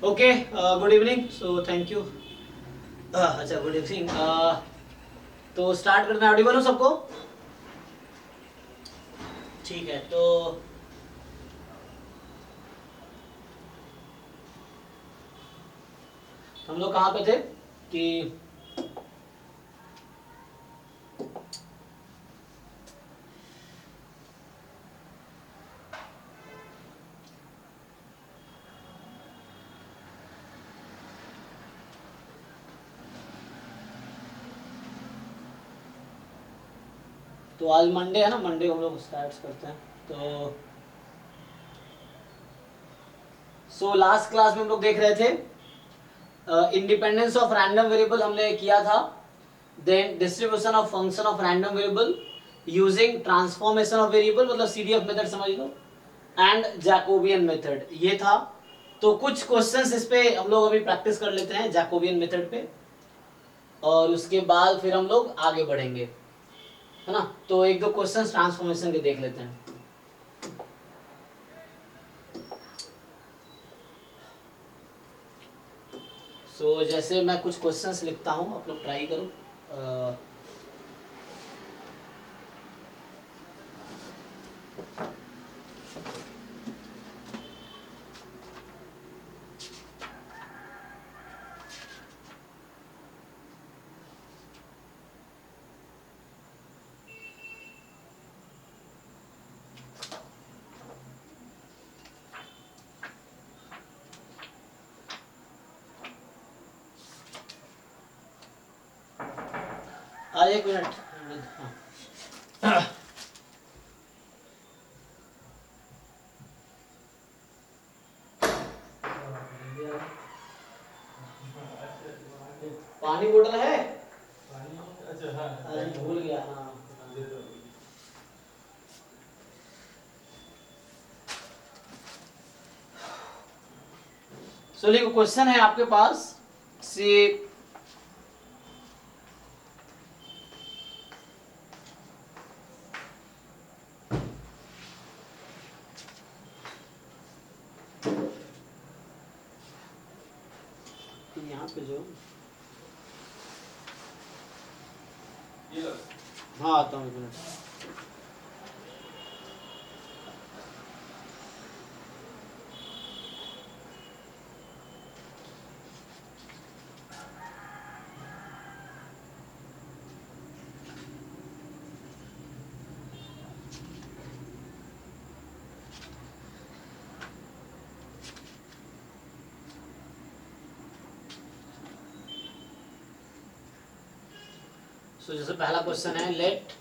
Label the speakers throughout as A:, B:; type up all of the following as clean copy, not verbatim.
A: Okay, good evening. So thank you. अच्छा, good evening. तो start करना है। ऑडिबल हो सबको? ठीक है। तो हम लोग कहाँ पे थे कि तो आज मंडे है ना, मंडे को हम लोग स्टार्ट करते हैं। तो लास्ट क्लास में हम लोग देख रहे थे इंडिपेंडेंस ऑफ रैंडम वेरिएबल हमने किया था, then distribution of function of random variable using transformation of variable, मतलब सीडीएफ मेथड समझ लो, एंड जैकोबियन मेथड, ये था। तो कुछ क्वेश्चंस इस पे हम लोग अभी प्रैक्टिस कर लेते हैं जैकोबियन मेथड पे, और उसके बाद फिर हम लोग आगे बढ़ेंगे, है ना। तो एक दो क्वेश्चंस ट्रांसफॉर्मेशन के देख लेते हैं। जैसे मैं कुछ क्वेश्चंस लिखता हूँ, आप लोग ट्राई करो। आज एक मिनट। हाँ। पानी बोतल है? अच्छा, हाँ, अरे भूल गया। हाँ, देखो क्वेश्चन है आपके पास से यहाँ पे जो, हाँ आता हूँ, एक मिनट। जैसे पहला क्वेश्चन है, लेट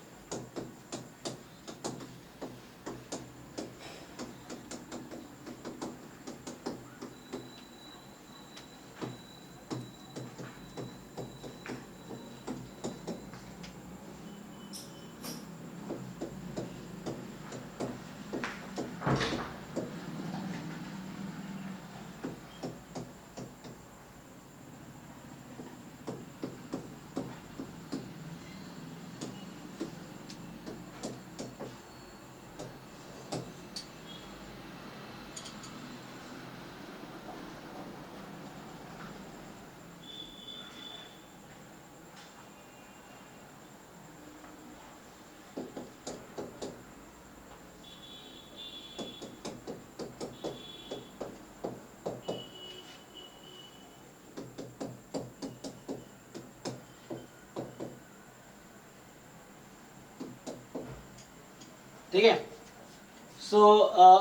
A: ठीक है।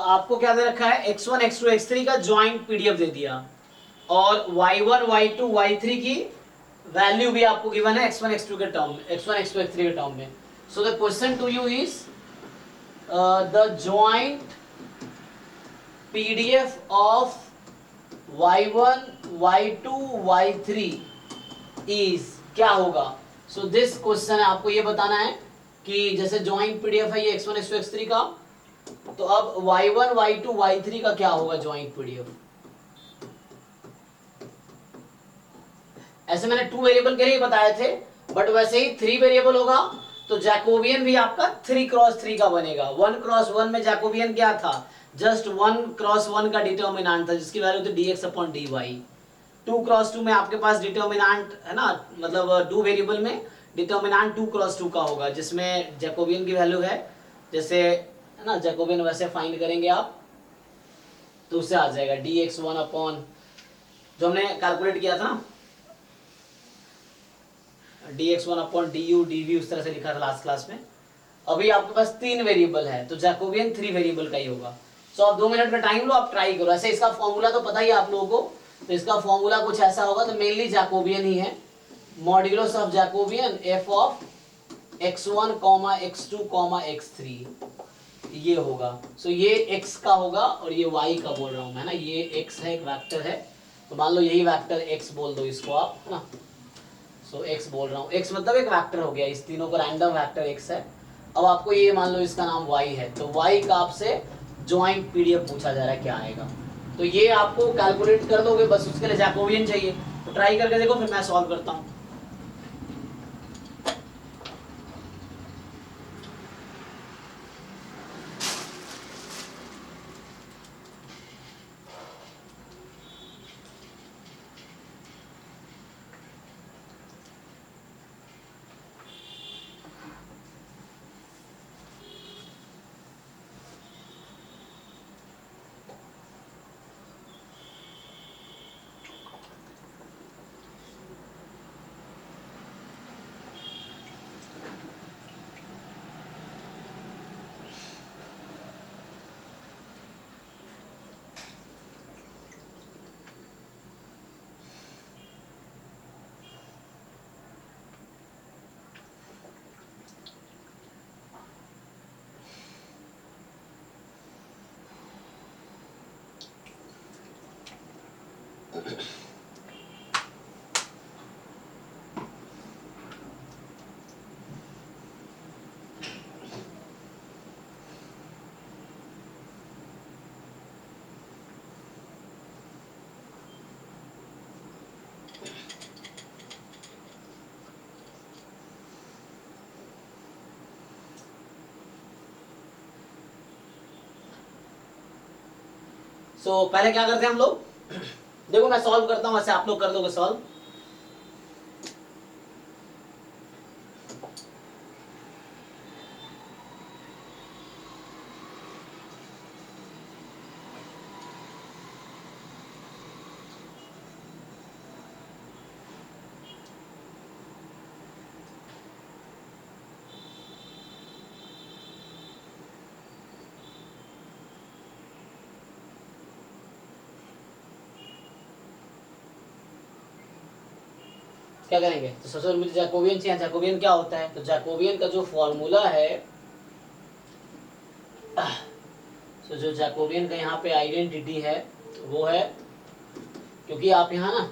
A: आपको क्या दे रखा है, x1 x2 x3 का ज्वाइंट पीडीएफ दे दिया, और y1 y2 y3 की वैल्यू भी आपको गिवन है x1 x2 के टर्म में, x1 x2 x3 के टर्म में। So the question to you is the joint PDF of y1 y2 y3 is क्या होगा। दिस क्वेश्चन है, आपको ये बताना है कि जैसे ज्वाइंट पीडीएफ है ये x1 x2 x3 का, तो अब y1 y2 y3 का क्या होगा ज्वाइंट पीडीएफ। ऐसे मैंने 2 वेरिएबल के लिए बताए थे, बट वैसे ही 3 वेरिएबल होगा तो जैकोबियन भी आपका 3 क्रॉस 3 का बनेगा। 1 क्रॉस 1 में जैकोबियन क्या था, जस्ट 1 क्रॉस 1 का डिटर्मिनेंट था जिसकी वैल्यू थी dx अपॉन dy। 2 क्रॉस 2 में आपके पास डिटर्मिनेंट है ना, मतलब 2 वेरिएबल में डिटर्मिनेंट 2 क्रॉस 2 का होगा जिसमें जैकोबियन की वैल्यू है, जैसे है ना जैकोबियन वैसे फाइंड करेंगे आप तो उससे आ जाएगा dx1 अपॉन जो हमने कैलकुलेट किया था ना, dx1 अपॉन du dv उस तरह से लिखा था लास्ट क्लास में। अभी आपके पास 3 वेरिएबल है तो जैकोबियन 3 वेरिएबल का ही होगा। सो आप 2 मिनट का टाइम लो, आप ट्राई करो। ऐसे इसका फॉर्मूला तो पता ही है आप लोगों को, तो इसका फॉर्मूला कुछ ऐसा होगा, तो मेनली जैकोबियन ही है, modulus of Jacobian f of x1 x2 x3 ये होगा। सो ये x का होगा और ये y का बोल रहा हूं मैं ना, ये x है, एक वेक्टर है, तो मान लो यही वेक्टर x बोल दो इसको आप, है ना। सो x बोल रहा हूँ, x मतलब एक वेक्टर हो गया, इस तीनों को रैंडम वेक्टर x है। अब आपको ये मान लो इसका नाम y है, तो y का आपसे जॉइंट पीडीएफ पूछा जा रहा है क्या आएगा, तो ये आपको कैलकुलेट कर दोगे, बस उसके लिए जैकोबियन चाहिए। तो ट्राई करके देखो, फिर मैं सॉल्व करता हूँ। सो पहले क्या करते हैं हम लोग, देखो मैं सॉल्व करता हूं, वैसे आप लोग कर दोगे सॉल्व। क्या करेंगे, तो सबसे पहले मुझे जैकोबियन चाहिए। जैकोबियन क्या होता है, तो जैकोबियन का जो फॉर्मूला है, तो जो जैकोबियन का यहाँ पे आइडेंटिटी है वो है, क्योंकि आप यहाँ ना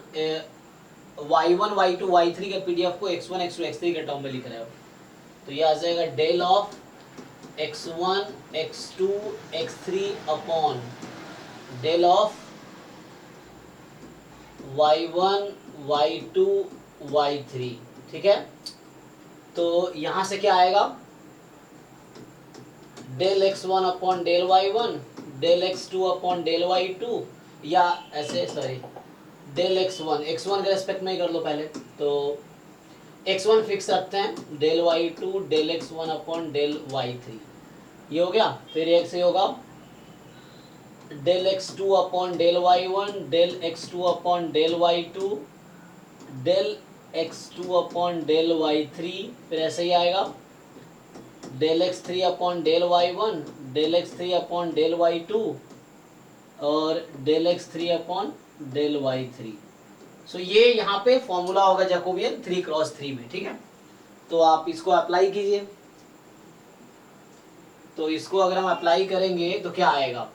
A: y1 y2 y3 के पीडीएफ को x1 x2 x3 के टर्म में लिख रहे हो, तो ये आ जाएगा del of x1 x2 x3 upon del of y1 y2 y3, ठीक है। तो यहां से क्या आएगा, del x1 upon del y1 del x2 upon del y2, या ऐसे सॉरी डेल x1 के रेस्पेक्ट में ही कर लो पहले, तो x1 फिक्स रखते हैं, del y2 del x1 upon del y3 ये हो गया। फिर एक से होगा del x2 upon del y1 del x2 upon del y2 del x2 upon del y3, फिर ऐसे ही आएगा del x3 upon del y1 del x3 upon del y2 और del x3 upon del y3। सो ये यहाँ पे फॉर्मूला होगा Jacobian 3x3 में, ठीक है। तो आप इसको अप्लाई कीजिए, तो इसको अगर हम अप्लाई करेंगे तो क्या आएगा,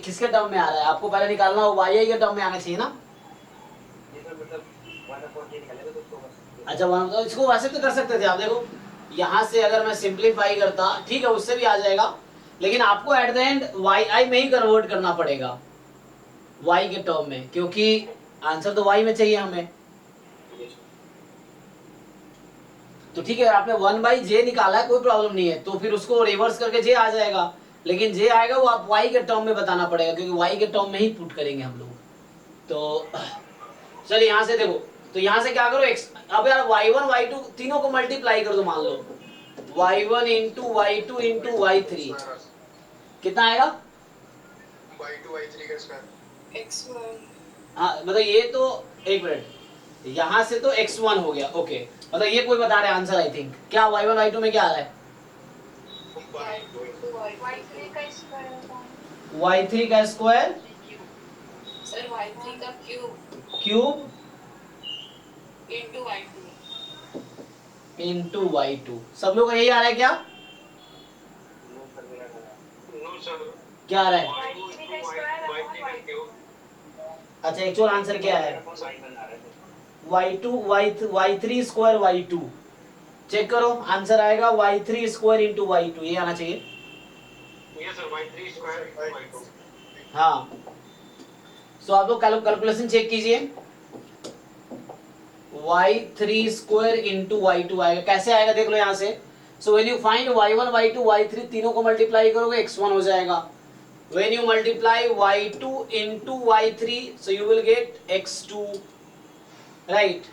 A: किसके टर्म में आ रहा है, आपको पहले निकालना हो y के टर्म में आना चाहिए ना। अच्छा वन, तो इसको वैसे तो कर सकते थे आप, देखो यहाँ से अगर मैं सिंप्लीफाई करता, ठीक है उससे भी आ जाएगा, लेकिन आपको एट द एंड वाई आई में ही कन्वर्ट करना पड़ेगा, वाई के टर्म में, क्योंकि आंसर तो वाई में चाहिए हमें। तो ठीक है, आपने 1/j निकाला है, कोई प्रॉब्लम नहीं है, तो फिर उसको रिवर्स करके j आ जाएगा, लेकिन j आएगा वो आप y के टर्म में बताना पड़ेगा, क्योंकि y के टर्म में ही पुट करेंगे हम लोग। तो चलिए यहाँ से देखो, तो यहाँ से क्या करो x, अब यार y1 y2 तीनों को मल्टीप्लाई कर दो, मान लो y1 into y2 into y3 कितना आएगा,
B: y2 y3 का स्क्वायर x1।
A: हाँ मतलब ये तो एक मिनट, यहाँ से तो x1 हो गया, ओके मतलब ये कोई बता रहे हैं आंसर, आई थिंक क्या y1 y2 में क्या आ रहा है, y3 का स्क्वायर
C: सर y3 का
A: cube
C: into y2
A: into y2, सब लोग का यही आ रहा है क्या,
B: नो सर,
A: क्या आ रहा है,
B: y3 का स्क्वायर
A: अच्छा एक्चुअल आंसर क्या है, y3 स्क्वायर y2, चेक करो आंसर आएगा y3 स्क्वायर इंटू y2, ये आना चाहिए,
B: yes sir, y3 square y2।
A: हाँ सो आप लोग कैलकुलेशन चेक कीजिए, y3 स्क्वायर इंटू y2 आएगा, कैसे आएगा देख लो यहाँ से, so when you find y1 y2 y3 तीनों को मल्टीप्लाई करोगे x1 हो जाएगा, when you multiply y2 into y3 so you will get x2, right,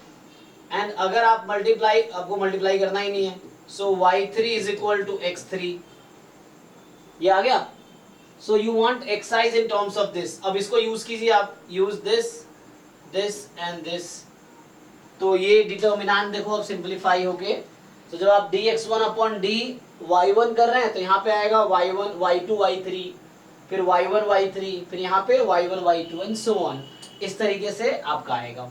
A: and अगर आप मल्टीप्लाई, आपको मल्टीप्लाई करना ही नहीं है, so y3 is equal to x3, ये आ गया, so you want exercise in terms of this, अब इसको यूज कीजिए आप, use this this and this, तो ये डिटर्मिनेंट देखो अब सिंप्लीफाई होके, तो जब आप dx1 अपॉन dy y1 कर रहे हैं तो यहाँ पे आएगा y1 y2 y3, फिर y1 y3, फिर यहाँ पे y1 y2 and so on, इस तरीके से आपका आएगा।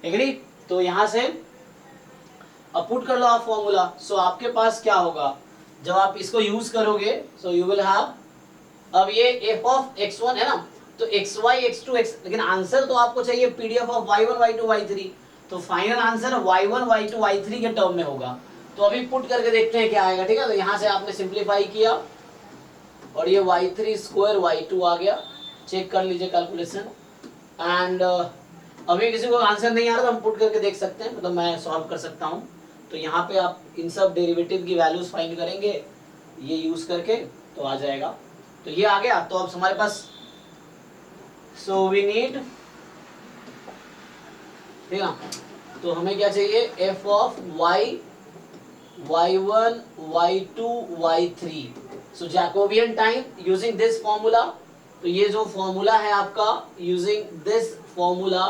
A: एग्री, तो यहां से अब पुट कर लो आप फॉर्मूला, सो आपके पास क्या होगा, जब आप इसको यूज करोगे सो यू विल हैव, अब ये f ऑफ x1 है ना, तो xy x2 x, लेकिन आंसर तो आपको चाहिए pdf of y1 y2 y3, तो final answer y1 y2 y3 के टर्म में होगा, तो अभी पुट करके देखते हैं क्या आएगा, ठीक है, तो यहाँ से आपने सिंप्लीफाई किया और ये y3 स्क्वायर y2 आ गया, चेक कर लीजिए कैलकुलेशन, एंड अभी किसी को आंसर नहीं आ रहा तो हम पुट करके देख सकते हैं, मतलब मैं सॉल्व कर सकता हूँ, तो यहाँ पे आप इन सब डेरिवेटिव की वैल्यूज फाइंड करेंगे ये यूज करके, तो आ जाएगा, तो ये आ गया, तो अब हमारे पास, सो वी नीड, ठीक है, तो हमें क्या चाहिए, f of y y1 y2 y3, so Jacobian time using this formula, तो ये जो फॉर्मूला है आपका यूजिंग दिस फॉर्मूला,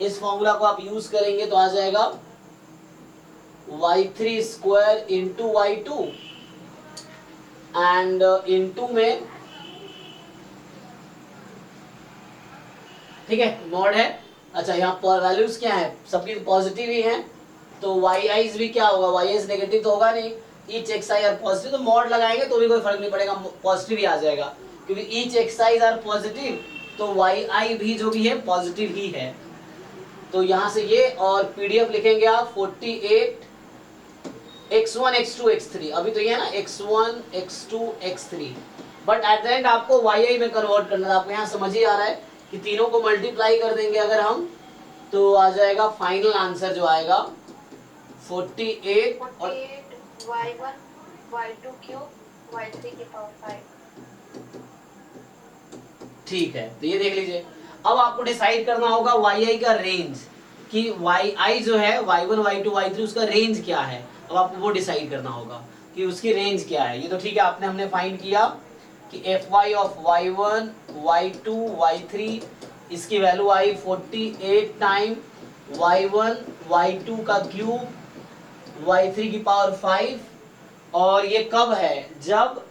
A: इस फॉर्मूला को आप यूज करेंगे तो आ जाएगा y3 square into y2 and into में, ठीक है मॉड है, अच्छा यहाँ पर वैल्यूज क्या है, सबकी पॉजिटिव ही है, तो yi भी क्या होगा, yi नेगेटिव तो होगा नहीं, each xi आर पॉजिटिव, तो मॉड लगाएंगे तो भी कोई फर्क नहीं पड़ेगा, पॉजिटिव ही आ जाएगा, क्योंकि each xi आर पॉजिटिव, तो yi भी जो भी है पॉजिटिव ही है, तो यहाँ से ये, और पीडीएफ लिखेंगे आप 48 x1 x2 x3, अभी तो ये है ना x1 x2 x3, but at the end आपको yi में कन्वर्ट करना है, आपको यहाँ समझ ही आ रहा है कि तीनों को मल्टीप्लाई कर देंगे अगर हम, तो आ जाएगा फाइनल आंसर जो आएगा 48 और
C: y1 y2 क्यूब y3 की पावर 5,
A: ठीक है, तो ये देख लीजिए, अब आपको डिसाइड करना होगा yi का रेंज, कि yi जो है y1 y2 y3 उसका रेंज क्या है, अब आपको वो डिसाइड करना होगा, कि उसकी रेंज क्या है। ये तो ठीक है, आपने हमने फाइंड किया कि fy of y1 y2 y3 इसकी वैल्यू आई 48 टाइम y1 y2 का क्यूब y3 की पावर 5। और ये कब है, जब,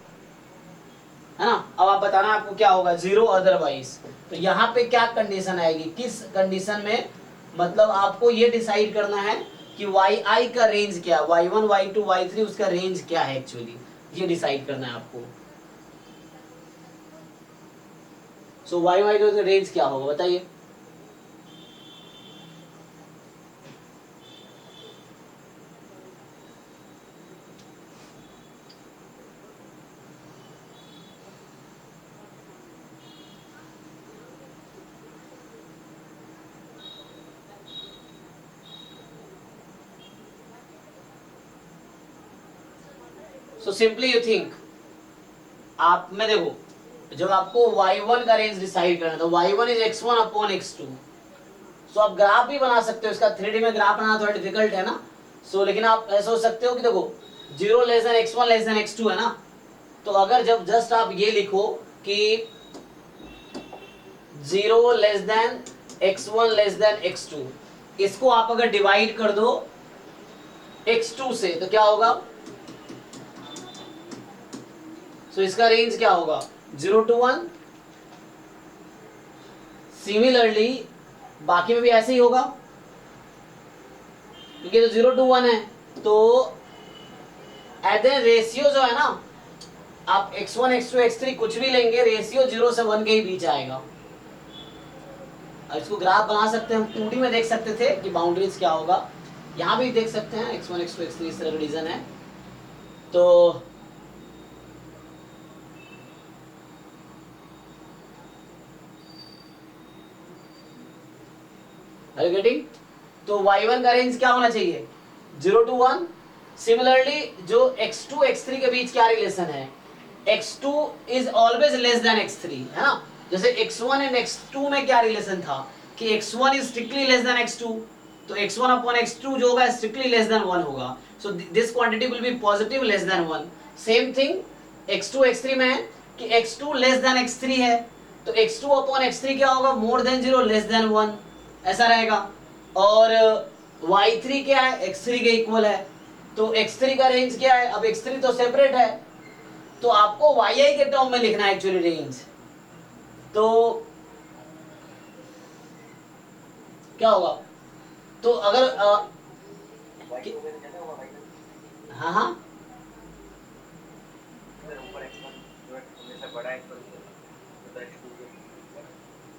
A: है ना। अब आप बताना आपको क्या होगा, जीरो अदरवाइज। तो यहाँ पे क्या कंडीशन आएगी, किस कंडीशन में, मतलब आपको ये डिसाइड करना है कि yi का रेंज क्या है, y1 y2 y3 उसका रेंज क्या है एक्चुअली, ये डिसाइड करना है आपको। सो y y2 का रेंज क्या होगा बताइए। सो सिंपली यू थिंक, आप में देखो, जब आपको y1 का रेंज डिसाइड करना है तो y1 is x1 upon x2। सो आप ग्राफ भी बना सकते हो, इसका 3D में ग्राफ बनाना थोड़ा डिफिकल्ट है ना। सो लेकिन आप ऐसा सोच सकते हो कि देखो 0 less then x1 less than x2 है ना। तो अगर जब जस्ट आप ये लिखो कि 0 less then x1 less than x2, इसको आप अगर डिवाइड कर दो x2 से तो क्या होगा, सो इसका रेंज क्या होगा 0 to 1। सिमिलरली बाकी में भी ऐसे ही होगा, क्योंकि तो 0 to 1 है। तो एट रेशियो जो है ना, आप x1 x2 x3 कुछ भी लेंगे, रेशियो 0 से 1 के ही बीच आएगा। अब इसको ग्राफ बना सकते हैं, हम 2D में देख सकते थे कि बाउंड्रीज क्या होगा, यहाँ भी देख सकते हैं x1 x2 x3 इस तरह का रीजन है। तो आर यू गेटिंग। तो y1 का रेंज क्या होना चाहिए 0 to 1। सिमिलरली जो x2 x3 के बीच क्या रिलेशन है, x2 is always less than x3, है ना। जैसे x1 एंड x2 में क्या रिलेशन था कि x1 is strictly less than x2, तो x1 अपॉन x2 जो होगा स्ट्रिक्टली लेस देन 1 होगा। So this quantity will be positive less than 1। Same thing x2 x3 में है कि x2 लेस देन x3 है, तो x2 अपॉन x3 क्या होगा, मोर देन 0 लेस देन 1, ऐसा रहेगा। और y3 क्या है, x3 के इक्वल है, तो x3 का रेंज क्या है, अब x3 तो सेपरेट है, तो आपको yi के टर्म में लिखना है एक्चुअली रेंज। तो क्या होगा, तो अगर हाँ हाँ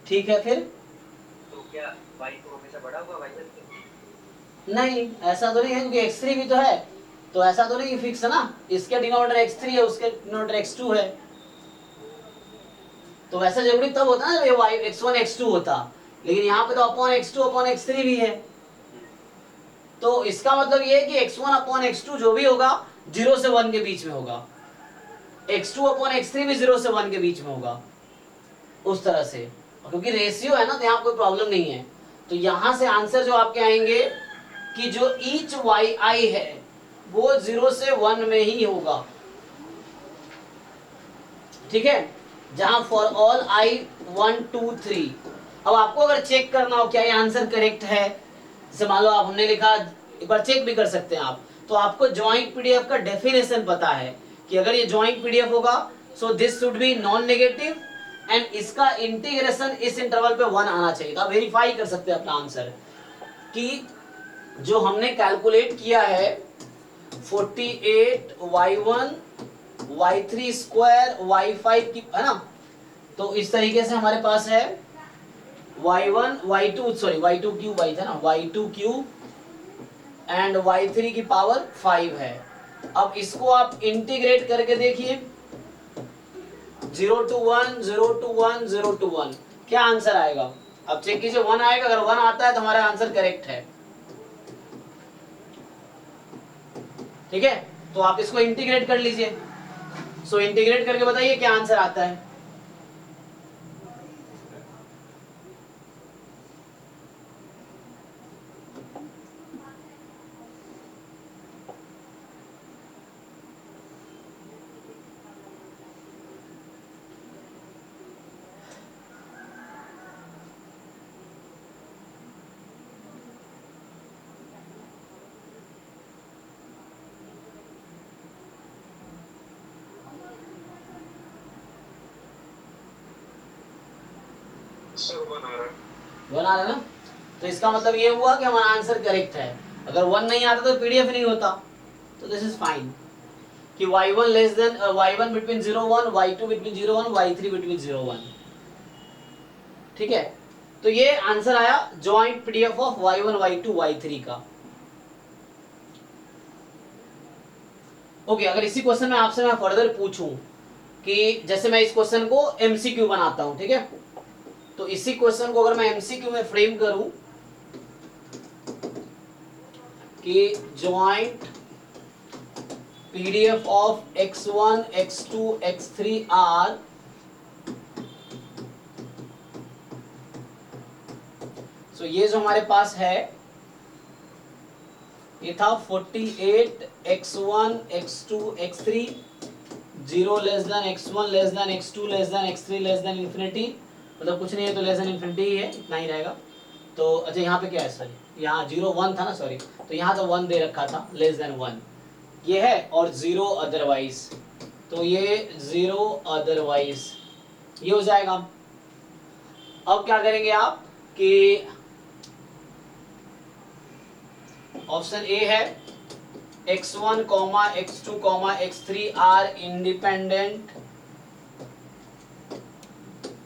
A: ठीक है, फिर
B: तो क्या y को हमेशा बड़ा होगा y1 से?
A: नहीं ऐसा तो नहीं है, क्योंकि x3 भी तो है, तो ऐसा तो नहीं फिक्स है ना, इसके डिनोमिनेटर x3 है उसके डिनोमिनेटर x2 है। तो वैसा जरूरी तब होता है ना जब ये x1 x2 होता, लेकिन यहाँ पे तो अपॉन x2 अपॉन x3 भी है। तो इसका मतलब ये है कि x1 अपॉन x2 जो भी होगा 0 से 1 के बीच में होगा, x2 अपॉन x3 भी 0 से 1 के बीच में होगा, उस तरह से। क्योंकि रेशियो है ना तो यहाँ कोई प्रॉब्लम नहीं है। तो यहाँ से आंसर जो आपके आएंगे कि जो ईच yi है वो 0 से 1 में ही होगा, ठीक है। जहां फॉर ऑल i 1 2 3। अब आपको अगर चेक करना हो क्या ये आंसर करेक्ट है, जैसे मान लो आप हमने लिखा, एक बार चेक भी कर सकते हैं आप। तो आपको जॉइंट पीडीएफ का डेफिनेशन पता है कि अगर ये जॉइंट पीडीएफ होगा so this should be non negative and इसका इंटीग्रेशन इस इंटरवल पे 1 आना चाहिए। तो आप वेरीफाई कर सकते हैं अपना आंसर कि जो हमने कैलकुलेट किया है 48 y1 y3 स्क्वायर y5 की, है ना। तो इस तरीके से हमारे पास है y1 y2 sorry y2 cube आई था ना, y2 क्यूब एंड y3 की पावर 5 है। अब इसको आप इंटीग्रेट करके देखिए 0 to 1 0 to 1 0 to 1 क्या आंसर आएगा। अब चेक कीजिए 1 आएगा, अगर 1 आता है तो हमारा आंसर करेक्ट है, ठीक है। तो आप इसको इंटीग्रेट कर लीजिए। सो इंटीग्रेट करके बताइए क्या आंसर आता है।
B: सर 1 आ रहा है।
A: 1 आ रहा है ना, तो इसका मतलब ये हुआ कि हमारा आंसर करेक्ट है। अगर 1 नहीं आता तो पीडीएफ नहीं होता, तो दिस इज फाइन कि y1 less than y1 between 0 1, y2 between 0 1, y3 between 0 1। ठीक है, तो ये आंसर आया joint PDF of y1 y2 y3 का। ओके, अगर इसी क्वेश्चन में आपसे मैं फर्दर पूछूं कि जैसे मैं इस क्वेश्चन को एमसीक्यू बनाता हूं, ठीक है, तो इसी क्वेश्चन को अगर मैं एमसीक्यू में फ्रेम करूं कि joint PDF of x1 x2 x3 are, so ये जो हमारे पास है ये था 48 x1 x2 x3 0 less then x1 less than x2 less than x3 less than infinity, मतलब कुछ नहीं है तो लेस देन इंफिनिटी ही है, इतना ही रहेगा। तो अच्छा यहाँ पे क्या है, सॉरी यहाँ 0 1 था ना, सॉरी, तो यहाँ तो 1 दे रखा था, लेस देन 1 ये है, और 0 अदरवाइज, तो ये 0 अदरवाइज ये हो जाएगा। अब क्या करेंगे आप कि ऑप्शन ए है x1, x2, x3 are independent,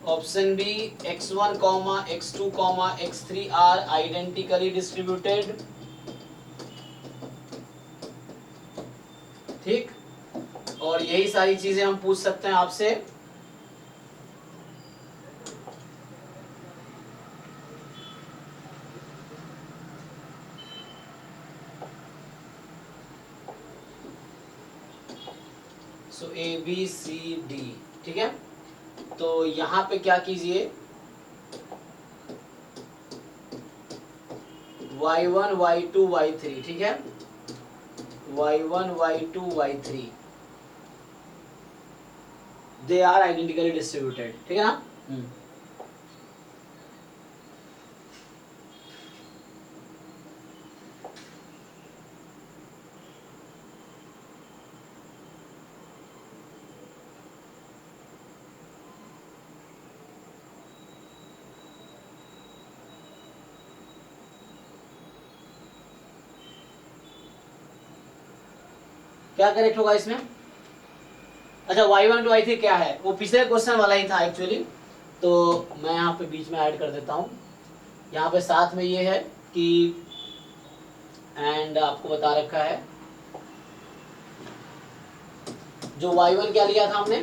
A: option B x1, x2, x3 are identically distributed. ठीक, और यही सारी चीजें हम पूछ सकते हैं आपसे। सो ए बी सी डी, ठीक है, तो यहां पे क्या कीजिए, y1 y2 y3, ठीक है, y1 y2 y3 they are identically distributed, ठीक है ना। क्या करेक्ट होगा इसमें? अच्छा, y1 टू y3 क्या है, वो पिछले क्वेश्चन वाला ही था एक्चुअली, तो मैं यहाँ पे बीच में ऐड कर देता हूँ। यहाँ पे साथ में ये है कि एंड आपको बता रखा है जो y1 क्या लिया था हमने,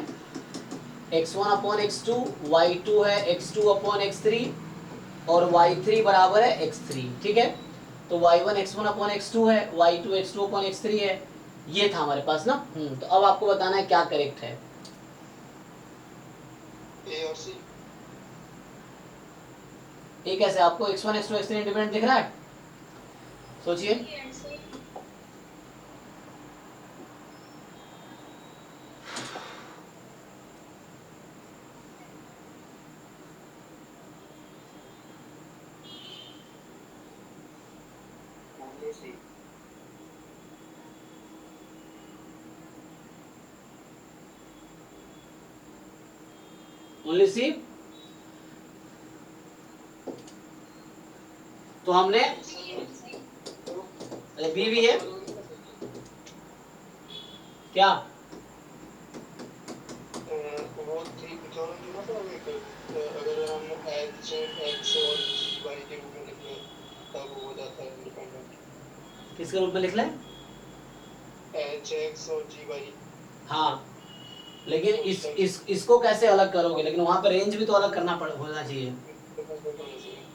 A: x1 अपॉन x2, y2 है x2 अपॉन x3 और y3 बराबर है x3, ठीक है, तो y1 x1 अपॉन x2 है, y2 x2 अपॉन x3 है, ये था हमारे पास ना। तो अब आपको बताना है क्या करेक्ट है।
B: ए और सी।
A: ए कैसे, आपको x1 x2 x3 इंडिपेंडेंट दिख रहा है? सोचिए,
B: सी।
A: ओनली सी, तो हमने बी भी है क्या?
B: वो थ्री दोनों जो ना सर, एक अगर हम एच एक्स और जी वाई के रूप में लिखें तब हो जाता है इंडिपेंडेंट।
A: किसके रूप में लिख लें?
B: एच एक्स और जी वाई।
A: हाँ, लेकिन इसको कैसे अलग करोगे, लेकिन वहां पर रेंज भी तो अलग करना होना चाहिए,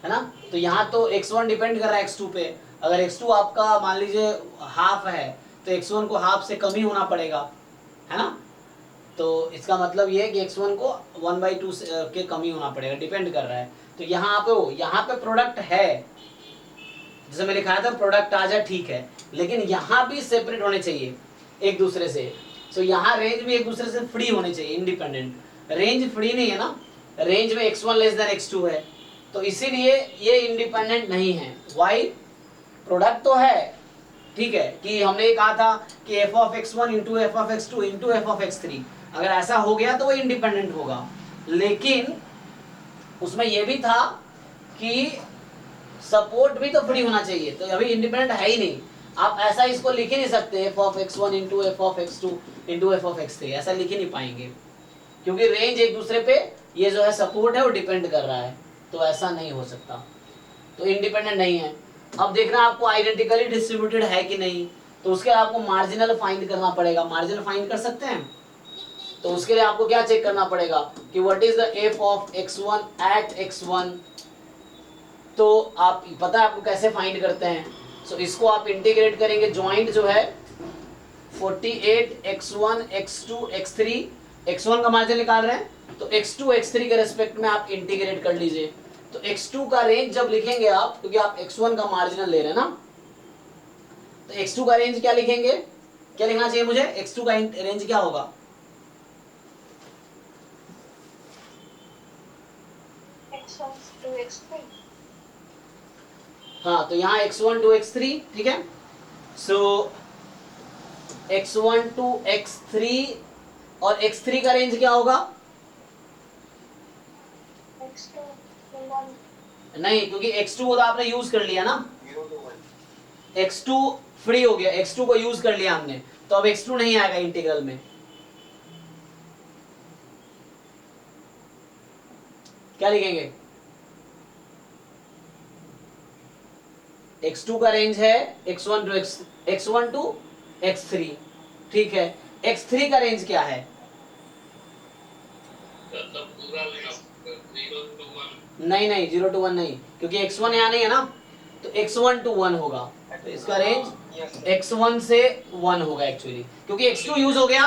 A: है ना। तो यहाँ तो x1 डिपेंड कर रहा है x2 पे, अगर x2 आपका मान लीजिए हाफ है तो x1 को हाफ से कम ही होना पड़ेगा, है ना। तो इसका मतलब ये है कि x1 को 1/2 के कम ही होना पड़ेगा, डिपेंड कर रहा है। तो यहाँ पे प्रोडक्ट है, जैसे मैं लिखाया था प्रोडक्ट आ जाए ठीक है, लेकिन यहाँ भी सेपरेट होने चाहिए एक दूसरे से। सो यहाँ रेंज भी एक दूसरे से फ्री होने चाहिए, इंडिपेंडेंट। रेंज फ्री नहीं है ना, रेंज में x1 लेस देन x2 है, तो इसीलिए ये इंडिपेंडेंट नहीं है। वाई, प्रोडक्ट तो है, ठीक है, कि हमने ये कहा था कि f of x1 into F of x2 into F of x3, अगर ऐसा हो गया तो वो इंडिपेंडेंट होगा, लेकिन उसमें ये भी था कि सपोर्ट भी तो फ्री होना चाहिए, तो अभी इंडिपेंडेंट है ही नहीं। आप ऐसा इसको लिख ही नहीं सकते F of x1 into F of x2 into F of x3, ऐसा लिख ही नहीं पाएंगे, क्योंकि रेंज एक दूसरे पे ये जो है सपोर्ट है वो डिपेंड कर रहा है, तो ऐसा नहीं हो सकता, तो इंडिपेंडेंट नहीं है। अब देखना आपको आइडेंटिकली डिस्ट्रीब्यूटेड है कि नहीं, तो उसके लिए आपको मार्जिनल फाइंड करना पड़ेगा। मार्जिनल फाइंड कर सकते हैं, तो उसके लिए आपको क्या चेक करना पड़ेगा कि what is the F of x1 at x1, तो आप पता है आपको कैसे फाइंड करते हैं। सो इसको आप इंटीग्रेट करेंगे, ज्वाइंट जो है 48 x1 x2 x3, x1 का मार्जिन निकाल रहे हैं तो x2 x3 के रेस्पेक्ट में आप इंटीग्रेट कर लीजिए। तो x2 का रेंज जब लिखेंगे आप, क्योंकि आप x1 का मार्जिनल ले रहे हैं ना, तो x2 का रेंज क्या लिखेंगे, क्या लिखना चाहिए मुझे, x2 का रेंज क्या होगा,
C: x1 to x3।
A: हाँ, तो यहाँ x1 to x3, ठीक है। सो x1 to x3 और x3 का रेंज क्या होगा,
C: x2 to 1।
A: नहीं, क्योंकि x2 को तो आपने यूज कर लिया ना,
B: 0 to 1।
A: x2 फ्री हो गया, x2 को यूज कर लिया हमने, तो अब x2 नहीं आएगा इंटीग्रल में। क्या लिखेंगे, x2 का रेंज है x1 to x3, ठीक है। x3 का रेंज क्या है, नहीं नहीं 0 to 1 नहीं, क्योंकि x1 यहाँ नहीं है ना, तो x1 to 1 होगा, तो इसका रेंज x1 से 1 होगा एक्चुअली, क्योंकि x2 यूज हो गया।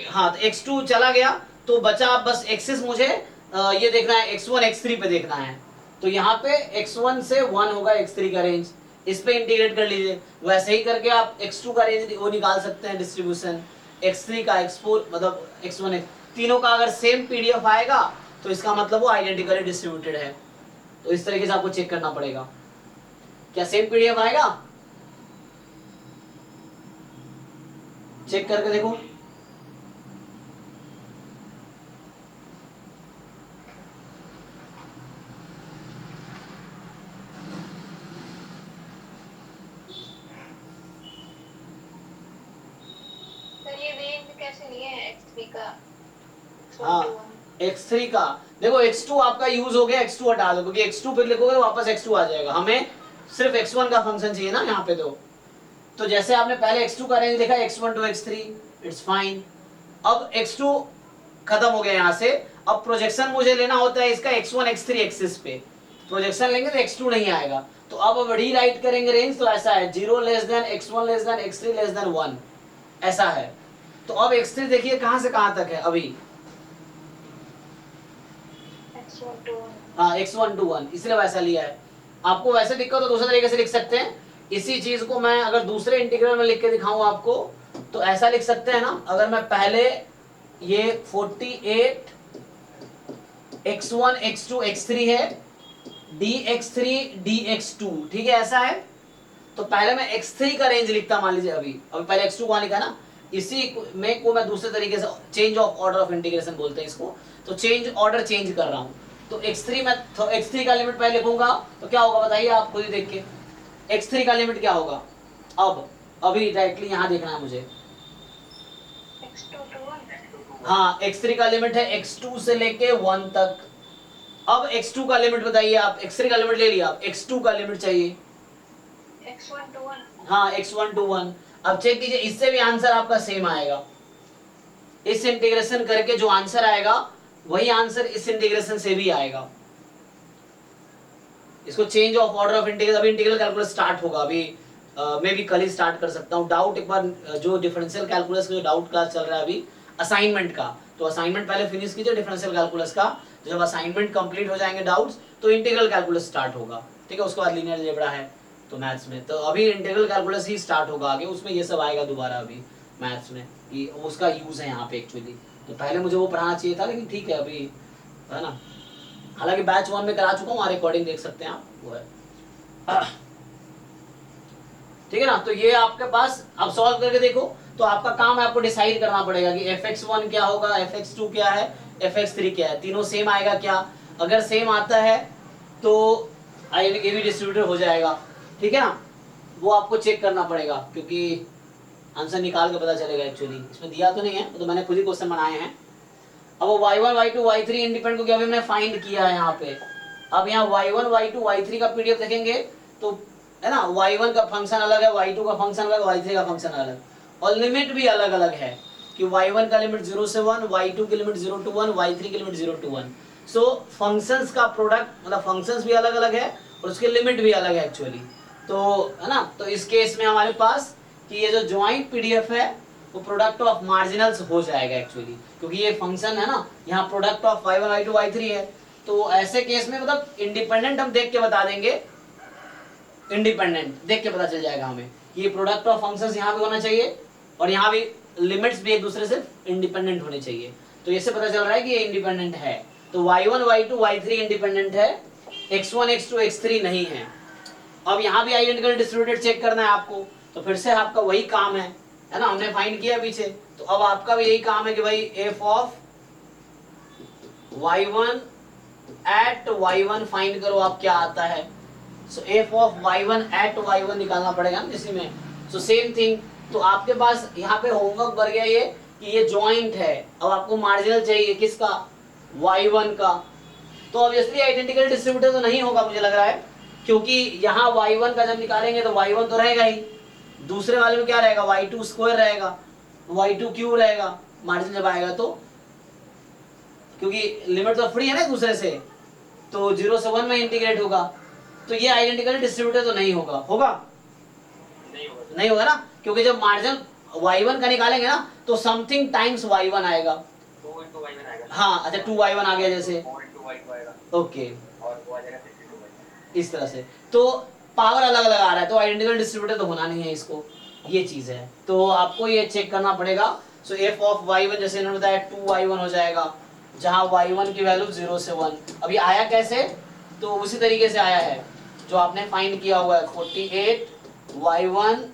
A: हाँ, तो x2 चला गया, तो बचा बस एक्सिस मुझे ये देखना है, x1 x3 पे देखना है, तो यहाँ पे x1 से 1 होगा x3 का रेंज, इस पे इंटीग्रेट कर लीजिए। वैसे ही करके आप x2 का रेंज वो निकाल सकते हैं, डिस्ट्रीब्यूशन x3 का, x4 मतलब x1 तीनों का अगर सेम पीडीएफ आएगा तो इसका मतलब वो आइडेंटिकली डिस्ट्रीब्यूटेड है। तो इस तरीके से आपको चेक करना पड़ेगा, क्या सेम पीडीएफ आएगा, चेक करके देखो।
C: सर ये रेंज कैसे लिए है x3 का,
A: हाँ, x3 का देखो, x2 आपका यूज हो गया, x2 हटा दो, क्योंकि x2 फिर लिखोगे तो वापस x2 आ जाएगा, हमें सिर्फ x1 का फंक्शन चाहिए ना यहाँ पे। तो जैसे आपने पहले x2 का रेंज लिखा x1 to x3, it's fine. अब x2 खत्म हो गया यहाँ से, अब प्रोजेक्शन मुझे लेना होता है इसका x1 x3 एक्सिस पे, प्रोजेक्शन लेंगे तो x2 नहीं आएगा, तो अब रीराइट करेंगे रेंज, तो ऐसा है 0 less then x1 less than x3 less than 1, ऐसा है। तो अब x3 देखिए कहाँ से कहाँ तक है अभी,
C: x1 to 1।
A: हाँ x1 to 1, इसलिए वैसा लिया है। आपको वैसे दिक्कत तो दूसरे तरीके से लिख सकते हैं, इसी चीज को मैं अगर दूसरे इंटीग्रल में लिख के दिखाऊं आपको, तो ऐसा लिख सकते हैं ना, अगर मैं पहले ये 48 x1 x2 x3 है, dx3 dx2, ठीक है, ऐसा है। तो पहले मैं x3 का रेंज लिखता, मान लीजिए अभी पहले x2 को लिखा ना, इसी में को मैं दूसरे तरीके से change of order of integration बोलते हैं इसको, तो चेंज ऑर्डर चेंज कर रहा हूं। तो x3 में x3 का लिमिट पहले लिखूंगा तो क्या होगा बताइए आप खुद ही देख के, x3 का लिमिट क्या होगा, अब अभी डायरेक्टली यहां देखना है मुझे।
C: x2 to 1।
A: हाँ, x3 का लिमिट है x2 से लेके 1 तक। अब x2 का लिमिट बताइए आप, x3 का लिमिट ले लिया, आप x2 का लिमिट चाहिए,
C: x1 to 1।
A: हाँ x1 to 1। अब चेक कीजिए, इससे भी आंसर आपका सेम आएगा, इस इंटीग्रेशन करके जो आंसर आएगा वही आंसर इस इंटीग्रेशन से भी आएगा। इसको change of order of integral, अभी इंटीग्रल कैलकुलस स्टार्ट होगा, अभी मैं भी कल ही स्टार्ट कर सकता हूँ। डाउट एक बार जो डिफरेंशियल कैलकुलस का जो डाउट क्लास चल रहा है अभी असाइनमेंट का, तो असाइनमेंट पहले फिनिश कीजिए डिफरेंशियल कैलकुलस का, तो जब असाइनमेंट कंप्लीट हो जाएंगे डाउट्स तो इंटीग्रल कैलकुलस स्टार्ट होगा, ठीक है। उसके बाद लीनियर अलजेब्रा है तो मैथ्स में, तो अभी इंटीग्रल कैलकुलस ही स्टार्ट होगा आगे, उसमें ये सब आएगा दोबारा अभी मैथ्स में, ये उसका यूज है यहाँ पे एक्चुअली। तो पहले मुझे वो पढ़ाना चाहिए था, लेकिन ठीक है अभी, है ना। हालांकि बैच 1 में करा चुका हूँ, रिकॉर्डिंग देख सकते हैं आप, वो है, ठीक है ना। तो ये आपके पास अब सॉल्व करके देखो, तो आपका काम है आपको डिसाइड करना पड़ेगा कि fx1 क्या होगा, fx2 क्या है, fx3 क्या है, तीनों सेम आएगा क्या। अगर सेम आता है तो ए बी डिस्ट्रीब्यूटर हो जाएगा, ठीक है ना। वो आपको चेक करना पड़ेगा क्योंकि आंसर निकाल के पता चलेगा। एक्चुअली इसमें दिया तो नहीं है, तो मैंने खुद ही क्वेश्चन बनाए हैं। अब वो y1 y2 y3 इंडिपेंडेंट को क्या अभी हमने फाइंड किया है यहाँ पे। अब यहाँ y1 y2 y3 का पीडीएफ देखेंगे तो है ना, y1 का फंक्शन अलग है, y2 का फंक्शन अलग, y3 का फंक्शन अलग, और लिमिट भी अलग अलग है कि y1 का लिमिट 0 से 1, y2 की लिमिट 0 to 1, y3 की लिमिट 0 to 1। सो फंक्शंस का प्रोडक्ट मतलब फंक्शंस भी अलग अलग है और उसकी लिमिट भी अलग है एक्चुअली, तो है ना। तो इस केस में हमारे पास कि ये जो ज्वाइंट पीडीएफ है वो प्रोडक्ट ऑफ मार्जिनल्स हो जाएगा एक्चुअली, क्योंकि ये फंक्शन है ना, यहाँ product of y1 y2 y3 है। तो ऐसे केस में मतलब इंडिपेंडेंट हम देख के बता देंगे, इंडिपेंडेंट देख के पता चल जाएगा हमें कि ये प्रोडक्ट ऑफ फंक्शंस यहाँ भी होना चाहिए और यहाँ भी लिमिट्स भी एक दूसरे से इंडिपेंडेंट होने चाहिए। तो इससे पता चल रहा है कि ये इंडिपेंडेंट है। तो y1 y2 y3 इंडिपेंडेंट है, x1 x2 x3 नहीं है। अब यहाँ भी आइडेंटिकल डिस्ट्रीब्यूटेड चेक करना है आपको, तो फिर से आपका वही काम है ना, हमने फाइंड किया पीछे, तो अब आपका भी यही काम है कि भाई f of y1 eight y1 find करो आप क्या आता है। सो f of y1 eight y1 निकालना पड़ेगा ना इसी में। सो सेम थिंग, तो आपके पास यहाँ पे होमवर्क बढ़ गया ये कि ये जॉइंट है। अब आपको मार्जिनल चाहिए किसका, y1 का। तो ऑब्वियसली आइडेंटिकल डिस्ट्रीब्यूटर तो नहीं होगा मुझे लग रहा है, क्योंकि यहाँ y1 का जब निकालेंगे तो y1 तो रहेगा ही, दूसरे वाले में क्या रहेगा y2 स्क्वायर रहेगा, y2 क्यूब रहेगा मार्जिन जब आएगा तो, क्योंकि लिमिट तो फ्री है ना दूसरे से, तो 0 से 1 में इंटीग्रेट होगा। तो ये आइडेंटिकल डिस्ट्रीब्यूटर तो नहीं होगा, होगा नहीं होगा ना, क्योंकि जब मार्जिन y1 का निकालेंगे ना तो समथिंग टाइम्स y1 आएगा।
D: 2 into y1 आएगा।
A: हाँ अच्छा 2y1 आ गया जैसे,
D: 4 into y2 आएगा
A: ओके
D: और वो आ जाएगा 62y।
A: इस तरह से, तो पावर अलग अलग आ रहा है, तो आइडेंटिकल डिस्ट्रीब्यूटर तो होना नहीं है इसको, ये चीज है। तो आपको ये चेक करना पड़ेगा। सो f ऑफ y1 जैसे इन्होंने बताया 2y1 हो जाएगा, जहां y1 की वैल्यू 0 से 1। अभी आया कैसे, तो उसी तरीके से आया है जो आपने फाइंड किया हुआ है, 48 y1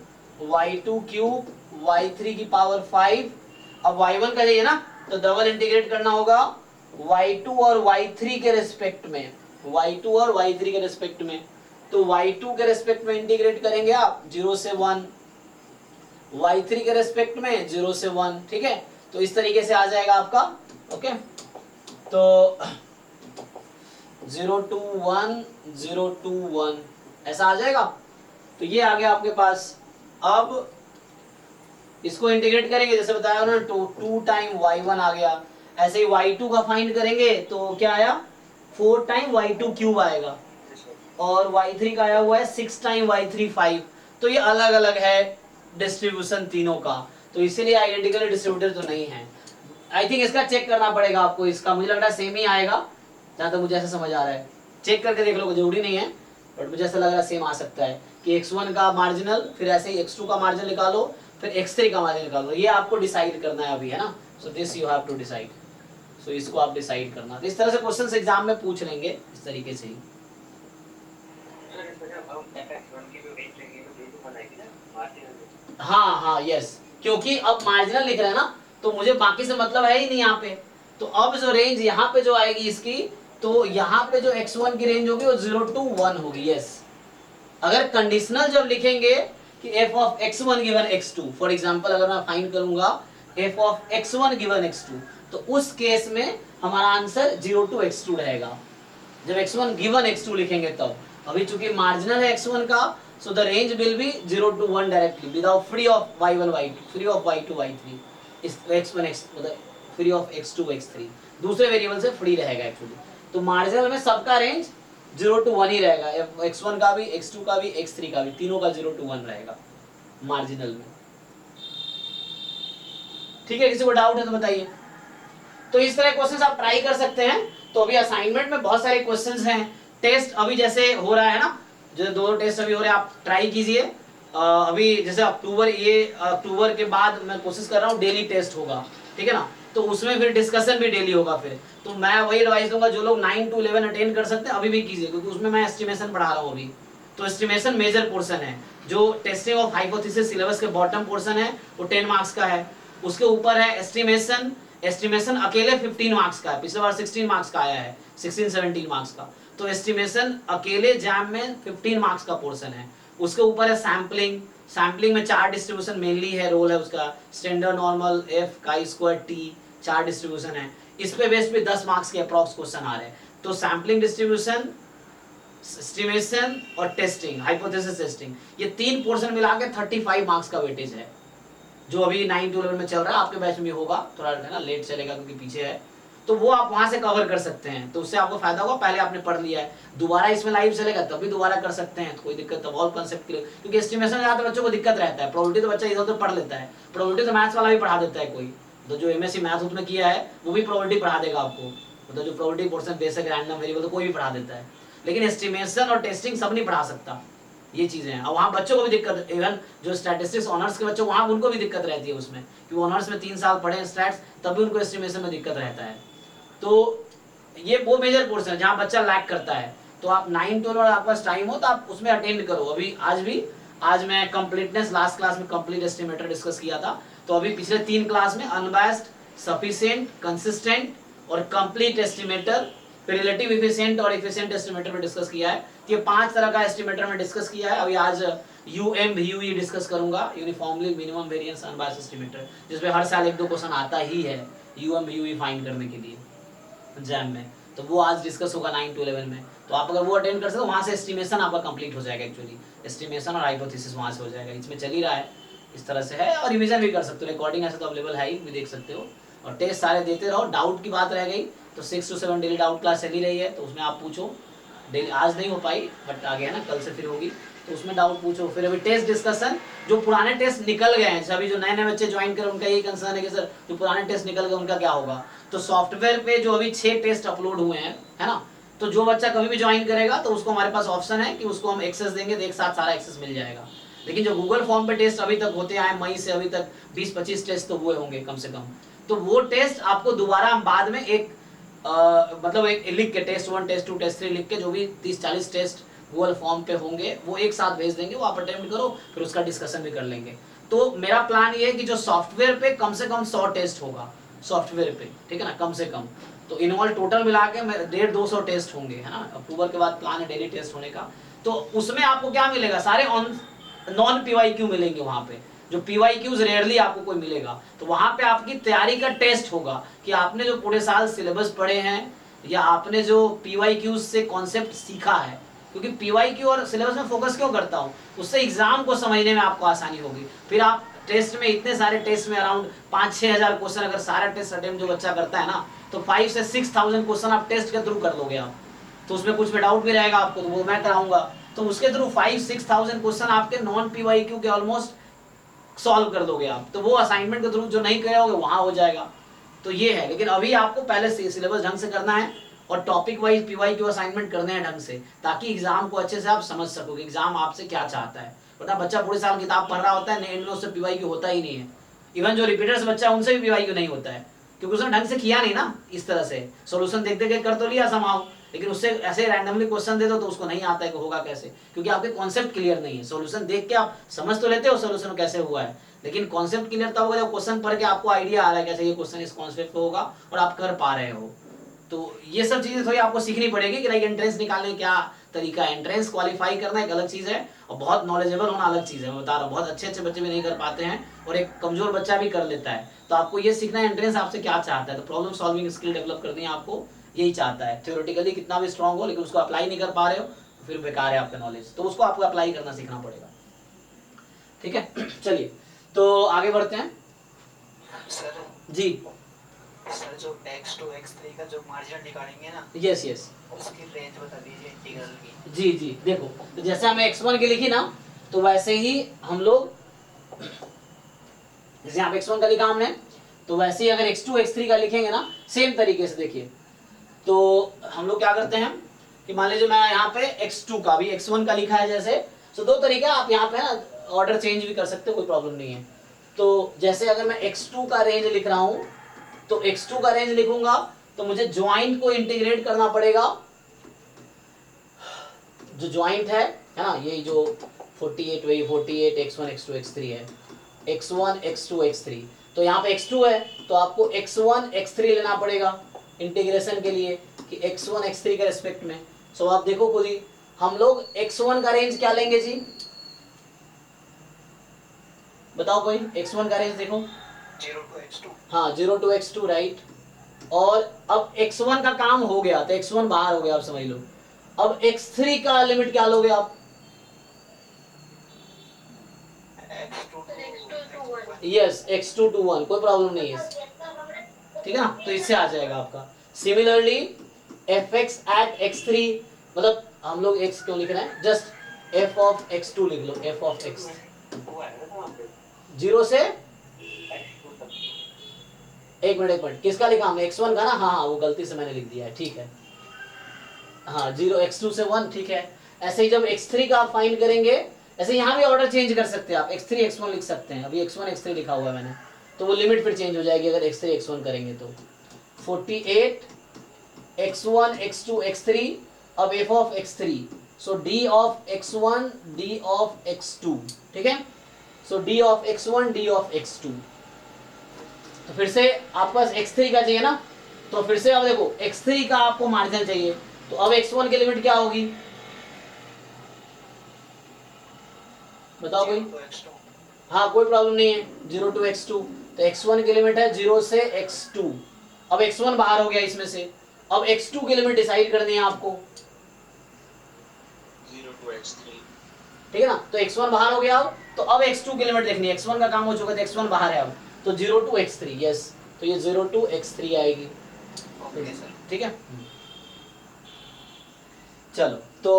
A: y2 क्यूब y3 की पावर 5। अब y1 का चाहिए ना, तो डबल इंटीग्रेट करना होगा y2 और y3 के रिस्पेक्ट में, y2 और y3 के रिस्पेक्ट में। तो y2 के रिस्पेक्ट में इंटीग्रेट करेंगे आप 0 से 1, y3 के रिस्पेक्ट में 0 से 1, ठीक है। तो इस तरीके से आ जाएगा आपका, ओके। तो 0 to 1 0 to 1 ऐसा आ जाएगा। तो ये आ गया आपके पास। अब इसको इंटीग्रेट करेंगे जैसे बताया उन्होंने, 2 टाइम y1 आ गया। ऐसे ही y2 का फाइंड करेंगे तो क्या आया, 4 टाइम y2 क्यूब आएगा, और y3 का आया हुआ है 6 टाइम y3 5। तो ये अलग अलग है डिस्ट्रीब्यूशन तीनों का, तो इसीलिए आइडेंटिकल डिस्ट्रीब्यूटर तो नहीं है। आई थिंक इसका चेक करना पड़ेगा आपको, इसका मुझे लग रहा है सेम ही आएगा जहाँ तक मुझे ऐसा समझ आ रहा है। चेक करके देख लो, जरूरी नहीं है, बट मुझे ऐसा लग रहा है सेम आ सकता है कि x1 का मार्जिनल, फिर ऐसे ही x2 का मार्जिन निकालो, फिर x3 का मार्जिन निकालो। ये आपको डिसाइड करना है अभी, है ना। So this you have to decide, so इसको आप डिसाइड करना। तो इस तरह से क्वेश्चंस एग्जाम में पूछ लेंगे इस तरीके से ही। हाँ हाँ यस, क्योंकि अब मार्जिनल लिख रहे हैं ना, तो मुझे बाकी से मतलब है ही नहीं यहाँ पे। तो अब जो रेंज यहाँ पे जो आएगी इसकी, तो यहाँ पे जो x1 की रेंज होगी वो 0 to 1 होगी, यस। अगर कंडीशनल जब लिखेंगे कि f of x1 given x2, for example अगर मैं फाइंड करूंगा f of x1 given x2, तो उस केस में हमारा आंसर 0 to x2 रहेगा। जब x1 गिवन x2 लिखेंगे तब, अभी चूंकि मार्जिनल है x1 का, so the range will be 0 to 1 directly without free of y1 y2, free of y2 y3, इस x1 x मतलब free of x2 x3, दूसरे वेरिएबल से फ्री रहेगा एक्चुअली। तो मार्जिनल में सबका रेंज 0 to 1 ही रहेगा, x1 का भी, x2 का भी, x3 का भी, तीनों का 0 to 1 रहेगा मार्जिनल में। ठीक है, किसी को डाउट है तो बताइए। तो इस तरह क्वेश्चंस आप ट्राई कर सकते हैं। तो अभी असाइनमेंट में बहुत सारे क्वेश्चंस हैं, टेस्ट अभी जैसे हो रहा है ना, जो 2 टेस्ट अभी हो रहे हैं, आप ट्राई कीजिए। अभी जैसे अक्टूबर के बाद मैं कोशिश कर रहा हूँ डेली टेस्ट होगा, ठीक है ना, तो उसमें फिर डिस्कशन भी डेली होगा। फिर तो मैं वही एडवाइस दूंगा, जो लोग 9 to 11 अटेंड कर सकते हैं अभी भी कीजिए, क्योंकि उसमें मैं एस्टिमेशन पढ़ा रहा हूँ अभी। तो एस्टिमेशन मेजर पोर्शन है, जो टेस्टिंग ऑफ हाइपोथेसिस सिलेबस के बॉटम पोर्शन है वो 10 मार्क्स का है। उसके ऊपर है एस्टिमेशन, एस्टिमेशन अकेले 15 मार्क्स का है, पिछले बार 16 मार्क्स का आया है, 16-17 मार्क्स का। तो एस्टिमेशन अकेले जैम में 15 मार्क्स का पोर्शन है। उसके ऊपर है सैम्पलिंग, सैम्पलिंग में 4 डिस्ट्रीब्यूशन मेनली है, रोल है उसका, standard, normal, F, chi square, T, 4 distribution है। इस पे बेस पे 10 मार्क्स के अप्रॉक्स क्वेश्चन आ रहे हैं। तो सैम्पलिंग, डिस्ट्रीब्यूशन, एस्टिमेशन और टेस्टिंग, हाइपोथेसिस टेस्टिंग, ये 3 पोर्शन मिला के 35 मार्क्स का वेटेज है, जो अभी 9 to 11 में चल रहा है। आपके बैच में होगा, थोड़ा है ना लेट चलेगा क्योंकि पीछे है, तो वो आप वहां से कवर कर सकते हैं। तो उससे आपको फायदा होगा, पहले आपने पढ़ लिया है, दोबारा इसमें लाइव चलेगा तब भी दोबारा कर सकते हैं, तो कोई दिक्कत, तब और कंसेप्ट क्लियर। क्योंकि एस्टिमेशन ज्यादा बच्चों को दिक्कत रहता है, प्रोबेबिलिटी तो बच्चा इधर उधर पढ़ लेता है, प्रोबेबिलिटी तो मैथ्स वाला भी पढ़ा देता है कोई, तो जो एमएससी मैथ उसमें किया है वो भी प्रोबेबिलिटी पढ़ा देगा आपको, मतलब जो probability portion, basic, random variable, तो कोई भी पढ़ा देता है। लेकिन एस्टिमेशन और टेस्टिंग सब नहीं पढ़ा सकता, ये चीजें हैं। और वहाँ बच्चों को भी दिक्कत, इवन जो स्टैटिस्टिक्स ऑनर्स के बच्चे वहाँ उनको भी दिक्कत रहती है उसमें, कि ऑनर्स में 3 साल पढ़े स्टैट्स, तब भी उनको एस्टिमेशन में दिक्कत रहता है। तो ये वो मेजर पोर्शन है जहाँ बच्चा लैक करता है। तो आप 9 12 और आपके पास टाइम हो तो आप उसमें अटेंड करो। अभी आज मैं कंप्लीटनेस, लास्ट क्लास में कंप्लीट एस्टिमेटर डिस्कस किया था, तो अभी पिछले 3 क्लास में अनबायस्ड, सफिशिएंट, कंसिस्टेंट और कंप्लीट एस्टिमेटर, फिर रिलेटिव इफिशिएंट और एफिशिएंट एस्टिमेटर में डिस्कस किया है। ये 5 तरह का एस्टिमेटर में डिस्कस किया है। अभी आज UMVUE डिस्कस करूंगा, uniformly minimum variance unbiased estimator, जिसमें हर साल 1-2 क्वेश्चन आता ही है UMVUE फाइंड करने के लिए एग्जाम में। तो वो आज डिस्कस होगा 9 to 11 में। तो आप अगर वो अटेंड कर सकते हो, वहाँ से एस्टिमेशन आपका कंप्लीट हो जाएगा। एक्चुअली एस्टिमेशन और हाइपोथेसिस वहाँ से हो जाएगा, इसमें चल ही रहा है, इस तरह से है। और रिवीजन भी कर सकते हो, रिकॉर्डिंग ऐसे तो अवेलेबल है ही, भी देख सकते हो। और टेस्ट सारे देते रहो। डाउट की बात रह गई तो 6 to 7 डेली डाउट क्लास चली रही है, तो उसमें आप पूछो। डेली आज नहीं हो पाई बट आगे है ना, कल से फिर होगी, तो उसमें डाउट पूछो। फिर अभी टेस्ट डिस्कशन, जो पुराने टेस्ट निकल गए हैं, जैसे अभी जो नए बच्चे ज्वाइन कर, उनका यही कंसर्न है कि सर जो पुराने टेस्ट निकल गए उनका क्या होगा। तो सॉफ्टवेयर पे जो अभी 6 टेस्ट अपलोड हुए हैं, है ना, तो जो बच्चा कभी भी ज्वाइन करेगा तो उसको हमारे पास ऑप्शन है कि उसको हम एक्सेस देंगे, तो एक साथ सारा एक्सेस मिल जाएगा। लेकिन जो गूगल फॉर्म पे टेस्ट अभी तक होते आए, मई से अभी तक 20-25 टेस्ट तो हुए होंगे कम से कम, तो वो टेस्ट आपको दोबारा हम बाद में एक मतलब एक लिख के, टेस्ट 1, टेस्ट 2, टेस्ट 3 लिख के, जो भी 30-40 टेस्ट गूगल फॉर्म पे होंगे वो एक साथ भेज देंगे, वो आप अटेम्प्ट करो, फिर उसका डिस्कशन भी कर लेंगे। तो मेरा प्लान ये है कि जो सॉफ्टवेयर पे कम से कम 100 टेस्ट होगा सॉफ्टवेयर पे, ठीक है ना, कम से कम। तो इनवॉल्व टोटल मिला के 150-200 टेस्ट होंगे, है ना। अक्टूबर के बाद प्लान है डेली टेस्ट होने का। तो उसमें आपको क्या मिलेगा, सारे नॉन PYQ मिलेंगे वहाँ पे, जो PYQs रेयरली आपको कोई मिलेगा। तो वहाँ पे आपकी तैयारी का टेस्ट होगा कि आपने जो पूरे साल सिलेबस पढ़े हैं, या आपने जो PYQs से कॉन्सेप्ट सीखा है। क्योंकि PYQ और सिलेबस में फोकस क्यों करता हूँ, उससे एग्जाम को समझने में आपको आसानी होगी। फिर आप टेस्ट में, इतने सारे टेस्ट में अराउंड 5-6 हज़ार क्वेश्चन अगर सारा टेस्ट अटेम्प्ट जो बच्चा करता है ना, तो 5 से 6,000 क्वेश्चन आप टेस्ट के थ्रू कर लोगे आप। तो उसमें कुछ में डाउट भी रहेगा आपको, तो वो मैं कराऊंगा। तो उसके थ्रू 5-6,000 क्वेश्चन आपके नॉन PYQ के ऑलमोस्ट सॉल्व कर दोगे आप। तो वो असाइनमेंट के थ्रू जो नहीं करे होगे वहां हो जाएगा। तो ये है, लेकिन अभी आपको पहले से सिलेबस ढंग से करना है और टॉपिक वाइज PYQ असाइनमेंट करने हैं ढंग से, ताकि एग्जाम को अच्छे से आप समझ सकोगे एग्जाम आपसे क्या चाहता है। वरना बच्चा पूरे साल किताब पढ़ रहा होता है, एंड में उससे PYQ होता ही नहीं है। इवन जो रिपीटर्स बच्चा उनसे भी PYQ नहीं होता है, क्योंकि उसने ढंग से किया नहीं ना। इस तरह से सोल्यूशन देख देख के कर तो लिया समाओ, लेकिन उससे ऐसे रैंडमली क्वेश्चन दे दो तो उसको नहीं आता है कि होगा कैसे, क्योंकि आपके कॉन्सेप्ट क्लियर नहीं है। सोल्यूशन देख के आप समझ तो लेते हो सोल्यूशन कैसे हुआ है, लेकिन कॉन्सेप्ट क्लियर तब होगा जब क्वेश्चन पढ़ के आपको आइडिया आ रहा है कैसे ये क्वेश्चन इस कॉन्सेप्ट पे होगा और आप कर पा रहे हो। तो ये सब चीजें थोड़ी आपको सीखनी पड़ेगी कि लाइक एंट्रेंस निकालने क्या तरीका है। एंट्रेंस क्वालिफाई करना एक अलग चीज है और बहुत नॉलेजेबल होना अलग चीज है। मैं बता रहा हूँ, बहुत अच्छे बच्चे भी नहीं कर पाते हैं और एक कमजोर बच्चा भी कर लेता है। तो आपको ये सीखना है एंट्रेंस आपसे क्या चाहता है। तो प्रॉब्लम सॉल्विंग स्किल डेवलप करनी है आपको, यही चाहता है। थ्योरेटिकली कितना भी स्ट्रांग हो, लेकिन उसको अप्लाई नहीं कर पा रहे हो फिर बेकार है आपका नॉलेज। तो उसको आपको अप्लाई करना सीखना पड़ेगा, ठीक है। चलिए तो आगे बढ़ते हैं।
E: सर
A: जी
E: सर, जो x2 x3 का जो मार्जिन निकालेंगे ना,
A: यस
E: उसकी रेंज बता दीजिए इंटीग्रल की।
A: जी देखो, तो जैसे हमें x1 की लिखी ना, तो वैसे ही हम लोग, जैसे यहाँ पे x1 का लिखा हमने, तो वैसे ही अगर x2 x3 का लिखेंगे ना सेम तरीके से, देखिए तो हम लोग क्या करते हैं कि मान लीजिए मैं यहाँ पे x2 का भी x1 का लिखा है जैसे, तो दो तरीका आप यहाँ पे ना ऑर्डर चेंज भी कर सकते हो, कोई प्रॉब्लम नहीं है। तो जैसे अगर मैं x2 का रेंज लिख रहा हूँ, तो x2 का रेंज लिखूंगा तो मुझे ज्वाइंट को इंटीग्रेट करना पड़ेगा। जो ज्वाइंट है ना, यही जो 48 वही 48 x1 x2 x3 है, x1 x2 x3। तो यहाँ पे x2 है तो आपको x1 x3 लेना पड़ेगा इंटीग्रेशन के लिए कि x1 x3 के रेस्पेक्ट में। सो आप देखो खुद ही, हम लोग x1 का रेंज क्या लेंगे जी, बताओ कोई, x1 का रेंज देखो।
E: 0 to x2।
A: हाँ 0 to x2 राइट। और अब x1 का काम हो गया तो x1 बाहर हो गया, आप समझ लो। अब x3 का लिमिट क्या लोगे आप?
E: x2
C: x2 to 1।
A: Yes x2 to 1, कोई प्रॉब्लम नहीं है, ठीक है ना। तो इससे आ जाएगा आपका। सिमिलरली fx at x3, मतलब हम लोग x क्यों लिख रहे हैं, जस्ट f of x2 लिख लो, f of x,
D: वो आएगा ना वहाँ पे
A: 0 से
D: x2 तक।
A: एक मिनट किसका लिखा हमने, x1 का ना, हाँ वो गलती से मैंने लिख दिया है, ठीक है। हाँ 0 x2 से 1, ठीक है। ऐसे ही जब x3 का आप फाइंड करेंगे, ऐसे यहाँ भी ऑर्डर चेंज कर सकते हैं आप, x3 x1 लिख सकते हैं, अभी x1 x3 लिखा हुआ है मैंने, तो वो लिमिट फिर चेंज हो जाएगी अगर x3 x1 करेंगे तो। 48 x1 x2 x3, अब f of x3, so d of x1 d of x2, ठीक है। सो d of x1 d of x2, तो फिर से आपके पास x3 का चाहिए ना, तो फिर से अब देखो x3 का आपको मार्जिन चाहिए, तो अब x1 की लिमिट क्या होगी बताओ कोई।
E: 0 to x2।
A: हाँ कोई प्रॉब्लम नहीं है, 0 to x2, तो x1 की लिमिट है 0 से x2, अब x1 बाहर हो गया इसमें से, अब x2 की लिमिट डिसाइड करनी है आपको,
B: 0 to x3।
A: ठीक है ना। तो x1 बाहर हो गया, अब तो अब x2 की लिमिट देखनी है, x1 का काम हो चुका है तो x1 बाहर है, अब तो 0 to x3, यस, तो ये 0 to x3 आएगी,
E: ओके सर।
A: ठीक है। चलो तो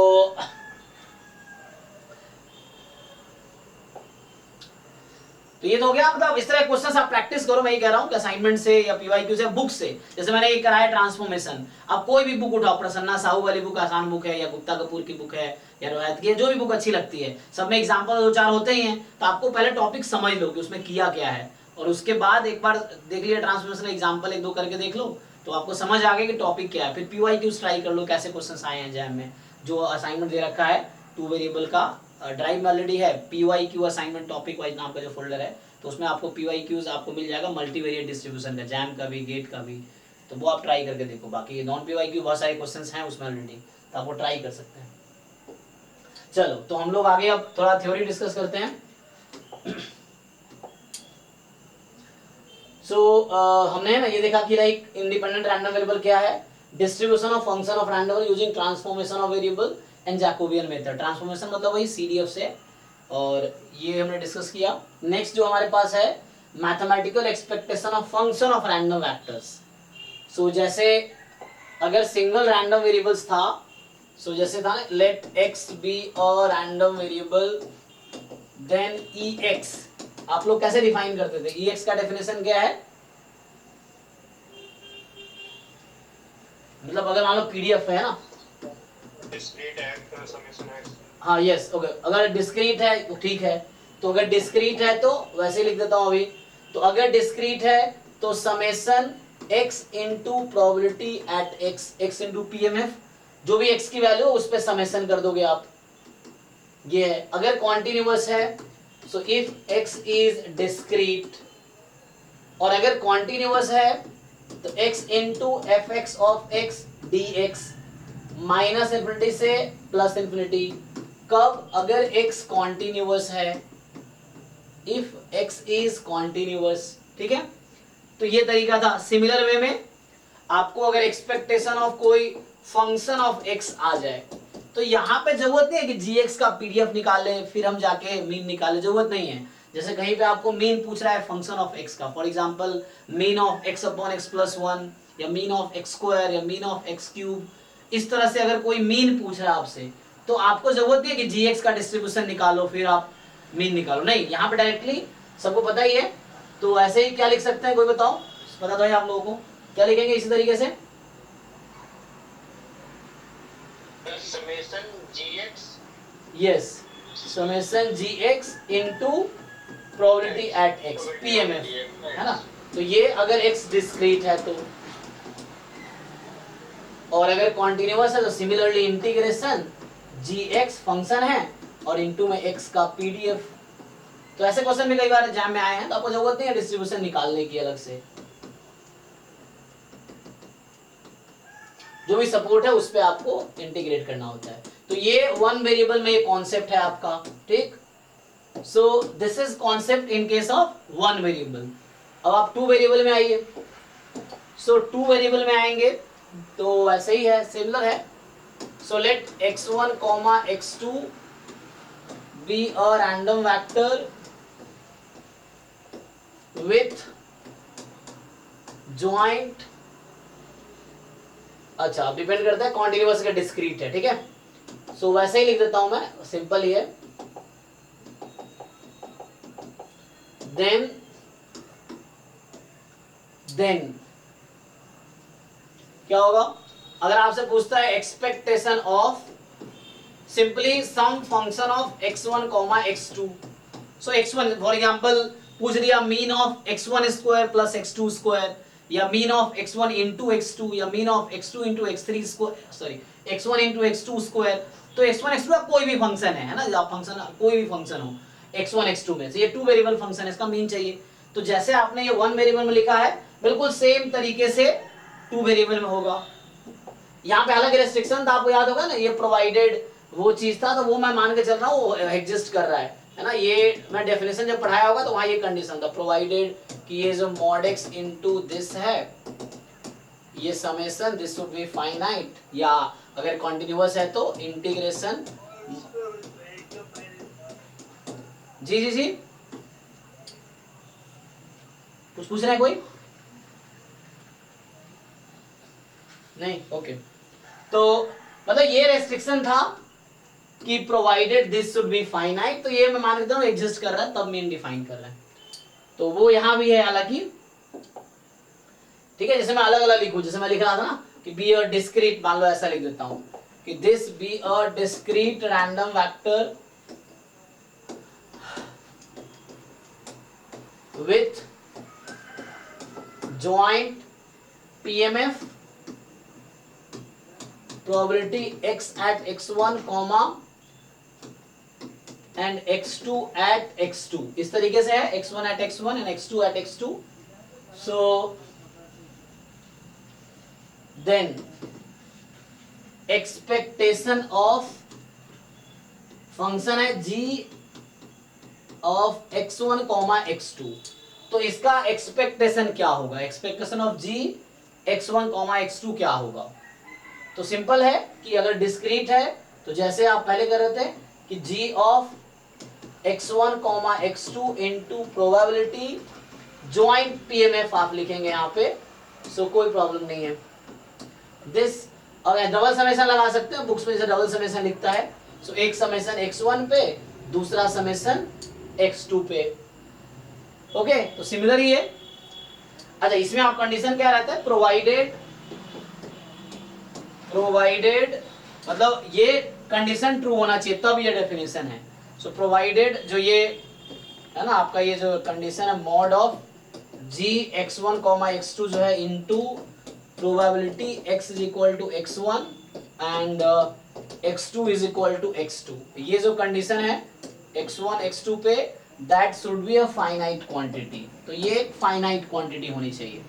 A: ये तो हो गया, मतलब इस तरह क्वेश्चंस आप प्रैक्टिस करो, मैं ये कह रहा हूँ कि असाइनमेंट से या पीवाईक्यू से, बुक से, जैसे मैंने ये कराया ट्रांसफॉर्मेशन, आप कोई भी बुक उठाओ, प्रसन्ना साहू वाली बुक आसान बुक है, या गुप्ता कपूर की बुक है, या रोहित की, जो भी बुक अच्छी लगती है, सब में एग्जाम्पल 2-4 होते ही हैं, तो आपको पहले टॉपिक समझ लो कि उसमें किया क्या है, और उसके बाद एक बार देख लिया ट्रांसफॉर्मेशन एग्जाम्पल 1-2 करके देख लो, तो आपको समझ आ गया कि टॉपिक क्या है। फिर पीवाईक्यूज ट्राई कर लो कैसे क्वेश्चन आए हैं जैम में, जो असाइनमेंट दे रखा है 2 वेरिएबल का, ड्राइव में ऑलरेडी है पीवाईक्यू असाइनमेंट टॉपिक वाइज नाम का जो फोल्डर है, तो उसमें आपको पीवाईक्यूज आपको मिल जाएगा मल्टीवेरिएट डिस्ट्रीब्यूशन का, जैम का भी, गेट का भी, तो वो आप ट्राई करके देखो। बाकी नॉन पीवाईक्यू बहुत सारे क्वेश्चंस हैं उसमें ऑलरेडी, तो आप वो ट्राई कर सकते हैं। चलो तो हम लोग आगे अब थोड़ा थ्योरी डिस्कस करते हैं। हमने ना ये देखा कि लाइक इंडिपेंडेंट रैंडम वेरिएबल क्या है, distribution of function of random using transformation of variable and Jacobian method. Transformation मतलब वही CDF से, और ये हमने डिस्कस किया। नेक्स्ट जो हमारे पास है mathematical expectation of function of random vectors. So जैसे अगर सिंगल रैंडम वेरिएबल्स था, सो जैसे था let x be a random variable then ex, आप लोग कैसे डिफाइन करते थे, ex का डेफिनेशन क्या है, मतलब अगर मान लो PDF है ना,
B: डिस्क्रीट एक्ट समेशन एक्स।
A: हाँ यस ओके, अगर डिस्क्रीट है तो ठीक है, तो अगर डिस्क्रीट है तो वैसे लिख देता हूँ अभी, तो अगर डिस्क्रीट है तो summation x into probability at x into PMF, जो भी x की वैल्यू उस पर समेशन कर दोगे आप, ये है। अगर कॉन्टिन्यूअस है so if x is discrete, और अगर कॉन्टिन्यूअस है तो x into fx of x dx minus infinity से प्लस इंफिनिटी, कब, अगर x कॉन्टिन्यूअस है, इफ x इज कॉन्टिन्यूअस, ठीक है। तो ये तरीका था। सिमिलर वे में आपको अगर एक्सपेक्टेशन ऑफ कोई फंक्शन ऑफ x आ जाए, तो यहाँ पे जरूरत नहीं है कि gx का PDF निकाले फिर हम जाके मीन निकाले, जरूरत नहीं है। जैसे कहीं पे आपको मीन पूछ रहा है फंक्शन ऑफ x का, for example mean of x upon x plus 1, या मीन ऑफ x स्क्वायर, या मीन ऑफ x क्यूब, इस तरह से अगर कोई मीन पूछ रहा है आपसे, तो आपको जरूरत नहीं है कि gx का डिस्ट्रीब्यूशन निकालो फिर आप मीन निकालो, नहीं, यहाँ पे डायरेक्टली सबको पता ही है। तो ऐसे ही क्या लिख सकते हैं, कोई बताओ, पता तो है आप लोगों को, क्या लिखेंगे इसी तरीके से,
B: summation gx,
A: yes, summation gx into probability at x PMF, है ना। तो ये अगर x डिस्क्रीट है तो, और अगर कॉन्टिन्यूअस है तो सिमिलरली इंटीग्रेशन gx फंक्शन है और इनटू में x का PDF, तो ऐसे क्वेश्चन भी कई बार एग्जाम में आए हैं, तो आपको जरूरत नहीं है डिस्ट्रीब्यूशन निकालने की अलग से, जो भी सपोर्ट है उस पे आपको इंटीग्रेट करना होता है। तो ये वन वेरिएबल में ये कॉन्सेप्ट है आपका, ठीक। सो this is concept in case of one variable. अब आप टू वेरिएबल में आइए। सो टू वेरिएबल में आएंगे तो ऐसे ही है, सिमिलर है। So let x1 x2 be a random vector with joint, अच्छा डिपेंड करता है कॉन्टिन्यूअस का डिस्क्रीट है, ठीक है। सो वैसे ही लिख देता हूं मैं, सिंपल ही है। देन क्या होगा, अगर आपसे पूछता है expectation of simply some function of x1 x2, so x1 for example पूछ दिया mean of x1 square plus x2 square, या mean of x1 into x2, या mean of x2 into x3 square, sorry x1 into x2 square. तो x1 x2 का कोई भी function है ना, फंक्शन कोई भी फंक्शन हो x1 x2 में से, ये टू वेरिएबल फंक्शन है, इसका मीन चाहिए। तो जैसे आपने ये वन वेरिएबल में लिखा है बिल्कुल सेम तरीके से टू वेरिएबल में होगा। यहाँ पे अलग रेस्ट्रिक्शन था, आपको याद होगा ना, ये प्रोवाइडेड वो चीज था, तो वो मैं मान के चल रहा हूँ वो एग्जिस्ट कर रहा है ना। ये मैं डेफिनेशन जब पढ़ाया होगा तो वहां ये कंडीशन था, प्रोवाइडेड कि ये जो mod x इनटू दिस है, ये summation this should be finite, या अगर कॉन्टिन्यूअस है तो इंटीग्रेशन। जी जी जी, कुछ पूछ रहे हैं कोई? नहीं, ओके। तो मतलब ये रेस्ट्रिक्शन था कि provided this should be finite, तो ये मैं मान लेता हूँ एग्जिस्ट कर रहा है, तब मीन डिफाइन कर रहा है। तो वो यहां भी है हालांकि, ठीक है। जैसे मैं अलग अलग लिखूं, जैसे मैं लिख रहा था ना कि बी अ डिस्क्रीट, मान लो ऐसा लिख देता हूं कि this be a discrete random vector with joint PMF probability x at x1 comma and x2 at x2, इस तरीके से है, x1 at x1 and x2 at x2। so then expectation of function है g of x1 comma x2, तो इसका expectation क्या होगा, expectation of g x1 x2 क्या होगा। तो सिंपल है कि अगर डिस्क्रीट है तो जैसे आप पहले कर रहे थे कि g of x1 x2 into probability joint PMF आप लिखेंगे यहाँ पे। सो कोई प्रॉब्लम नहीं है। दिस अगर डबल समेशन लगा सकते हैं, बुक्स में से डबल समेशन लिखता है। सो एक समेशन x1 पे, दूसरा समेशन x2 पे। ओके, तो सिमिलर ही है। अच्छा, इसमें आप कंडीशन क्या रहता है, प्रोवाइडेड मतलब ये कंडीशन ट्रू होना चाहिए तब ये डेफिनेशन है। सो प्रोवाइडेड जो ये है ना आपका, ये जो कंडीशन है mod of g x1 x2 जो है into probability x is equal to x1 and x2 is equal to x2, ये जो कंडीशन है x1 x2 पे, that should be a finite quantity. तो ये एक फाइनाइट क्वांटिटी होनी चाहिए,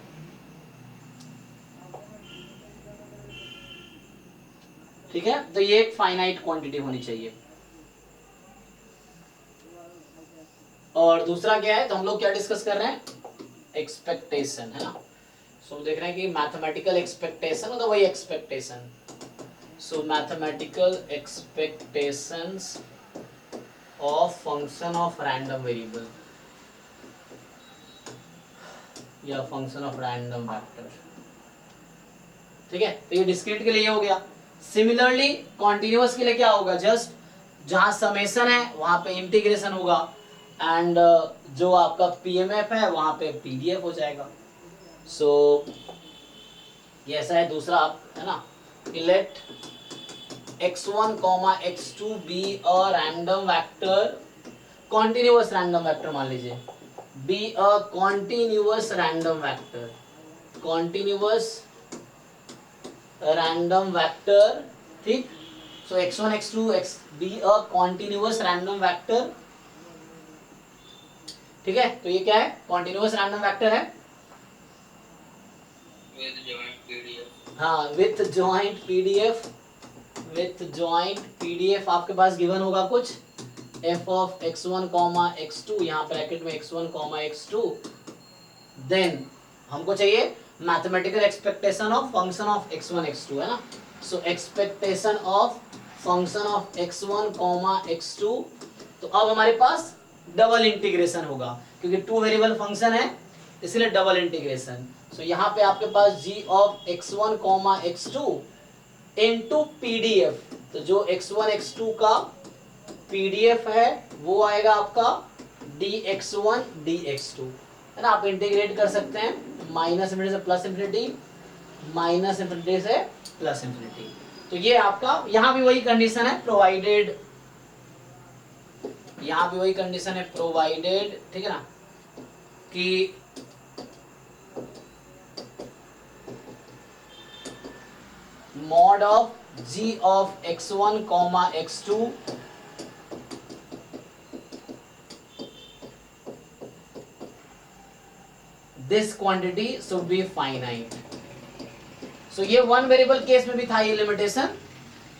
A: ठीक है। तो ये एक फाइनाइट क्वांटिटी होनी चाहिए। और दूसरा क्या है, तो हम लोग क्या डिस्कस कर रहे हैं, एक्सपेक्टेशन, है ना। सो देख रहे हैं कि मैथमेटिकल एक्सपेक्टेशन मतलब वही expectation. So mathematical expectations of function of random variable या function of random vector, ठीक है। तो ये डिस्क्रीट के लिए हो गया। सिमिलरली कॉन्टिन्यूअस के लिए क्या होगा, जस्ट जहां समेशन है वहां पे इंटीग्रेशन होगा, एंड जो आपका पीएमएफ है वहां पे पीडीएफ हो जाएगा। सो ये ऐसा है। दूसरा आप है ना, late x1 x2 be a random vector, continuous random vector मान लीजिए, be a continuous random vector, continuous random vector, ठीक। so x1 x2 be a continuous random vector ठीक है, तो ये क्या है, कॉन्टिन्यूअस रैंडम वेक्टर है।
B: With joint PDF.
A: हाँ, विथ जॉइंट पीडीएफ आपके पास गिवन होगा कुछ f ऑफ x1 x2, यहाँ ब्रैकेट में x1 x2, देन हमको चाहिए mathematical expectation of function of x1 x2 है ना। So expectation of function of x1 x2, तो अब हमारे पास डबल इंटीग्रेशन होगा क्योंकि टू वेरिएबल फंक्शन है इसलिए डबल इंटीग्रेशन। सो यहाँ पे आपके पास g of x1 x2 into PDF, तो जो x1 x2 का पीडीएफ है वो आएगा आपका dx1 dx2 है ना। आप इंटीग्रेट कर सकते हैं माइनस इंफिनिटी से प्लस इंफिनिटी, माइनस इंफिनिटी से प्लस इंफिनिटी। तो ये आपका यहाँ भी वही कंडीशन है प्रोवाइडेड, यहाँ भी वही कंडीशन है प्रोवाइडेड, ठीक है ना, कि mod of g of x1 x2 this quantity should be finite। so ये वन वेरिएबल केस में भी था ये लिमिटेशन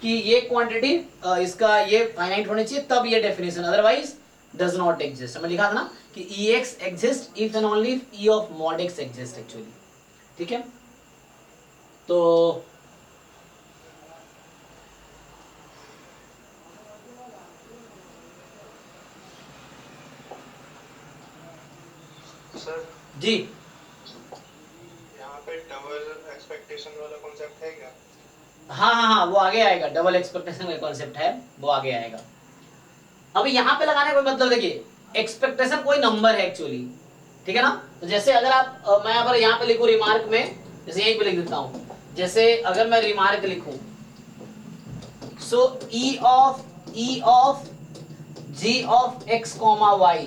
A: कि ये क्वांटिटी इसका ये फाइनाइट होनी चाहिए तब ये definition, otherwise does not exist. हमें लिखा था ना कि ex exist if and only if e of mod x exist actually, ठीक है। तो
B: सर
A: जी
B: यहाँ पे डबल एक्सपेक्टेशन वाला कॉन्सेप्ट है क्या?
A: हाँ, वो आगे आएगा, डबल एक्सपेक्टेशन का कॉन्सेप्ट है वो आगे आएगा। अभी यहाँ पे लगाने का कोई मतलब, देखिए एक्सपेक्टेशन कोई नंबर है एक्चुअली, ठीक है ना। तो जैसे अगर आप मैं अगर यहाँ पे लिखूं रिमार्क में, जैसे यहीं पे लिख देता हूँ, जैसे अगर मैं रिमार्क लिखूं सो e of g of x y,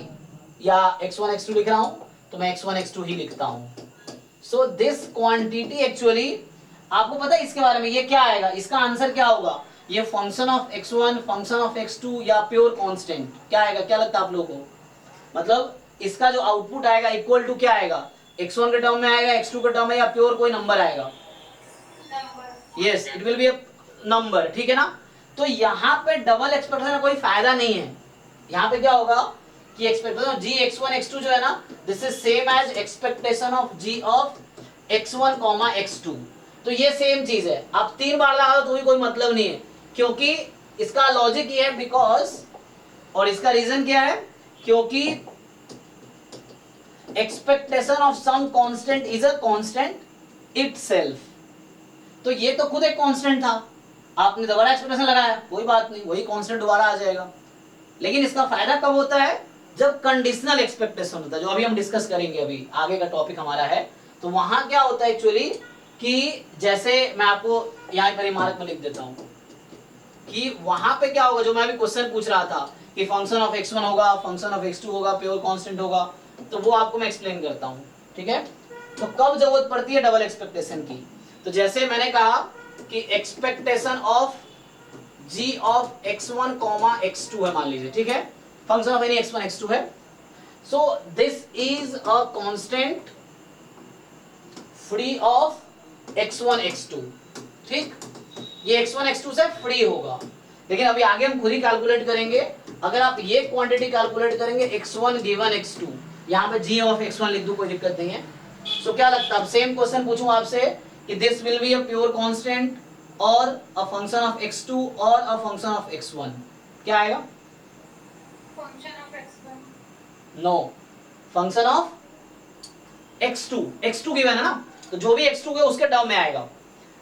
A: या x1 x2 लिख रहा हूं तो मैं x1 x2 ही लिखता हूं। सो दिस क्वांटिटी एक्चुअली आपको पता है इसके बारे में, ये क्या आएगा, इसका आंसर क्या होगा, ये function of x1 function of x2 या प्योर कांस्टेंट क्या आएगा, क्या लगता है आप लोगों को, मतलब इसका जो आउटपुट आएगा इक्वल टू क्या आएगा, x1 के टर्म में आएगा, x2 के टर्म में, या प्योर कोई नंबर आएगा, yes it will be a number, ठीक है ना। तो यहाँ पे डबल एक्सपेक्टेशन का कोई फायदा नहीं है। यहाँ पे क्या होगा कि एक्सपेक्टेशन जी x1 x2 जो है ना, this is same as expectation of g of x1 x2, तो ये सेम चीज है। आप 3 बार लगा दो तो भी कोई मतलब नहीं है, क्योंकि इसका लॉजिक ये है बिकॉज, और इसका रीजन क्या है, क्योंकि expectation of some constant is a constant itself, तो ये तो खुद एक कांस्टेंट था, आपने दोबारा एक्सपेक्टेशन लगाया कोई बात नहीं, वही कांस्टेंट दोबारा आ जाएगा। लेकिन इसका फायदा कब होता है, जब कंडीशनल एक्सपेक्टेशन होता है, जो अभी हम डिस्कस करेंगे, अभी आगे का टॉपिक हमारा है। तो वहां क्या होता है एक्चुअली कि जैसे मैं आपको यहाँ पर रिमार्क में लिख देता हूं कि वहां पे क्या होगा, जो मैं अभी क्वेश्चन पूछ रहा था कि फंक्शन ऑफ x1 होगा, फंक्शन ऑफ x2 होगा, प्योर कांस्टेंट होगा, तो वो आपको मैं एक्सप्लेन करता हूं, ठीक है। तो कब जरूरत पड़ती है डबल एक्सपेक्टेशन की, तो जैसे मैंने कहा कि expectation of g of x1 x2 है मान लीजिए, ठीक है, function of any x1 x2 है। सो this is a constant free of x1 x2, ठीक, ये x1 x2 से फ्री होगा। लेकिन अभी आगे हम खुद ही कैलकुलेट करेंगे, अगर आप ये क्वांटिटी कैलकुलेट करेंगे x1 गिवन x2, यहाँ पे g ऑफ x1 लिख दूं कोई दिक्कत नहीं है। सो क्या लगता है, अब सेम क्वेश्चन पूछूं आपसे कि this will be a pure constant और अ फंक्शन ऑफ x2 और अ फंक्शन ऑफ x1, क्या आएगा,
C: function of x1,
A: no, function of x2 given है ना, तो जो भी x2 है उसके टर्म में आएगा।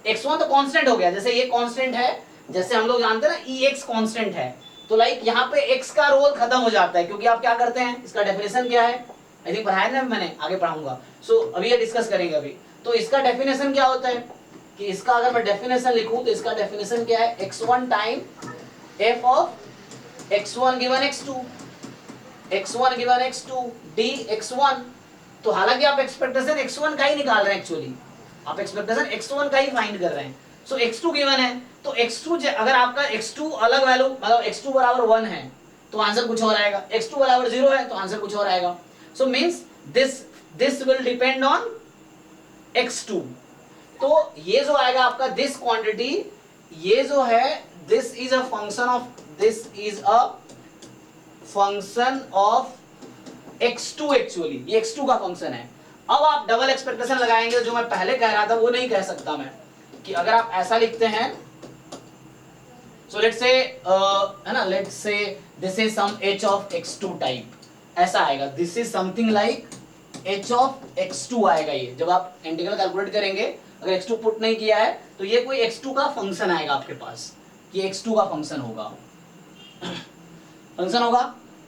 A: x1 तो कांस्टेंट हो गया, जैसे ये कांस्टेंट है, जैसे हम लोग जानते हैं ना ex कांस्टेंट है, तो लाइक यहाँ पे x का रोल खत्म हो जाता है, क्योंकि आप क्या करते हैं, इसका डेफिनेशन क्या है, आई थिंक पढ़ाया ना मैंने, आगे पढ़ाऊंगा। सो अभी ये डिस्कस करेंगे अभी। तो इसका डेफिनेशन क्या होता है कि इसका अगर मैं डेफिनेशन लिखूं तो इसका डेफिनेशन क्या है, x1 time f of x1 given x2, x1 given x2 dx1। तो हालांकि आप एक्सपेक्टेशन x1 का ही निकाल रहे हैं, एक्चुअली आप एक्सपेक्टेशन x1 का ही फाइंड कर रहे हैं। सो x2 गिवन है, तो x2 अगर आपका x2 अलग वैल्यू, मतलब x2 बराबर 1 है तो आंसर कुछ और आएगा, x2 बराबर 0 है तो आंसर कुछ और आएगा। So means this will depend on x2। तो ये जो आएगा आपका दिस क्वांटिटी, ये जो है this is a function of x2 actually, ये x2 का फंक्शन है। अब आप डबल एक्सपेक्टेशन लगाएंगे, जो मैं पहले कह रहा था वो नहीं कह सकता मैं, कि अगर आप ऐसा लिखते हैं, सो लेट्स से है ना, let's say this is some h of x2 type, ऐसा आएगा, this is something like h of x2 आएगा। ये जब आप इंटीग्रल कैलकुलेट करेंगे, अगर x2 पुट नहीं किया है तो ये कोई x2 का फंक्शन आएगा आपके पास, ये x2 का फंक्शन होगा, फंक्शन होगा।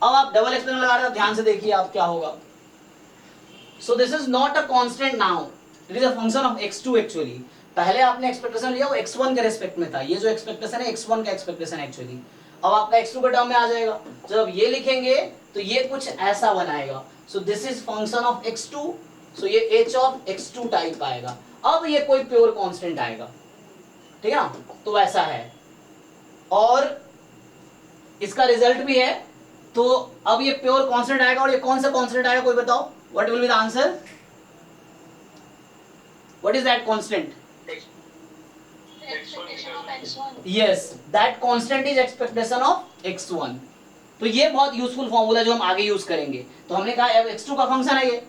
A: अब आप डबल एक्सपेक्टेशन लगा रहे हो, ध्यान से देखिए आप क्या होगा। सो this is not a constant now, it is a function of x2 actually. पहले आपने एक्सपेक्टेशन लिया वो x1 के रेस्पेक्ट में था, ये जो एक्सपेक्टेशन है x1 का एक्सपेक्टेशन है एक्चुअली। अब आपका x2 के टर्म में आ जाएगा, जब ये लिखेंगे तो ये कुछ ऐसा बनाएगा। सो this is function of x2, सो ये h ऑफ x2 टाइप आएगा। अब ये कोई प्योर कांस्टेंट आएगा, ठीक है ना, तो वैसा है। और इसका रिजल्ट भी है, तो अब ये प्योर कांस्टेंट आएगा, और ये कौन सा कांस्टेंट आएगा कोई बताओ, what will be the answer, what is that constant?
C: Expectation of x1.
A: Yes, that constant is expectation of x1। तो ये बहुत यूजफुल फॉर्मूला जो हम आगे यूज करेंगे। तो हमने कहा अब x2 का फंक्शन है ये,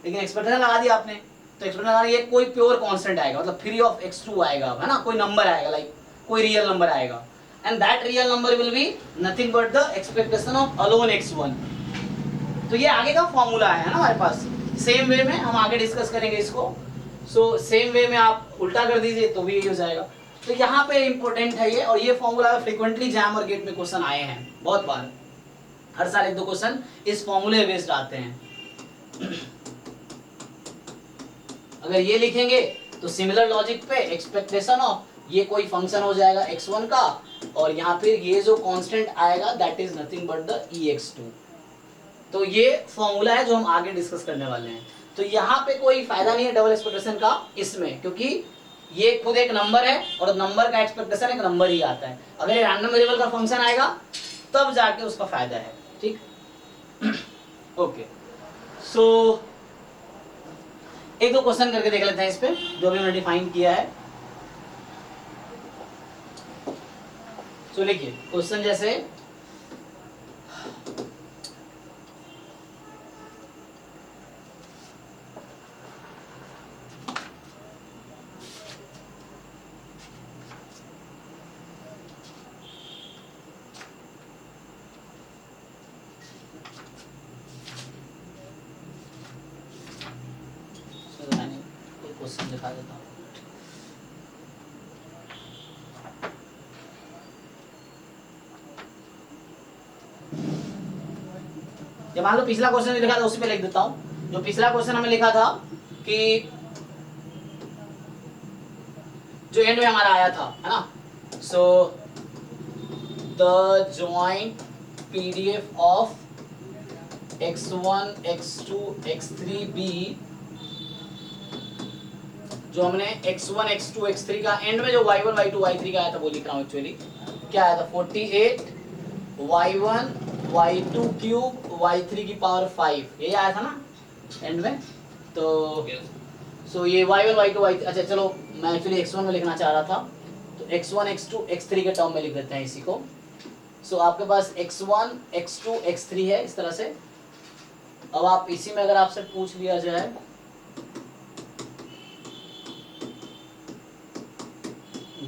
A: लेकिन एक्सपेक्टेशन लगा दिया आपने, तो एक्सपेक्टेशन लगा ये कोई प्योर कांस्टेंट आएगा, मतलब फ्री ऑफ x2 आएगा, है ना, कोई नंबर आएगा, लाइक कोई रियल नंबर आएगा, and that real number will be nothing but the expectation of alone x1। तो ये आगे का फॉर्मूला है ना हमारे पास। सेम वे में हम आगे डिस्कस करेंगे इसको। सो सेम वे में आप उल्टा कर दीजिए तो भी यही हो जाएगा। तो यहाँ पे इंपॉर्टेंट है ये, और ये फॉर्मूला फ्रीक्वेंटली जैम और गेट में क्वेश्चन आए हैं बहुत बार, हर साल एक दो क्वेश्चन इस फॉर्मूले बेस्ड आते हैं। अगर ये लिखेंगे तो सिमिलर लॉजिक पे एक्सपेक्टेशन ऑफ ये कोई फंक्शन हो जाएगा x1 का, और यहाँ पे ये जो कांस्टेंट आएगा that is nothing but the ex2। तो ये फॉर्मूला है जो हम आगे डिस्कस करने वाले हैं। तो यहाँ पे कोई फायदा नहीं है डबल एक्सपेक्टेशन का इसमें, क्योंकि ये खुद एक नंबर है, और नंबर का एक्सपेक्टेशन एक नंबर ही आता है। अगर ये रैंडम वेरिएबल का फंक्शन आएगा तब जाके उसका फायदा है, ठीक। ओके, सो एक दो क्वेश्चन करके देख लेते हैं इस पे, जो भी हमने डिफाइन किया है। सो लिखिए क्वेश्चन जैसे क्वेश्चन दिखा देता हूँ। जब मान लो पिछला क्वेश्चन लिखा था उसी पे लिख देता हूँ। जो पिछला क्वेश्चन हमें लिखा था कि जो एंड में हमारा आया था, है ना, so the joint PDF of x1 x2 x3 b, जो हमने x1 x2 x3 का एंड में जो y1 y2 y3 का आया था वो लिख रहा हूँ एक्चुअली। क्या आया था, 48 y1 y2 क्यूब y3 की पावर 5, ये आया था ना एंड में। तो सो ये y1 y2 y3, अच्छा चलो मैं एक्चुअली x1 में लिखना चाह रहा था, तो x1 x2 x3 के टर्म में लिख देते हैं इसी को। सो आपके पास x1 x2 x3 है इस तरह से। अब आप इसी में अगर आपसे पूछ लिया जाए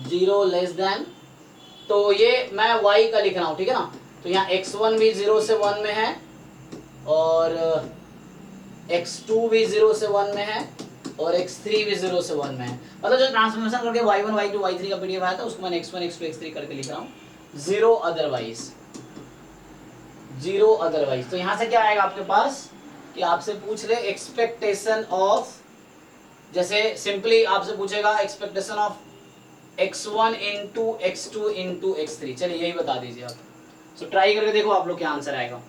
A: जीरो लेस देन, तो ये मैं y का लिख रहा हूँ, ठीक है ना। तो यहाँ x1 भी 0 से 1 में है, और x2 भी 0 से 1 में है, और x3 भी 0 से 1 में है। मतलब जो ट्रांसफॉर्मेशन करके y1 y2 y3 का पीडीएफ आया था उसको मैंने x1 x2 x3 करके लिख रहा हूँ, जीरो अदरवाइज, जीरो अदरवाइज। तो यहाँ से क्या आएगा आपके पास कि आपसे पूछ ले एक्सपेक्टेशन ऑफ, जैसे सिंपली आपसे पूछेगा expectation of x1 into x2 into x3, चलिए यही बता दीजिए आप। सो ट्राई करके देखो आप लोग क्या आंसर आएगा।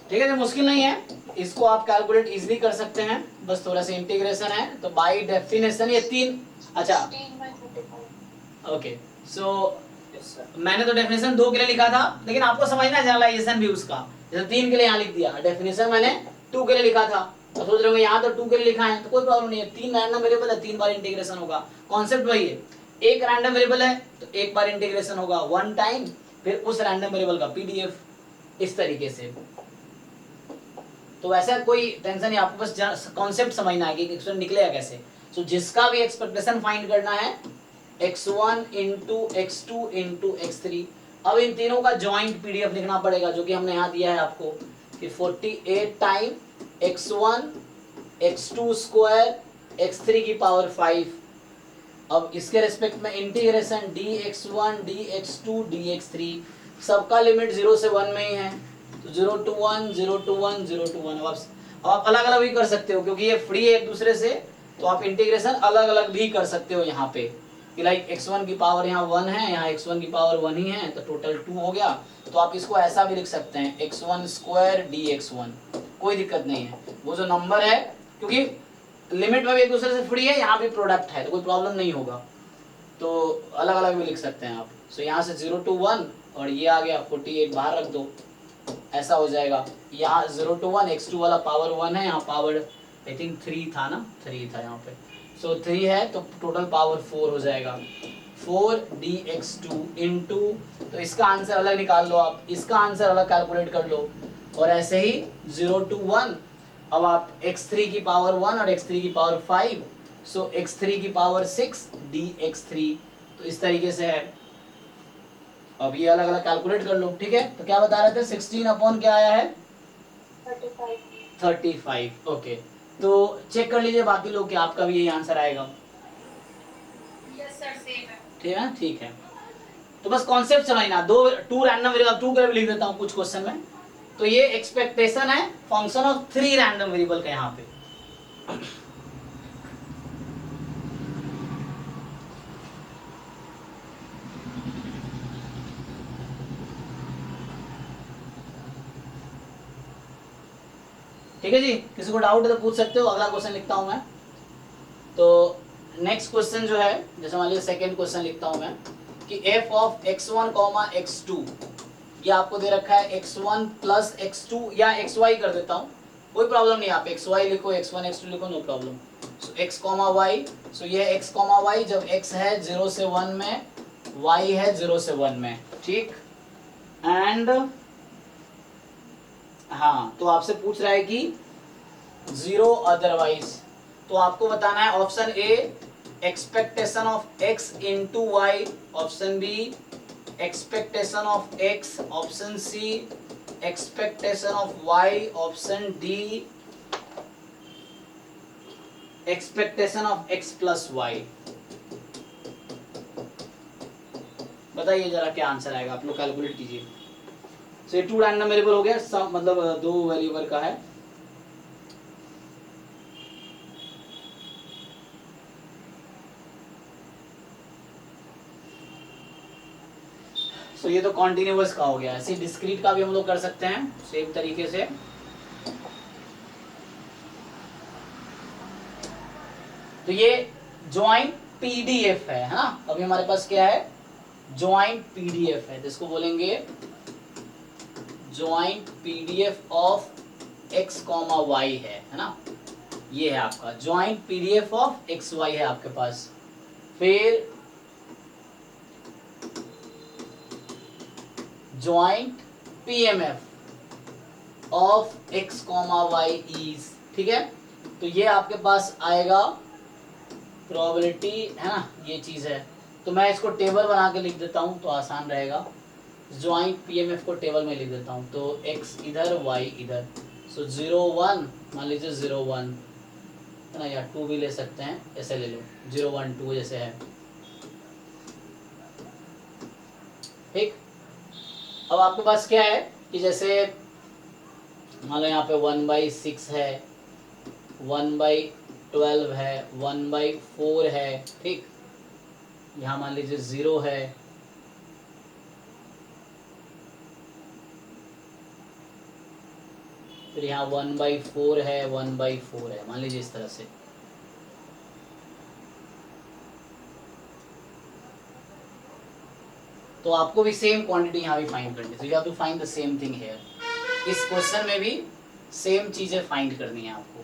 A: ठीक है, तो मुश्किल नहीं है, इसको आप कैलकुलेट इजीली कर सकते हैं, बस थोड़ा सा इंटीग्रेशन है। तो बाय डेफिनेशन ये तीन, अच्छा
C: 16/35
A: ओके, सो मैंने तो डेफिनेशन 2 के लिए लिखा था, लेकिन आपको समझना है जनरलाइजेशन भी उसका, जैसे 3 के लिए यहाँ लिख दिया, डेफिनेशन मैंने 2 के लिए लिखा था, तो सोच रहे होंगे यहाँ तो 2 के लिए लिखा है, तो कोई प्रॉब्लम नहीं है, 3 रैंडम वेरिएबल है, 3 बार इंटीग्रेशन होगा, कॉन्सेप्ट वही है, एक रैंडम वेरिएबल है तो एक बार इंटीग्रेशन होगा 1 टाइम, फिर उस रैंडम वेरिएबल का पीडीएफ, इस तरीके से। तो वैसा कोई टेंशन नहीं, आपको बस कॉन्सेप्ट समझना है कि एक्सप्रेशन निकलेगा कैसे। सो जिसका भी एक्सपेक्टेशन फाइंड करना है x1 into x2 into x3, अब इन तीनों का जॉइंट पीडीएफ लिखना पड़ेगा, जो कि हमने यहाँ दिया है आपको कि 48 time x1 x2 square x3 की पावर 5। अब इसके रेस्पेक्ट में इंटीग्रेशन dx1 dx2 dx3, सबका लिमिट 0 से 1 में ही है, तो 0 to 1 0 to 1 0 to 1। अब आप अलग अलग भी कर सकते हो, क्योंकि ये फ्री है एक दूसरे से, तो आप इंटीग्रेशन अलग अलग भी कर सकते हो यहाँ पे, कि लाइक x1 की पावर यहाँ 1 है, यहाँ x1 की पावर 1 ही है, तो टोटल 2 हो गया। तो आप इसको ऐसा भी लिख सकते हैं x1 स्क्वायर dx1, कोई दिक्कत नहीं है, वो जो नंबर है, क्योंकि लिमिट में भी एक दूसरे से फ्री है, यहाँ भी प्रोडक्ट है, तो कोई प्रॉब्लम नहीं होगा, तो अलग अलग भी लिख सकते हैं आप। सो यहाँ से 0 to 1 और ये आ गया 48 बाहर रख दो, ऐसा हो जाएगा। यहाँ 0 to 1 x2 वाला पावर 1 है, यहाँ पावर आई थिंक 3 था ना, 3 था यहाँ पे, सो 3 है, तो टोटल पावर 4 हो जाएगा, 4 dx2 इंटू, तो इसका आंसर अलग निकाल लो आप, इसका आंसर अलग कैलकुलेट कर लो, और ऐसे ही 0 to 1, अब आप x3 की पावर 1 और x3 की पावर 5, सो x3 की पावर 6 dx3, तो इस तरीके से है। अब ये अलग अलग कैलकुलेट कर लो, ठीक है। तो क्या बता रहे थे, 16 अपॉन क्या आया है, 35। ओके, तो चेक कर लीजिए बाकी लोग कि आपका भी यही आंसर आएगा,
C: यस सर सेम है।
A: ठीक है, ठीक है। तो बस कॉन्सेप्ट समझना, टू रैंडम वेरिएबल, 2 के भी लिख देता हूँ कुछ क्वेश्चन में। तो ये एक्सपेक्टेशन है फंक्शन ऑफ 3 रैंडम वेरिएबल का यहाँ पे। ठीक है जी, किसी को डाउट है तो पूछ सकते हो, अगला क्वेश्चन लिखता हूं मैं। तो नेक्स्ट क्वेश्चन जो है, जैसे मान लीजिए सेकेंड क्वेश्चन लिखता हूं मैं कि f ऑफ x1 x2, ये आपको दे रखा है x1 प्लस x2, या xy कर देता हूं, कोई प्रॉब्लम नहीं, आप xy लिखो, x1 x2 लिखो, नो प्रॉब्लम। सो x y, सो ये x y जब x है 0 से 1 में, y है 0 से 1 में, ठीक। एंड हाँ, तो आपसे पूछ रहा है कि 0 अदरवाइज, तो आपको बताना है option A expectation of x into Y, option B expectation of x, option C expectation of y, option D expectation of x plus Y. बताइए जरा क्या आंसर आएगा, आप लोग कैलकुलेट कीजिए। तो ये 2 रैंडम वेरिएबल हो गया, सब मतलब 2 वेरिएबल का है। तो ये तो कॉन्टिन्यूअस का हो गया, ऐसे डिस्क्रीट का भी हम लोग कर सकते हैं सेम तरीके से। तो ये ज्वाइंट पीडीएफ है ना, अभी हमारे पास क्या है, ज्वाइंट पीडीएफ है, जिसको बोलेंगे joint PDF of x, y है ना, ये है आपका joint PDF of x y है आपके पास। फिर joint PMF of x, y is, ठीक है। तो ये आपके पास आएगा, प्रोबेबिलिटी है ना, ये चीज है। तो मैं इसको टेबल बना के लिख देता हूं तो आसान रहेगा, ज्वाइंट पीएमएफ को टेबल में लिख देता हूं, तो x इधर y इधर, सो 0 1 मान लीजिए 0 1 है ना, या 2 भी ले सकते हैं, ऐसे ले लो 0 1 2 जैसे है, ठीक। अब आपके पास क्या है कि जैसे मान लो यहाँ पे 1/6 है, 1/12 है, 1/4 है, ठीक। यहाँ मान लीजिए 0 है, फिर यहाँ 1/4 है, 1/4 है, मान लीजिए इस तरह से। तो आपको भी सेम क्वांटिटी यहाँ भी फाइंड करनी है, तो you have to find the same thing here. इस क्वेश्चन में भी सेम चीजें फाइंड करनी है आपको।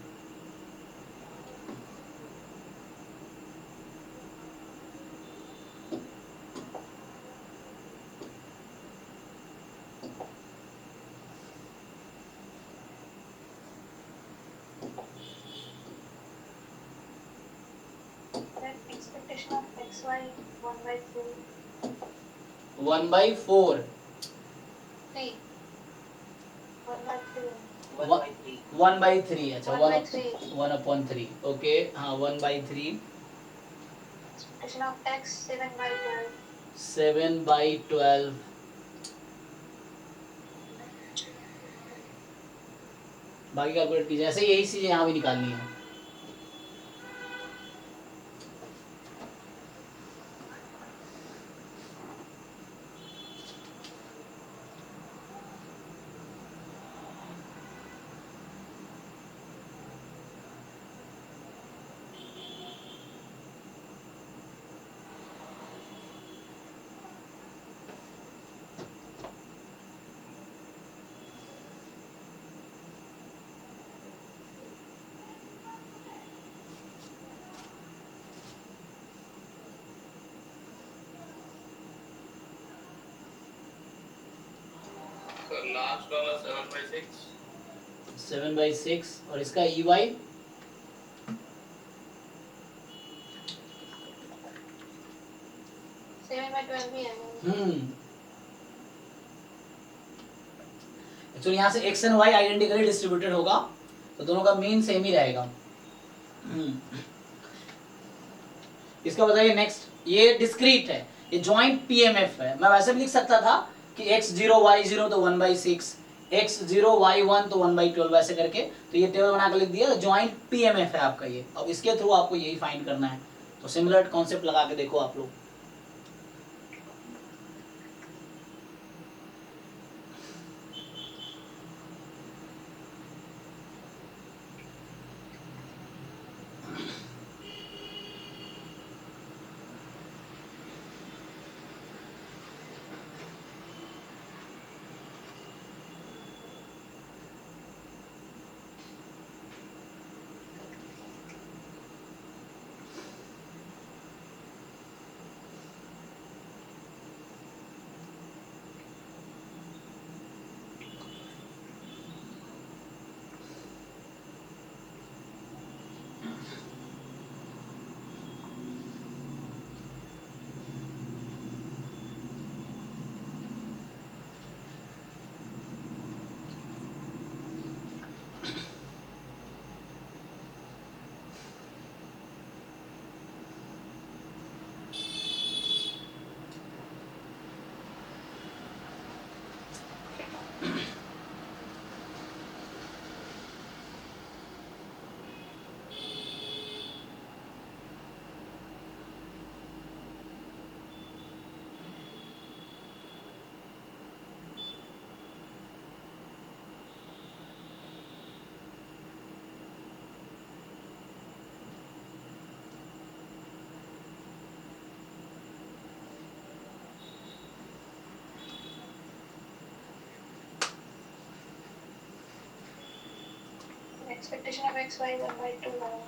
C: Expectation of xy 1/4.
A: 1/4
C: नहीं 1/3.
D: 1/3
A: 1/3 अच्छा
C: 1/3.
A: 1/3 ओके हाँ 1/3
C: Expectation of x 7/12.
A: 7/12 बाकी कैलकुलेट कीजिए, ऐसे यही चीजें यहाँ भी निकालनी है।
B: सर लास्ट वाला 7/6.
A: 7/6 और इसका EY
C: 7/12 भी है।
A: एक्चुअली यहाँ से x and y identically distributed होगा, तो दोनों का मीन सेम ही रहेगा। इसका बताइए नेक्स्ट, ये डिस्क्रीट है, ये जॉइंट PMF है। मैं वैसे भी लिख सकता था कि x0 y0 तो 1/6, x0 y1 तो 1/12 वैसे करके, तो ये टेबल बनाकर लिख दिया। जॉइंट PMF है आपका ये। अब इसके थ्रू आपको यही फाइंड करना है, तो सिमिलर कॉन्सेप्ट लगा के देखो आप लोग।
C: Expectation of xy 1/2 है।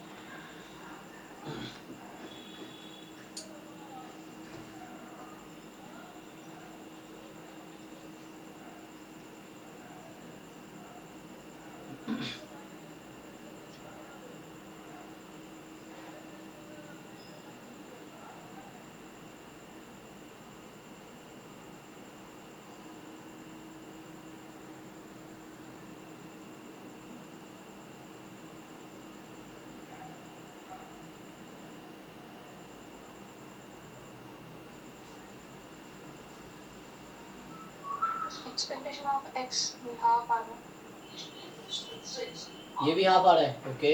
C: Expectation of x half आ रहा है।
A: ये भी हाफ आ रहा है, ओके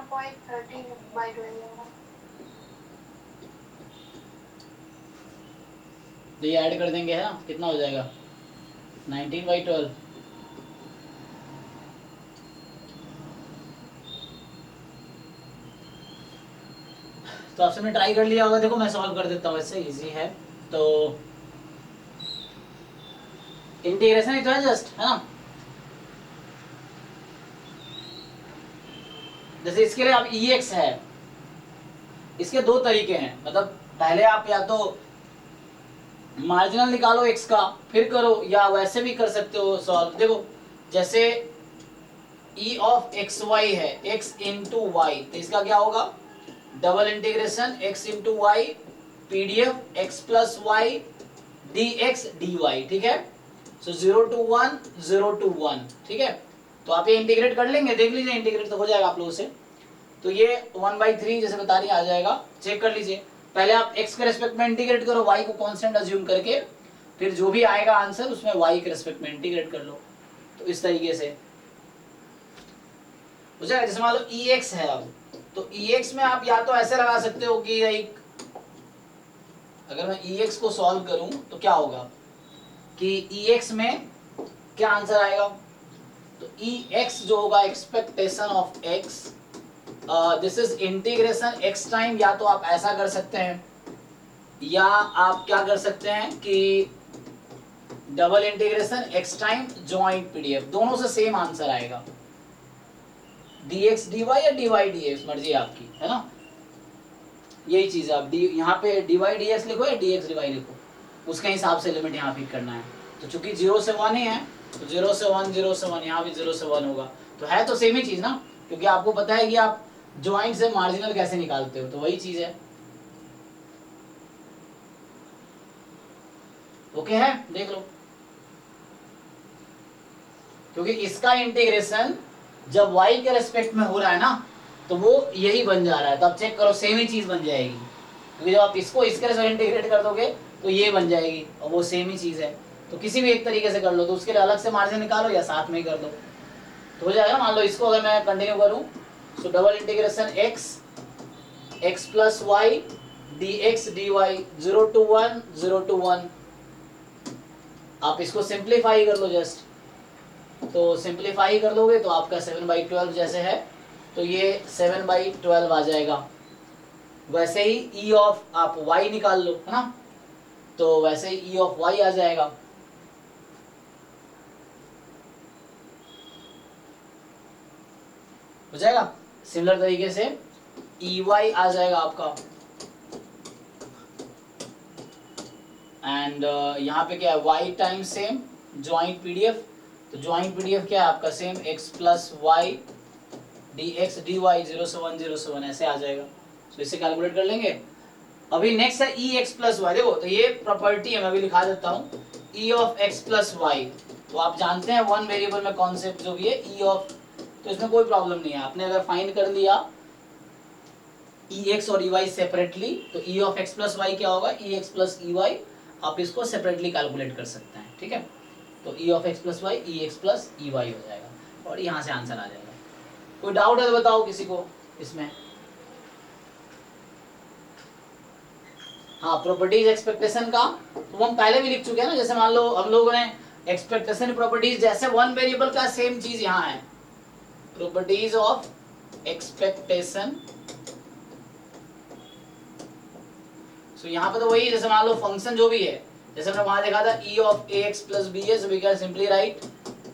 C: 1.13 by 12 है ना।
A: तो ये ऐड कर देंगे है ना, कितना हो जाएगा 19/12। तो आप सबने ट्राई कर लिया होगा। देखो मैं सॉल्व कर देता हूँ, वैसे इजी है। तो इंटीग्रेशन ही तो है जस्ट, है ना। जैसे इसके लिए आप EX है, इसके दो तरीके हैं। मतलब पहले आप या तो मार्जिनल निकालो x का फिर करो, या वैसे भी कर सकते हो सॉल्व। देखो जैसे e ऑफ एक्स वाई है x इंटू वाई, तो इसका क्या होगा double integration x into Y PDF x plus Y dx dy, ठीक है। सो 0 to 1 0 to 1, ठीक है। तो आप ये इंटीग्रेट कर लेंगे, देख लीजिए इंटीग्रेट तो हो जाएगा आप लोगों से। तो ये 1/3 जैसे बता रही आ जाएगा, चेक कर लीजिए। पहले आप x के रेस्पेक्ट में इंटीग्रेट करो, y को कांस्टेंट अज्यूम करके, फिर जो भी आएगा आंसर उसमें y के रेस्पेक्ट में इंटीग्रेट कर लो। तो इस तरीके से हो जाएगा। जैसे मान लो EX है, अब तो EX में आप या तो ऐसे लगा सकते हो कि लाइक अगर मैं EX को सॉल्व करूं तो क्या होगा कि EX में क्या आंसर आएगा, तो EX जो होगा expectation of x, this is integration x time. या तो आप ऐसा कर सकते हैं, या आप क्या कर सकते हैं कि double integration x time joint PDF, दोनों से सेम आंसर आएगा। dx dy या dy dx, मर्जी आपकी, है ना। यही चीज है। आप यहाँ पे dy dx लिखो या dx dy लिखो, उसके हिसाब से लिमिट यहाँ पिक करना है। तो चूंकि 0 से 1 ही है, तो 0 से 1 0 से 1, यहाँ भी 0 से 1 होगा। तो है तो सेम ही चीज ना, क्योंकि आपको पता है कि आप ज्वाइंट से मार्जिनल कैसे निकालते हो, तो वही चीज है। ओके है, देख लो। क्योंकि इसका इंटीग्रेशन जब y के रेस्पेक्ट में हो रहा है ना, तो वो यही बन जा रहा है। तो आप चेक करो सेम ही चीज बन जाएगी, क्योंकि जब आप इसको इसके रेस्पेक्ट इंटीग्रेट कर दोगे तो ये बन जाएगी, और वो सेम ही चीज है। तो किसी भी एक तरीके से कर लो, तो उसके लिए अलग से मार्जिन निकालो या साथ में ही कर दो, तो हो जाएगा। मान लो इसको अगर मैं कंटिन्यू करूं, so double integration x plus Y dx dy 0 to 1 0 to 1। आप इसको सिंप्लीफाई कर लो जस्ट, तो सिंप्लीफाई कर दोगे तो आपका 7/12 जैसे है, तो ये 7/12 आ जाएगा। वैसे ही e ऑफ आप y निकाल लो, है ना, तो वैसे ही e ऑफ y आ जाएगा। हो जाएगा सिमिलर तरीके से EY आ जाएगा आपका। एंड यहाँ पे क्या है y time same joint PDF, तो ज्वाइंट PDF क्या है आपका same x plus Y dx dy 0 से 1 0 से 1 ऐसे आ जाएगा। तो इसे कैलकुलेट कर लेंगे। अभी नेक्स्ट है EX प्लस वाई। देखो तो ये प्रॉपर्टी है, मैं अभी लिखा देता हूँ E of x plus Y. तो आप जानते हैं वन वेरिएबल में कॉन्सेप्ट जो भी है E ऑफ, तो इसमें कोई प्रॉब्लम नहीं है। आपने अगर फाइंड कर लिया EX और EY सेपरेटली, तो E of x plus Y क्या होगा EX प्लस EY, आप इसको सेपरेटली कैलकुलेट कर सकते हैं, ठीक है। तो E of x plus Y EX plus EY हो जाएगा, और यहाँ से आंसर आ जाएगा। कोई डाउट है तो बताओ किसी को इसमें। हाँ, प्रॉपर्टीज एक्सपेक्टेशन का तो हम पहले भी लिख चुके हैं ना। जैसे मान लो हम लोगों ने एक्सपेक्टेशन प्रॉपर्टीज, जैसे वन वेरिएबल का सेम चीज यहाँ है, प्रॉपर्टीज ऑफ एक्सपेक्टेशन। सो यहाँ पे तो वही, जैसे मान लो फंक्शन जो भी है, जैसे हमने वहां देखा था E of ax plus b है, so we can simply write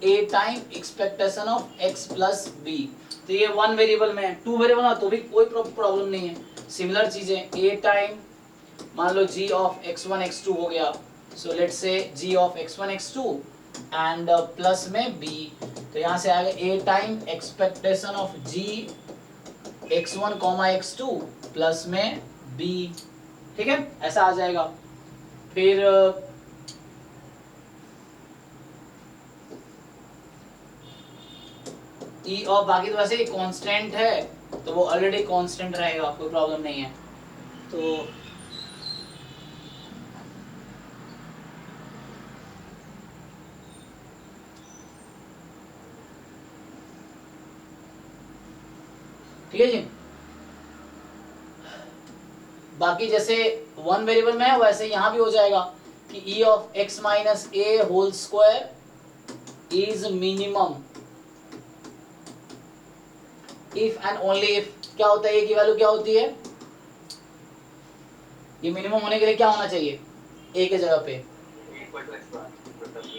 A: a time expectation of x plus b। तो ये वन वेरिएबल में है, टू वेरिएबल में तो भी कोई प्रॉब्लम नहीं है। सिमिलर चीजें a टाइम मान लो g ऑफ x1 x2 हो गया, so let's say g of x1 x2 and plus में b। तो यहाँ से आएगा a time expectation of g x1 x2 plus में b, ठीक है, ऐसा आ जाएगा। फिर E ऑफ, बाकी तो वैसे ही कांस्टेंट है, तो वो ऑलरेडी कांस्टेंट रहेगा, कोई प्रॉब्लम नहीं है। तो ठीक है जी। बाकी जैसे वन वेरिएबल में है वैसे यहाँ भी हो जाएगा कि e of x minus A whole square is minimum if and only if. क्या होता है, ए की वैल्यू क्या होती है, ये मिनिमम होने के लिए क्या होना चाहिए, ए के जगह पे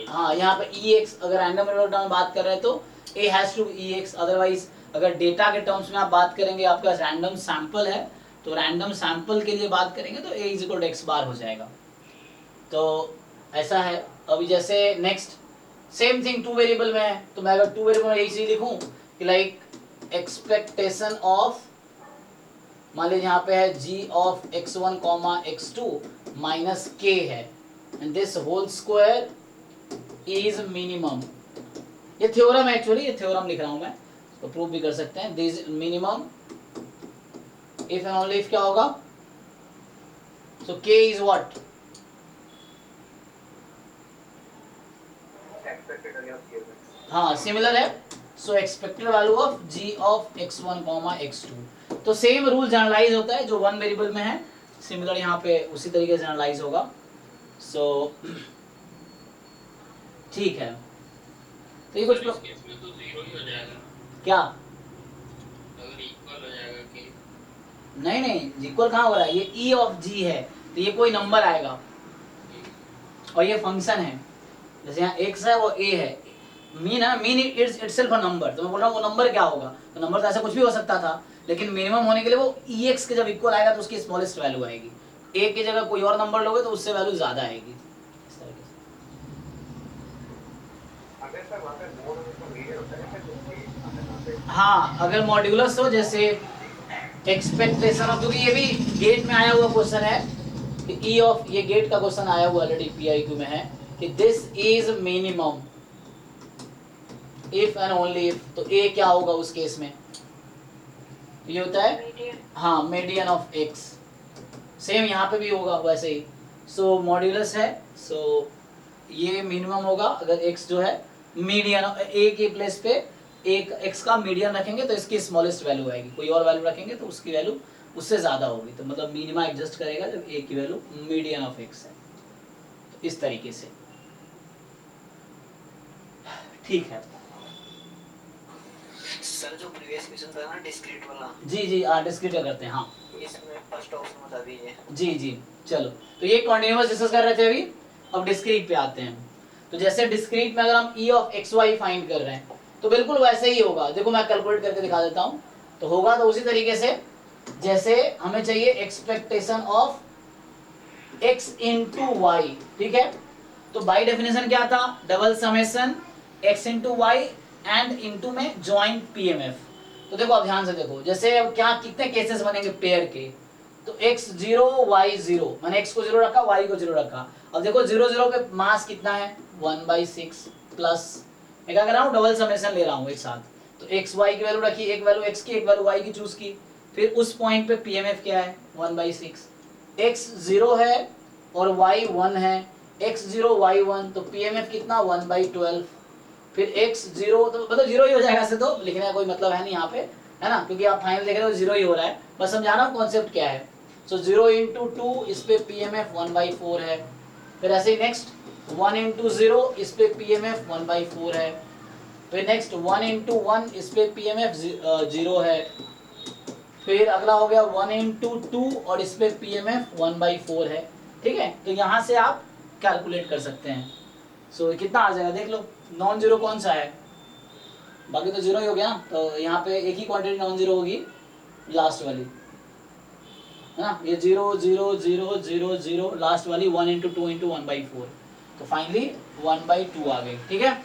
A: हाँ यहाँ पे ex, अगर रैंडम वेरिएबल में बात कर रहे हैं तो a has to ex, otherwise अगर डेटा के टर्म्स में आप बात करेंगे, आपका रैंडम सैंपल है तो रैंडम सैंपल के लिए बात करेंगे तो a is equal to X bar हो जाएगा। तो ऐसा है। अभी जैसे next same thing to variable में है, तो मैं अगर टू वेरिएबल में यही चीज लिखूं कि लाइक एक्सपेक्टेशन ऑफ, मान लीजिए यहाँ पे है g of x1 x2 minus k है and this whole square is minimum. ये थ्योरम है एक्चुअली, ये थ्योरम लिख रहा हूं मैं, तो प्रूव भी कर सकते हैं। This minimum if and only if क्या होगा, सो k इज व्हाट, हाँ सिमिलर है, सो expected value of g of x1 x2। तो सेम रूल जनरलाइज होता है जो वन वेरिएबल में है, सिमिलर यहाँ पे उसी तरीके से जनरलाइज होगा। सो ठीक है, तो ये कुछ
B: केस में तो 0 ही हो जाएगा
A: क्या,
B: अगर इक्वल हो जाएगा कि
A: नहीं नहीं इक्वल कहाँ हो रहा है, ये e ऑफ g है तो ये कोई नंबर आएगा और ये फंक्शन है, जैसे यहाँ x है वो a है, मीन है, मीन इटसेल्फ अ नंबर, तो मैं बोल रहा हूँ वो नंबर क्या होगा, तो नंबर तो ऐसा कुछ भी हो सकता था, लेकिन मिनिमम होने के लिए वो ex के जब इक्वल आएगा तो उसकी स्मॉलेस्ट वैल्यू आएगी, a की जगह कोई और नंबर लोगे तो उससे वैल्यू ज्यादा आएगी इस तरीके से।
D: अगर सर वहाँ पे मोड हो तो मीडियन होता है फिर
A: हाँ अगर मॉड्यूलस हो, जैसे एक्सपेक्टेशन ऑफ, क्योंकि ये भी गेट में आया हुआ क्वेश्चन है कि ई ऑफ, ये गेट का क्वेश्चन आया हुआ ऑलरेडी PIQ में है कि this is minimum if and only if, तो ए क्या होगा उस केस में, ये होता है
C: मीडियन।
A: हाँ मीडियन ऑफ एक्स, सेम यहाँ पे भी होगा वैसे ही। सो मॉड्यूलस है, सो ये मिनिमम होगा अगर एक्स जो है मीडियन, ए के प्लेस पे एक एक्स का मीडियन रखेंगे तो इसकी स्मॉलेस्ट वैल्यू आएगी, कोई और वैल्यू रखेंगे तो उसकी वैल्यू उससे ज़्यादा होगी, तो मतलब मिनिमा एडजस्ट करेगा जब ए की वैल्यू मीडियन ऑफ एक्स है, तो इस तरीके से। ठीक है
E: सर जो प्रीवियस क्वेश्चन था ना डिस्क्रीट वाला,
A: जी डिस्क्रीट करते हैं हाँ
E: इसमें फर्स्ट ऑप्शन बता दीजिए।
A: जी चलो, तो ये कॉन्टिन्यूअस डिस्कस कर रहे थे अभी, अब डिस्क्रीट पे आते हैं। तो जैसे डिस्क्रीट में अगर हम e ऑफ xy फाइंड कर रहे हैं तो बिल्कुल वैसे ही होगा, देखो मैं कैलकुलेट करके दिखा देता हूँ, तो होगा तो उसी तरीके से जैसे हमें चाहिए expectation of x into Y, ठीक है, तो बाय डेफिनेशन क्या था, double summation x into Y and into में जॉइंट PMF। तो देखो अब ध्यान से देखो, जैसे अब क्या कितने केसेस बनेंगे पेयर के, तो x0 y0, मैंने x को 0 रखा y को 0 रखा, अब देखो 0 0 पे मास कितना है 1/6 प्लस, मैं क्या कर रहा हूँ डबल समेशन ले रहा हूँ एक साथ, तो x y की वैल्यू रखी, एक वैल्यू x की एक वैल्यू y की चूज की, फिर उस पॉइंट पे PMF क्या है 1/6, x 0 है और y 1 है, x0 y 1 तो PMF कितना 1/12, फिर x0 तो मतलब 0 ही हो जाएगा, ऐसे तो लिखने का कोई मतलब है नहीं यहाँ पे, है ना, क्योंकि आप फाइनल देख रहे हो 0 ही हो रहा है, बस समझाना कॉन्सेप्ट क्या है। सो 0 इंटू 2 इस पे PMF 1/4 है, फिर ऐसे ही नेक्स्ट 1 इंटू 0 इस पे PMF 1/4 है, फिर नेक्स्ट 1 इंटू 1 इस पे PMF 0 है, फिर अगला हो गया 1 इंटू 2 और इस पे PMF 1/4 है, ठीक है, तो यहाँ से आप कैलकुलेट कर सकते हैं। सो कितना आ जाएगा देख लो, नॉन जीरो कौन सा है, बाकी तो जीरो ही हो गया ना, तो यहाँ पे एक ही क्वांटिटी नॉन जीरो होगी लास्ट वाली, है ना, ये 0 0 0 0 0 लास्ट वाली 1 इंटू 2 इंटू 1/4, तो फाइनली 1/2 आ गई, ठीक है।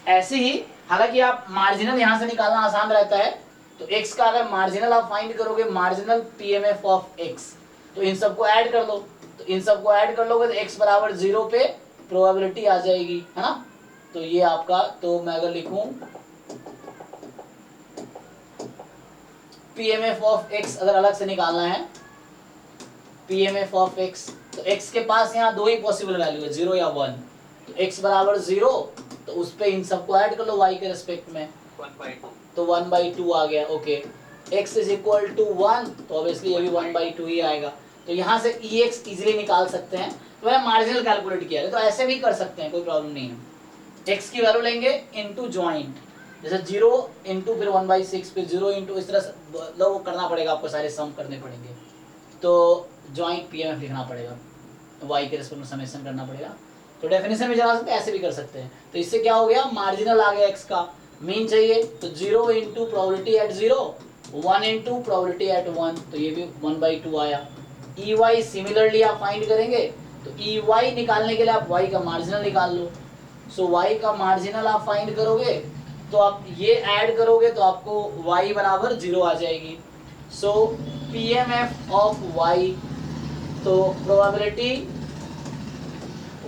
A: ऐसे ही हालांकि आप मार्जिनल यहाँ से निकालना आसान रहता है, तो x का अगर मार्जिनल आप फाइंड करोगे, मार्जिनल PMF ऑफ x, तो इन सबको ऐड कर लो, तो इन सबको ऐड कर लोगे तो x बराबर 0 पे प्रोबेबिलिटी आ जाएगी, है ना, तो ये आपका, तो मैं अगर लिखूं PMF ऑफ x अगर अलग से निकालना है, PMF ऑफ x, तो x के पास यहाँ दो ही पॉसिबल वैल्यू है 0 या 1, तो x बराबर 0, तो उस पे इन सबको ऐड कर लो y के रिस्पेक्ट में,
E: 1/2
A: तो 1/2 आ गया, okay. x is equal to 1, तो ऑब्वियसली ये भी 1/2 ही आएगा। तो यहाँ से ex इजीली निकाल सकते हैं। तो मैंने मार्जिनल कैलकुलेट किया है, तो ऐसे भी कर सकते हैं, कोई प्रॉब्लम नहीं है। x की वैल्यू लेंगे इनटू जॉइंट, जैसे 0 इंटू फिर 1/6 फिर 0 इंटू, इस तरह से वो करना पड़ेगा आपको, सारे सम करने पड़ेंगे। तो जॉइंट पीएमएफ लिखना पड़ेगा, y के रेस्पेक्ट में समेशन करना पड़ेगा। तो डेफिनेशन में चला सकते हैं, ऐसे भी कर सकते हैं। तो इससे क्या हो गया, मार्जिनल आ गया x का, मीन चाहिए तो 0 into probability at 0, 1 into probability at 1, तो ये भी 1/2 आया। EY सिमिलरली आप फाइंड करेंगे, तो EY निकालने के लिए आप y का मार्जिनल निकाल लो। सो y का मार्जिनल आप फाइंड करोगे, तो आप ये ऐड करोगे तो आपको y बराबर 0 आ जाएगी। सो PMF ऑफ y, तो probability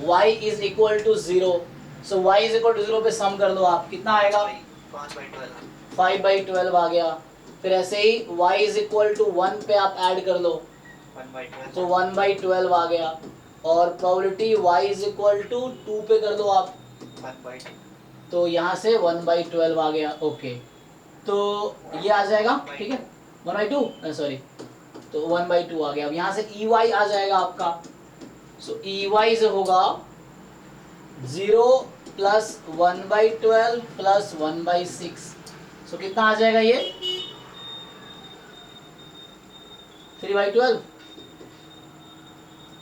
A: y is equal to 0, so y is equal to 0 पे सम कर दो आप, कितना आएगा
E: 5/12
A: 5/12 आ गया। फिर ऐसे ही y इज इक्वल टू 1 पे आप ऐड कर लो,
E: 1/12
A: तो 1/12 आ गया। और probability y is equal to 2 पे कर दो आप,
E: 1/2
A: तो यहाँ से 1/12 आ गया। ओके, तो ये आ जाएगा, ठीक है 1/2, सॉरी, तो 1/2 आ गया। अब यहाँ से EY आ जाएगा आपका, सो EY से होगा 0 प्लस 1/12 प्लस 1/6, सो कितना आ जाएगा ये 3/12,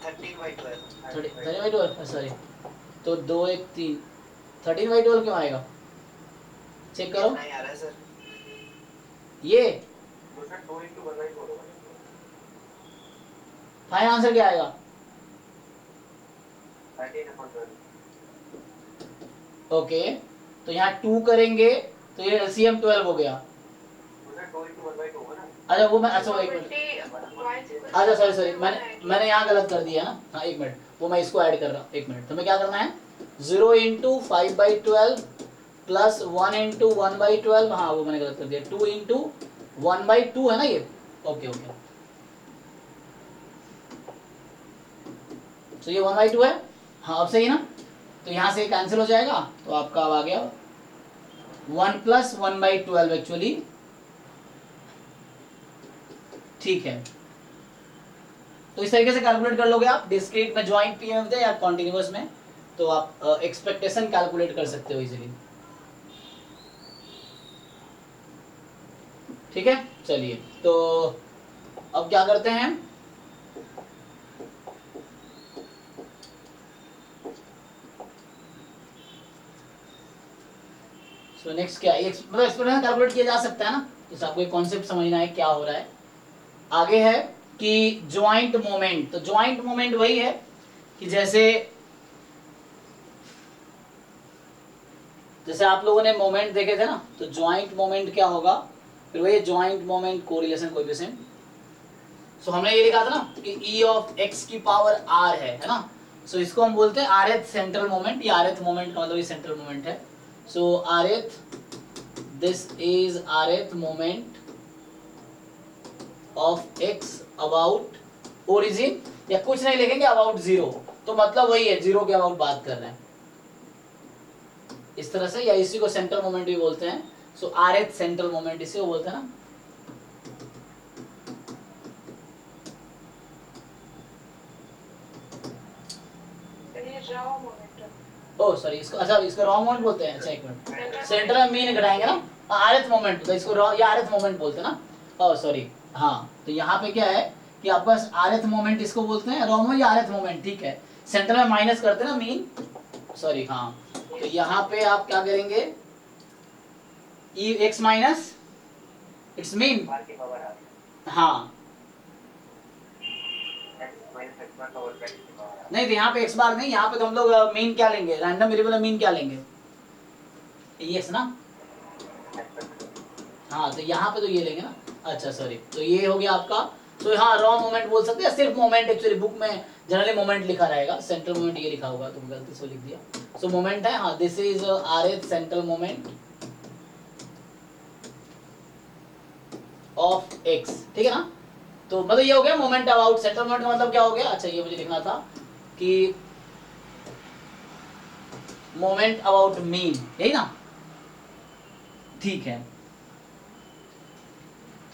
E: 13/12
A: 13/12, सॉरी, तो 2 1 3, 13/12 क्यों आएगा, चेक करो
E: नहीं आ रहा है सर।
A: ये
D: उसमें 2 into 1/4 होगा।
A: फाइनल आंसर क्या आएगा
D: 13/12।
A: ओके, तो यहाँ 2 करेंगे तो ये LCM 12 हो गया।
D: उसमें 2 into 1/2 होगा ना।
A: अच्छा वो मैं, अच्छा वो एक मिनट,
C: प्रोबेबिलिटी
A: अच्छा सॉरी मैंने यहाँ गलत कर दिया ना, हाँ एक मिनट, वो मैं इसको ऐड कर रहा हूँ, एक मिनट। तो मैं क्या करना है 0 इंटू 5/12 प्लस 1 इंटू 1/12, हाँ वो मैंने गलत कर दिया, 2 इंटू 1/2 है ना ये, ओके ओके, तो ये 1/2 है, हाँ अब सही ना। तो यहाँ से कैंसिल हो जाएगा, तो आपका अब आ गया 1 प्लस 1/12 एक्चुअली, ठीक है। तो इस तरीके से कैलकुलेट कर लोगे आप, डिस्क्रीट में ज्वाइंट पीएमएफ दे या कॉन्टिन्यूअस में, तो आप एक्सपेक्टेशन कैलकुलेट कर सकते हो इजीली, ठीक है। चलिए, तो अब क्या करते हैं, सो नेक्स्ट क्या, मतलब एक्सपेक्टेशन कैलकुलेट किया जा सकता है ना, तो आपको एक कॉन्सेप्ट समझना है क्या हो रहा है। आगे है कि ज्वाइंट मोमेंट, तो ज्वाइंट मोमेंट वही है कि जैसे आप लोगों ने मोमेंट देखे थे ना, तो ज्वाइंट मोमेंट क्या होगा, फिर वही ज्वाइंट मोमेंट कोरिलेशन कोएफिशिएंट। सो हमने ये लिखा था ना कि E ऑफ x की पावर r है ना, सो इसको हम बोलते हैं rth सेंट्रल मोमेंट, या rth मोमेंट का मतलब ये सेंट्रल मोमेंट है। सो rth, this is rth moment of x about origin, या कुछ नहीं लिखेंगे अबाउट 0, तो मतलब वही है 0 के अबाउट बात कर रहे हैं इस तरह से, या इसी को सेंट्रल मोमेंट भी बोलते हैं। सो rth सेंट्रल मोमेंट इसी को बोलते हैं ना। ओ सॉरी, इसको अच्छा इसको रॉ मोमेंट बोलते हैं, अच्छा एक मिनट, सेंटर में मीन घटाएंगे ना, rth मोमेंट, तो इसको रॉ या rth मोमेंट बोलते हैं ना। ओ सॉरी, हाँ, तो यहाँ पे क्या है कि आपके पास rth मोमेंट इसको बोलते हैं, रॉ मोमेंट या rth मोमेंट, ठीक है। सेंटर में माइनस करते हैं ना मीन, सॉरी हाँ, तो यहाँ पे आप क्या करेंगे ई एक्स माइनस इट्स मीन,
D: बार की पावर आ
A: हाँ
D: x minus x bar का whole bracket की पावर आ
A: नहीं, तो यहाँ पे एक्स बार नहीं, यहाँ पे तो हम लोग मीन क्या लेंगे, रैंडम वेरिएबल में मीन क्या लेंगे, ये ना, हाँ तो यहाँ पे तो ये लेंगे ना, अच्छा सॉरी, तो ये हो गया आपका। तो हाँ रॉ मोमेंट बोल सकते हैं, सिर्फ मोमेंट, एक्चुअली बुक में जनरली मोमेंट लिखा रहेगा, सेंट्रल मोमेंट ये लिखा होगा, तो गलती से लिख दिया। सो मोमेंट है, हाँ this is rth central moment of x, ठीक है ना। तो मतलब ये हो गया मोमेंट अबाउट, सेंट्रल मोमेंट का मतलब क्या हो गया, अच्छा ये मुझे लिखना था कि मोमेंट अबाउट मीन, यही ना, ठीक है।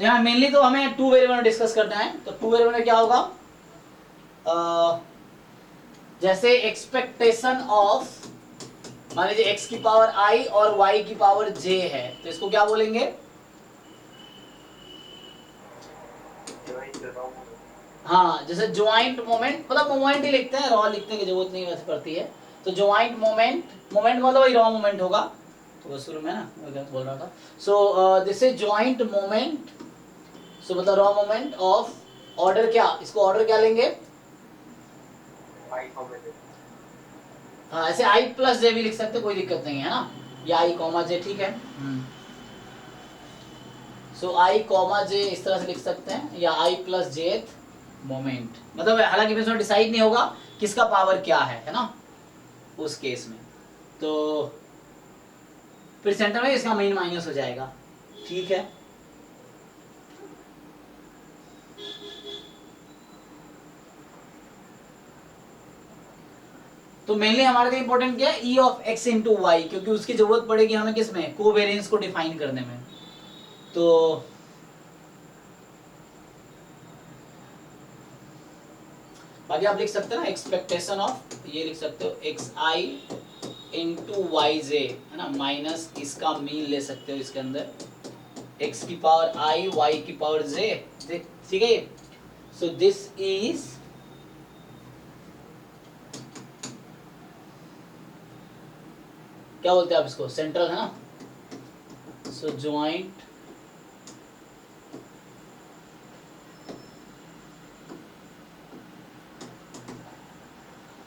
A: तो यहाँ मेनली तो हमें टू वेरिएबल में डिस्कस करना है। तो टू वेरिएबल में क्या होगा, जैसे एक्सपेक्टेशन ऑफ, मान लीजिए x की पावर i और y की पावर j है, तो इसको क्या बोलेंगे? हाँ, जैसे ज्वाइंट मोमेंट, मतलब मोमेंट ही लिखते हैं, रॉ लिखने की जरूरत नहीं वैसे पड़ती है। तो ज्वाइंट मोमेंट, मोमेंट मतलब वही रॉ मोमेंट होगा, तो वो शुरू में ना मैं क्या बोल रहा था। So this is joint moment, so मतलब रॉ मोमेंट ऑफ ऑर्डर क्या, इसको ऑर्डर क्या लेंगे? हाँ, ऐसे i प्लस जे भी लिख सकते, कोई दिक्कत नहीं है ना, या i कॉमा जे, ठीक है। सो i कॉमा जे इस तरह से लिख सकते हैं, या i प्लस जे मोमेंट, मतलब हालांकि इसमें डिसाइड नहीं होगा किसका पावर क्या है ना उस केस में। तो फिर सेंटर में इसका मेन माइनस हो जाएगा, ठीक है। तो मेनली हमारे लिए इंपॉर्टेंट क्या है, e of x into Y, क्योंकि उसकी जरूरत पड़ेगी हमें किसमें, कोवेरिएंस को डिफाइन करने में। तो बाकी आप लिख सकते हैं ना, एक्सपेक्टेशन ऑफ, ये लिख सकते हो xi इंटू वाई जे, है ना, माइनस इसका मीन ले सकते हो इसके अंदर, x की पावर i, y की पावर j, ठीक है। सो दिस इज क्या बोलते हैं आप इसको, सेंट्रल, है ना। सो ज्वाइंट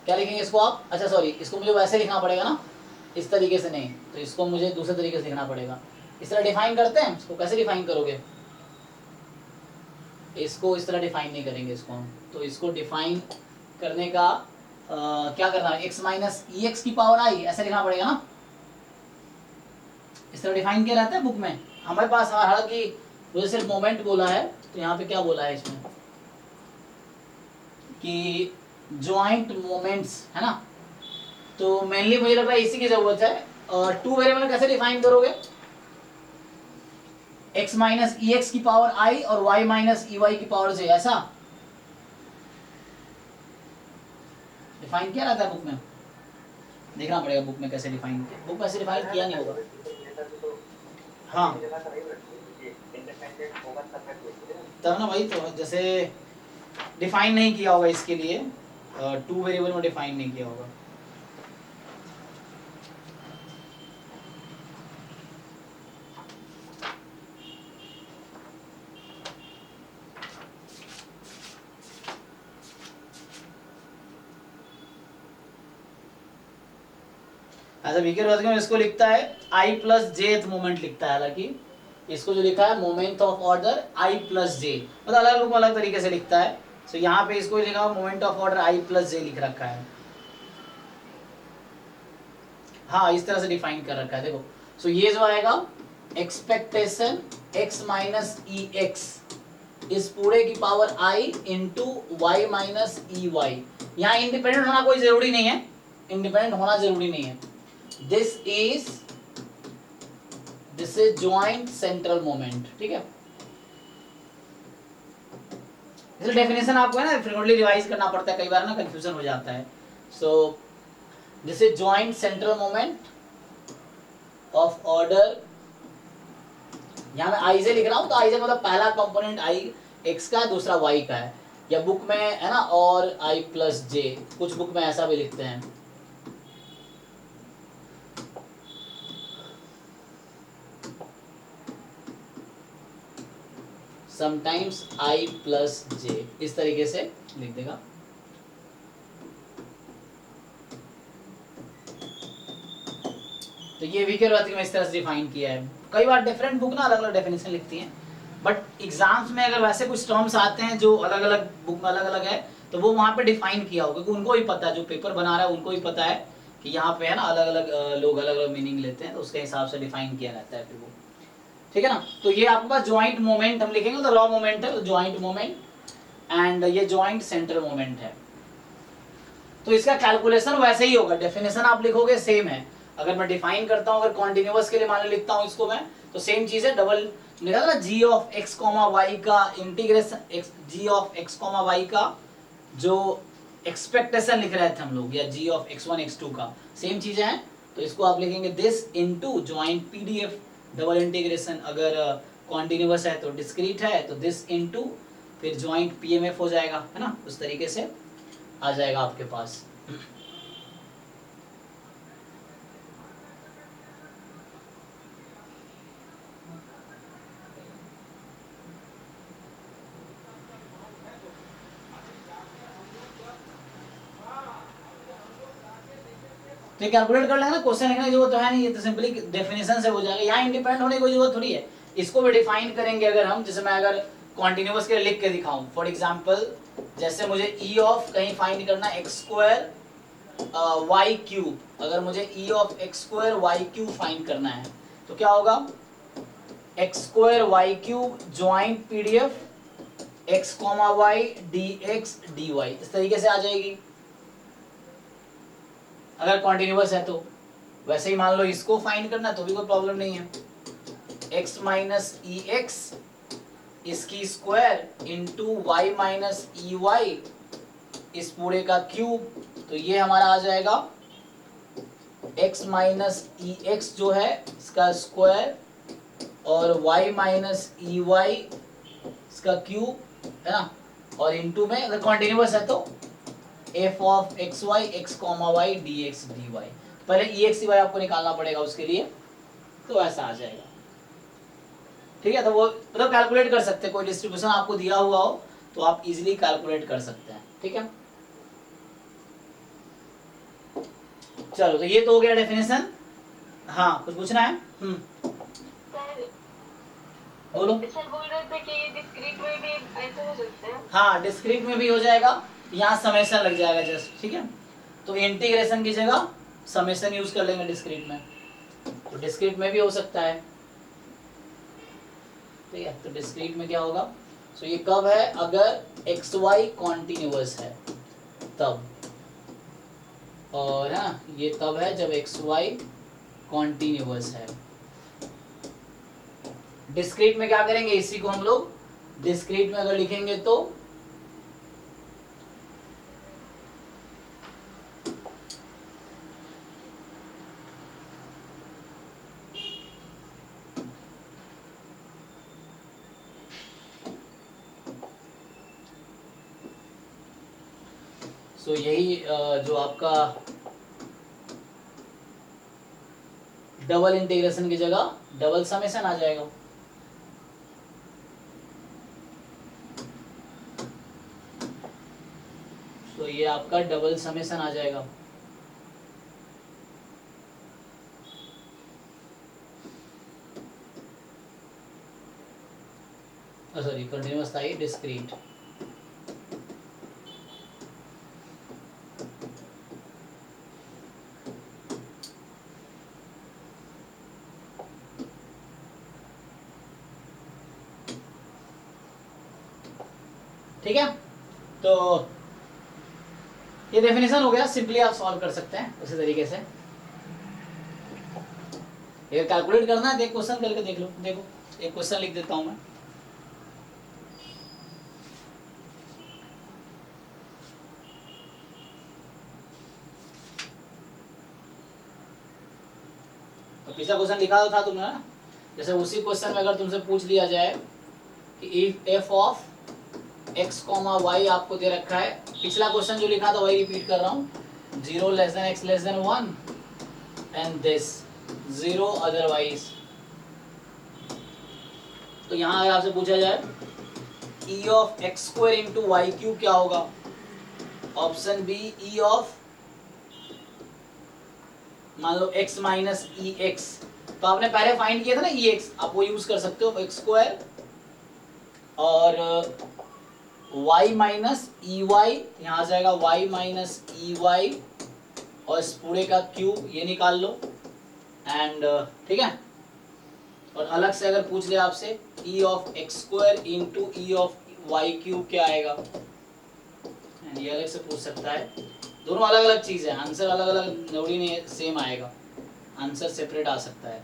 A: क्या लिखेंगे इसको आप, अच्छा सॉरी, इसको मुझे वैसे लिखना पड़ेगा ना, इस तरीके से नहीं, तो इसको मुझे दूसरे तरीके से लिखना पड़ेगा। इस तरह डिफाइन करते हैं इसको, कैसे डिफाइन करोगे, इसको इस तरह डिफाइन नहीं करेंगे इसको हम, तो इसको डिफाइन करने का क्या करना है, x माइनस ई एक्स की पावर आई, ऐसे लिखना पड़ेगा ना, इस तरह डिफाइन किया रहता है बुक में हमारे पास। हालांकि मुझे सिर्फ मोमेंट बोला है, तो यहाँ पे क्या बोला है इसमें कि ज्वाइंट मोमेंट्स, है ना। तो मेनली मुझे लग रहा है इसी की जरूरत है। और टू वेरिएबल कैसे डिफाइन करोगे, x माइनस ई एक्स की पावर i और y माइनस ई वाई की पावर j, ऐसा डिफाइन किया रहता है बुक में, देखना पड़ेगा बुक में कैसे डिफाइन किया, बुक में ऐसे डिफाइन किया नहीं होगा। हाँ तब ना, वही तो, जैसे डिफाइन नहीं किया होगा इसके लिए, टू वेरिएबल में डिफाइन नहीं किया होगा। ऐसा वीकर वर्ग में इसको लिखता है i प्लस जेथ मोमेंट लिखता है, हालांकि इसको जो लिखा है moment of order i plus J, मतलब अलग लोग अलग तरीके से लिखता है। तो यहाँ पे इसको लिखा हुआ moment of order i plus J लिख रखा है, हाँ इस तरह से डिफाइन कर रखा है, देखो। सो ये जो आएगा expectation x minus E X इस पूरे की power i into Y minus E Y. यहाँ इंडिपेंडेंट होना कोई जरूरी नहीं है, इंडिपेंडेंट होना जरूरी नहीं है। This is joint central moment, ठीक है। इसलिए डेफिनेशन आपको है ना फ्रीक्वेंटली रिवाइज करना पड़ता है, कई बार ना कंफ्यूजन हो जाता है। सो this is joint central moment of order, यहाँ मैं आई जे लिख रहा हूँ, तो आई जे मतलब पहला कंपोनेंट आई एक्स का है, दूसरा वाई का है, या बुक में है ना, और आई प्लस जे, कुछ बुक में ऐसा भी लिखते हैं। समटाइम्स i प्लस जे, इस तरीके से लिख देगा। तो ये वीकर वर्ग में इस तरह से डिफाइन किया है। कई बार डिफरेंट बुक ना अलग अलग डेफिनेशन लिखती हैं, बट एग्जाम्स में अगर वैसे कुछ टर्म्स आते हैं जो अलग अलग बुक में अलग अलग है, तो वो वहाँ पे डिफाइन किया होगा, क्योंकि उनको ही पता है, जो पेपर बना रहा है उनको ही पता है कि यहाँ पे है ना अलग अलग लोग अलग अलग मीनिंग लेते हैं, तो उसके हिसाब से डिफाइन किया रहता है फिर वो, ठीक है ना। तो ये आपके पास ज्वाइंट मोमेंट हम लिखेंगे, तो रॉ मोमेंट है, ज्वाइंट मोमेंट, एंड ये ज्वाइंट सेंट्रल मोमेंट है। तो इसका कैलकुलेशन वैसे ही होगा, डेफिनेशन आप लिखोगे सेम है। अगर मैं डिफाइन करता हूँ, अगर कॉन्टिन्यूअस के लिए मान लिखता हूँ इसको मैं, तो सेम चीज है, डबल लिखा था ना G of X comma Y का integration, G of X comma Y का जो एक्सपेक्टेशन लिख रहे थे हम लोग, या जी ऑफ x1 x2 का, सेम चीजें हैं। तो इसको आप लिखेंगे this into joint PDF double integration, अगर कॉन्टिन्यूअस है तो डिस्क्रीट है तो दिस इनटू फिर जॉइंट पीएमएफ हो जाएगा, है ना, उस तरीके से आ जाएगा आपके पास। तो कैलकुलेट कर लेंगे ना, क्वेश्चन लिखने की जरूरत तो है नहीं, ये तो सिंपली डेफिनेशन से हो जाएगा। यहाँ इंडिपेंडेंट होने की कोई जरूरत थोड़ी है, इसको भी डिफाइन करेंगे अगर हम, जैसे मैं अगर कॉन्टिन्यूअस के लिए लिख के दिखाऊं, फॉर एग्जांपल जैसे मुझे ई ऑफ कहीं फाइंड करना एक्स स्क्वायर वाई क्यूब, अगर मुझे E of X square Y cube find करना है तो क्या होगा, X square Y cube joint PDF X comma Y D X D Y, इस तरीके से आ जाएगी अगर कॉन्टिन्यूअस है तो। वैसे ही मान लो इसको फाइंड करना है तो भी कोई प्रॉब्लम नहीं है, x माइनस ई एक्स इसकी square into Y minus E Y इस पूरे का क्यूब, तो ये हमारा आ जाएगा x माइनस ई एक्स जो है इसका स्क्वायर और y माइनस ई वाई इसका क्यूब, है ना, और इंटू में अगर कॉन्टिन्यूअस है तो f of X Y X comma Y D X D Y. पहले ई एक्स डी वाई आपको निकालना पड़ेगा उसके लिए, तो ऐसा आ जाएगा। ठीक है, तो वो मतलब कैलकुलेट कर सकते हैं, कोई डिस्ट्रीब्यूशन आपको दिया हुआ हो तो आप इजीली कैलकुलेट कर सकते हैं। ठीक है, चलो तो ये तो हो गया डेफिनेशन। हाँ, कुछ पूछना है?
C: सर
A: बोलो।
C: सर बोल रहे थे कि डिस्क्रीट में भी ऐसे हो सकते हैं।
A: हाँ, डिस्क्रीट में भी हो जाएगा, यहाँ समेशन लग जाएगा जस्ट। ठीक है, तो इंटीग्रेशन की जगह समेशन यूज कर लेंगे डिस्क्रीट में, तो डिस्क्रीट में भी हो सकता है। ठीक है, तो डिस्क्रीट में क्या होगा, सो ये कब है, अगर एक्स वाई कॉन्टिन्यूअस है तब, और हाँ ये तब है जब एक्स वाई कॉन्टिन्यूअस है। डिस्क्रीट में क्या करेंगे, इसी को हम लोग डिस्क्रीट में अगर लिखेंगे तो सो यही जो आपका डबल इंटीग्रेशन की जगह डबल समेशन आ जाएगा। तो ये आपका डबल समेशन आ जाएगा। सॉरी, कंटिन्यूअस था ये, डिस्क्रीट। ठीक है, तो ये डेफिनेशन हो गया, सिंपली आप सॉल्व कर सकते हैं उसी तरीके से। अगर कैलकुलेट करना है तो एक क्वेश्चन करके देख लो। देखो, एक क्वेश्चन लिख देता हूं मैं। तो पिछला क्वेश्चन लिखा था तुमने ना, जैसे उसी क्वेश्चन में अगर तुमसे पूछ लिया जाए कि if F of X comma Y आपको दे रखा है, पिछला क्वेश्चन जो लिखा था वही रिपीट कर रहा हूँ, 0 less than X less than 1 and this 0 otherwise. तो यहाँ अगर आपसे पूछा जाए E of X square into Y cube क्या होगा, ऑप्शन बी ई ऑफ मान लो x माइनस ई एक्स, तो आपने पहले फाइंड किया था ना ई एक्स, आप वो यूज कर सकते हो, एक्स स्क्वायर और y माइनस ई वाई, यहाँ आ जाएगा y माइनस ई वाई और इस पूरे का क्यूब ये निकाल लो एंड ठीक है। और अलग से अगर पूछ ले आपसे e of X square into E of Y cube क्या आएगा, ये अलग से पूछ सकता है। दोनों अलग अलग चीज़ है, आंसर अलग अलग नोड़ी नहीं सेम आएगा, आंसर सेपरेट आ सकता है।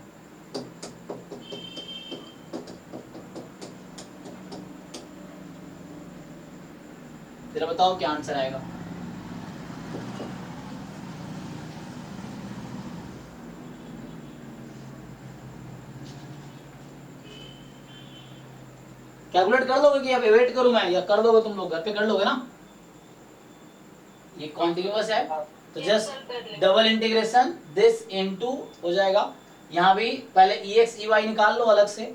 A: जरा बताओ क्या आंसर आएगा। कैलकुलेट कर लोगे कि अब वेट करूं मैं, या कर दोगे तुम लोग, घर पे कर लोगे ना? ये कॉन्टिन्यूअस है तो just double integration this into हो जाएगा। यहाँ भी पहले EX EY निकाल लो अलग से,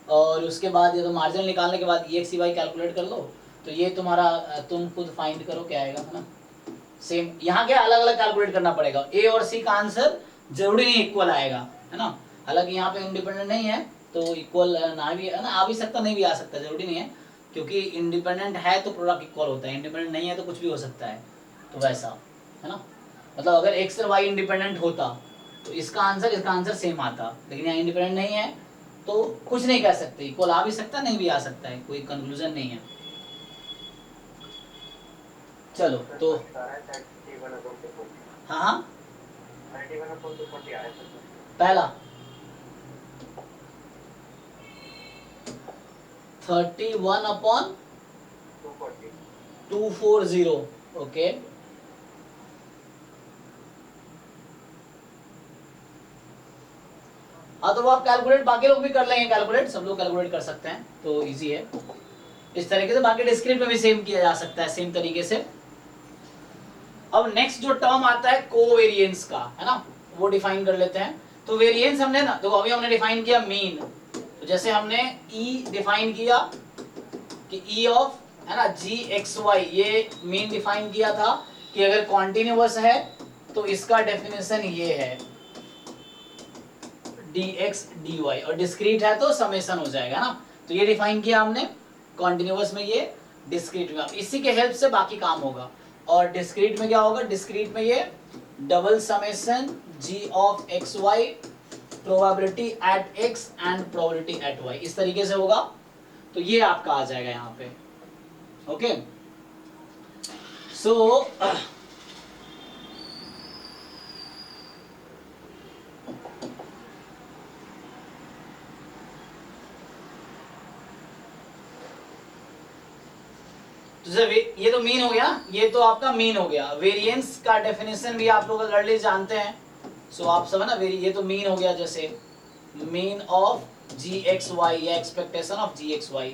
A: और उसके बाद ये तो मार्जिन निकालने के बाद EX EY कैलकुलेट कर लो। तो ये तुम्हारा तुम खुद फाइंड करो क्या आएगा, है ना। सेम यहाँ क्या अलग अलग कैलकुलेट करना पड़ेगा। ए और सी का आंसर जरूरी नहीं इक्वल आएगा, है ना। हालांकि यहाँ पे इंडिपेंडेंट नहीं है तो इक्वल ना भी है ना, आ भी सकता नहीं भी आ सकता, जरूरी नहीं है। क्योंकि इंडिपेंडेंट है तो प्रोडक्ट इक्वल होता है, इंडिपेंडेंट नहीं है तो कुछ भी हो सकता है। तो वैसा है ना, मतलब अगर एक्स और वाई इंडिपेंडेंट होता तो इसका आंसर सेम आता, लेकिन यहाँ इंडिपेंडेंट नहीं है तो कुछ नहीं कह सकते, इक्वल आ भी सकता नहीं भी आ सकता है, कोई कंक्लूजन नहीं है। चलो तो हाँ हाँ पहला 31/240 ओके। हाँ तो वो आप कैलकुलेट बाकी लोग भी कर लेंगे, कैलकुलेट सब लोग कैलकुलेट कर सकते हैं तो इजी है। इस तरीके से बाकी डिस्क्रीट में भी सेम किया जा सकता है, सेम तरीके से। अब नेक्स्ट जो टर्म आता है कोवेरिएंस का, है ना, वो डिफाइन कर लेते हैं। तो वेरिएंस हमने ना, देखो अभी हमने डिफाइन किया मीन, तो जैसे हमने ई डिफाइन किया कि ई ऑफ, है ना, GXY, ये मीन डिफाइन किया था कि अगर कॉन्टिन्यूअस है तो इसका डेफिनेशन ये है dx dy, और डिस्क्रीट है तो समेशन हो जाएगा ना। तो ये डिफाइन किया हमने कॉन्टिन्यूअस में, ये डिस्क्रीट में। इसी के हेल्प से बाकी काम होगा। और डिस्क्रीट में क्या होगा, डिस्क्रीट में ये double summation g of xy probability at x and probability at y, इस तरीके से होगा। तो ये आपका आ जाएगा यहाँ पे, ओके। सो ये तो मीन हो गया, ये तो आपका मीन हो गया। वेरिएंस का डेफिनेशन भी आप लोग ऑलरेडी जानते हैं, सो आप सब है ना, ये तो मीन हो गया, जैसे मीन ऑफ GXY या एक्सपेक्टेशन ऑफ GXY,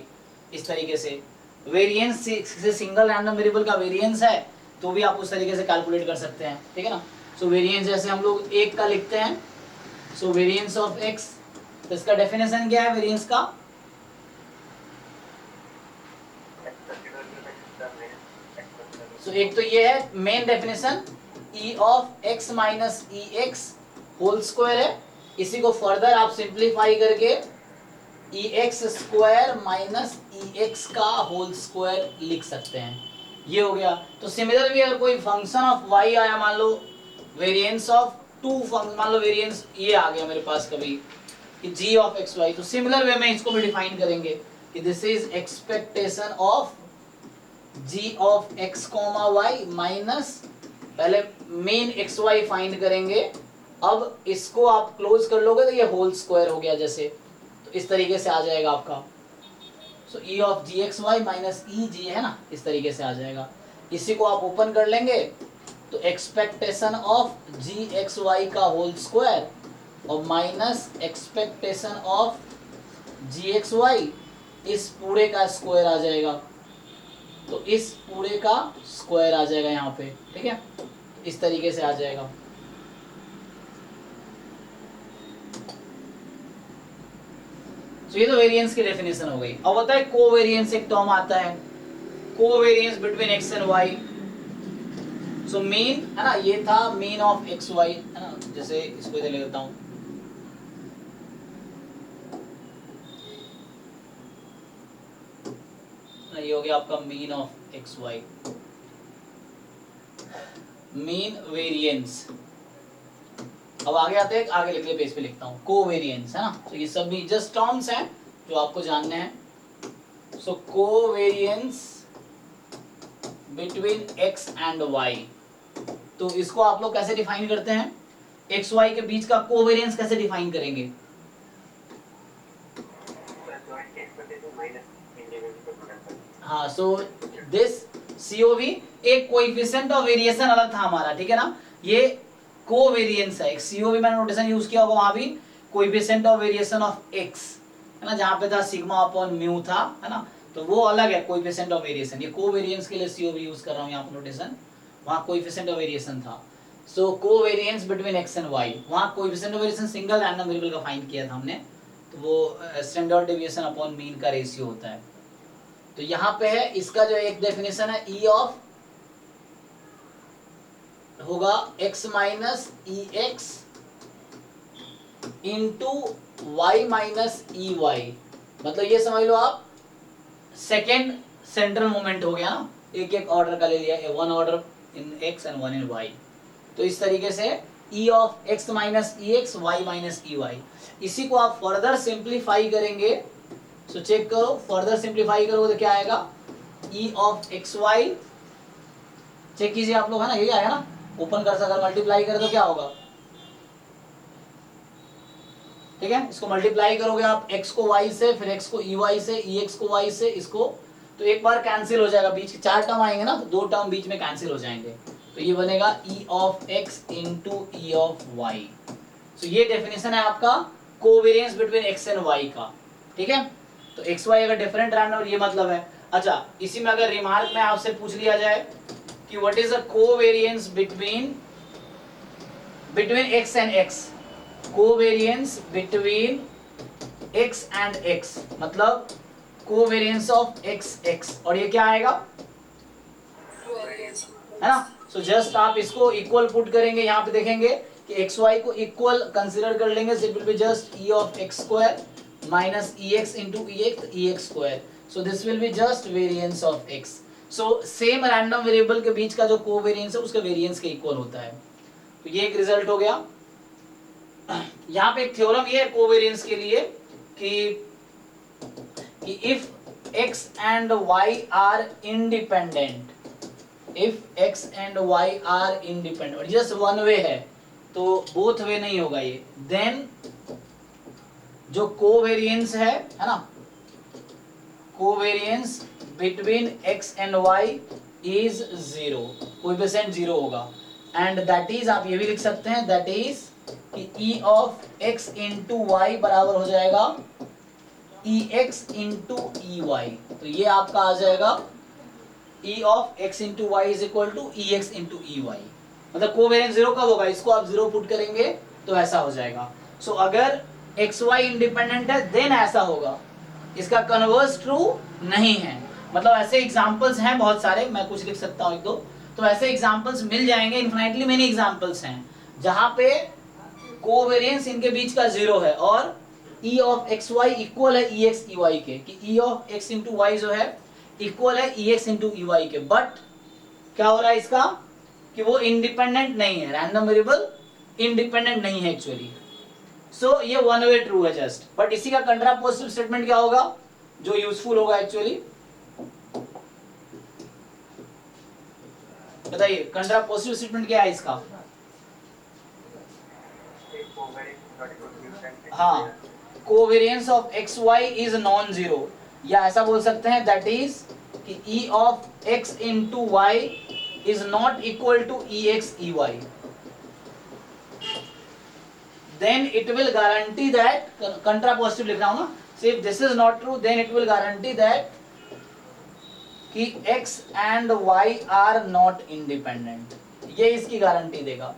A: इस तरीके से। वेरिएंस से सिंगल रैंडम वेरिएबल का वेरिएंस है तो भी आप उस तरीके से कैलकुलेट कर सकते हैं, ठीक है ना। सो वेरिएंस जैसे हम लोग एक का लिखते हैं, सो वेरिएंस ऑफ x, तो इसका डेफिनेशन क्या है वेरिएंस का, तो एक तो ये है main definition e of x minus EX whole square है। इसी को फर्दर आप सिंप्लीफाई करके EX स्क्वायर माइनस EX का होल स्क्वायर लिख सकते हैं, ये हो गया। तो सिमिलरली अगर कोई फंक्शन ऑफ y आया, मान लो वेरिएंस ऑफ टू फंक्शन, मान लो वेरिएंस ये आ गया मेरे पास कभी कि g ऑफ xy, तो सिमिलर वे में इसको भी डिफाइन करेंगे कि this is expectation of g of x comma y minus, पहले मेन xy फाइंड करेंगे, अब इसको आप क्लोज कर लोगे तो ये होल स्क्वायर हो गया जैसे, तो इस तरीके से आ जाएगा आपका। सो e of GXY minus EG है ना, इस तरीके से आ जाएगा। इसी को आप ओपन कर लेंगे तो एक्सपेक्टेशन ऑफ GXY का होल स्क्वायर और माइनस एक्सपेक्टेशन ऑफ GXY, इस पूरे का स्क्वायर आ जाएगा। तो इस पूरे का स्क्वायर आ जाएगा यहाँ पे, ठीक है, इस तरीके से आ जाएगा। तो ये तो वेरिएंस की डेफिनेशन हो गई। अब होता है कोवेरिएंस, एक टर्म आता है covariance between x and y। So mean है ना, ये था मीन ऑफ xy, है ना, जैसे इसको इधर ले लेता हूं, ये हो गया आपका mean of xy, mean variance. अब आगे आते हैं, आगे लिख ले, पेज पे लिखता हूँ कोवेरिएंस, है ना। तो ये सब भी जस्ट टर्म्स हैं जो आपको जानने हैं। So covariance between x and y, तो इसको आप लोग कैसे डिफाइन करते हैं, x y के बीच का कोवेरिएंस कैसे डिफाइन करेंगे। हाँ, सो दिस COV एक कोएफिशिएंट ऑफ वेरिएशन अलग था हमारा, ठीक है ना, ये कोवेरिएंस है। एक COV मैंने नोटेशन यूज किया होगा, वहां भी coefficient of variation of x है ना, जहां पे था सिग्मा अपॉन म्यू था, है ना, तो वो अलग है कोएफिशिएंट ऑफ वेरिएशन। ये कोवेरिएंस के लिए COV यूज कर रहा हूं यहां पे नोटेशन, वहां कोएफिशिएंट ऑफ वेरिएशन था। So covariance between x and y, वहां coefficient of variation single random variable का फाइंड किया था हमने, तो वो स्टैंडर्ड डेविएशन अपॉन मीन का रेशियो होता है। तो यहाँ पे है इसका जो एक डेफिनेशन है, E ऑफ होगा x minus E X into Y minus E Y, मतलब ये समझ लो आप सेकेंड सेंट्रल मोमेंट हो गया ना, एक एक ऑर्डर का ले लिया, one order in x and one in y। तो इस तरीके से E of x minus E X Y minus E Y, इसी को आप फर्दर सिंप्लीफाई करेंगे। सो चेक करो, फर्दर सिंप्लीफाई करोगे तो क्या आएगा, E of X Y, check कीजिए आप लोग, है ना, यही आएगा ना, ओपन कर सकते, मल्टीप्लाई करें तो क्या होगा, ठीक है, इसको मल्टीप्लाई करोगे आप x को y से, फिर x को ey से, ex को y से, इसको तो एक बार कैंसिल हो जाएगा, बीच के 4 टर्म आएंगे ना, तो 2 टर्म बीच में कैंसिल हो जाएंगे, तो ये बनेगा e of x into e of y। तो ये डेफिनेशन है आपका covariance between x and y का, ठीक है। तो x y अगर डिफरेंट रैंडम, ये मतलब है। अच्छा, इसी में अगर रिमार्क में आपसे पूछ लिया जाए कि what is the covariance between x and x, covariance between x and x मतलब कोवेरिएंस ऑफ x, और ये क्या आएगा, है ना। सो जस्ट आप इसको इक्वल पुट करेंगे, यहाँ पे देखेंगे कि एक्स वाई को इक्वल कंसीडर कर लेंगे, it will be just e of x square minus ex into ex square, so this will be just variance of x। So same random variable के बीच का जो कोवेरिएंस है उसका वेरिएंस के equal होता है। तो ये एक रिजल्ट हो गया। यहाँ पे एक थ्योरम ये है कोवेरिएंस के लिए कि if x and y are independent, if x and y are independent, just one way है तो both way नहीं होगा ये, then जो कोवेरिएंस है ना, covariance between x and y is 0, coefficient 0 होगा, एंड दैट इज, आप ये भी लिख सकते हैं, दैट इज कि e of x into Y बराबर हो जाएगा ex इंटू ey, तो ये आपका आ जाएगा e of x into Y is equal to ex into ey, मतलब कोवेरिएंस 0 कब होगा, इसको आप 0 पुट करेंगे तो ऐसा हो जाएगा। सो अगर xy इंडिपेंडेंट है देन ऐसा होगा, इसका कन्वर्स ट्रू नहीं है, मतलब ऐसे एग्जांपल्स हैं बहुत सारे, मैं कुछ लिख सकता हूं एक दो, तो ऐसे एग्जांपल्स मिल जाएंगे, इनफाइनाइटली मेनी एग्जांपल्स हैं जहां पे कोवेरिएंस इनके बीच का 0 है और e of X Y equal है ex ey के, कि e of x into Y जो है इक्वल है ex इंटू ey के, बट क्या हो रहा है इसका कि वो इंडिपेंडेंट नहीं है, रैंडम वेरिएबल इंडिपेंडेंट नहीं है एक्चुअली। सो ये वन वे ट्रू है जस्ट, बट इसी का कंट्रापोजिटिव स्टेटमेंट क्या होगा जो यूजफुल होगा एक्चुअली, बताइए कंट्रापोजिटिव स्टेटमेंट क्या है इसका। हाँ, covariance of X Y is non zero, या ऐसा बोल सकते हैं दैट इज कि e of x into Y is not equal to ex ey, then it will guarantee that, contrapositive लिख रहा हूं ना, so if this is not true then it will guarantee that कि x and y are not independent, ये इसकी guarantee देगा,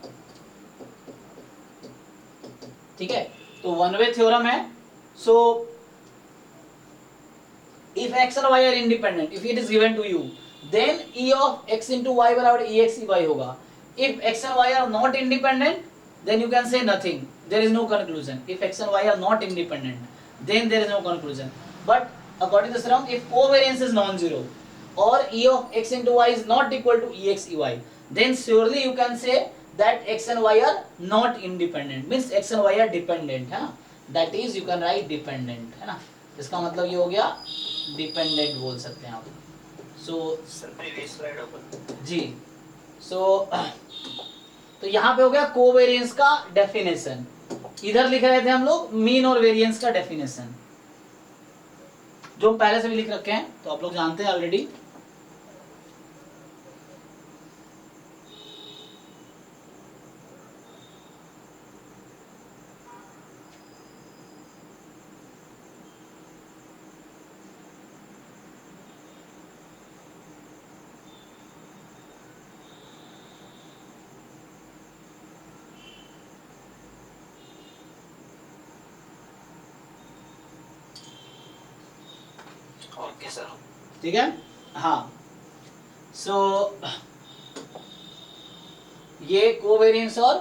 A: ठीक है। तो वन वे थ्योरम है। सो if x and y are independent, if it is given to you, then e of x into y बराबर ex ey होगा। If x and y are not independent, then you can say nothing, there is no conclusion. If x and y are not independent, then there is no conclusion. But according to this theorem, if covariance is non-zero or e of x into y is not equal to ex ey, then surely you can say that x and y are not independent, means x and y are dependent, है ना, that is you can write dependent, है ना, इसका मतलब ये हो गया dependent बोल सकते हैं आप। सो
E: प्रीवियस स्लाइड ओपन
A: जी, सो तो यहाँ पे हो गया कोवेरिएंस का डेफिनेशन, इधर लिख रहे थे हम लोग मीन और वेरिएंस का डेफिनेशन, जो हम पहले से भी लिख रखे हैं, तो आप लोग जानते हैं ऑलरेडी।
E: Okay sir.
A: ठीक है, हाँ। सो ये कोवेरिएंस और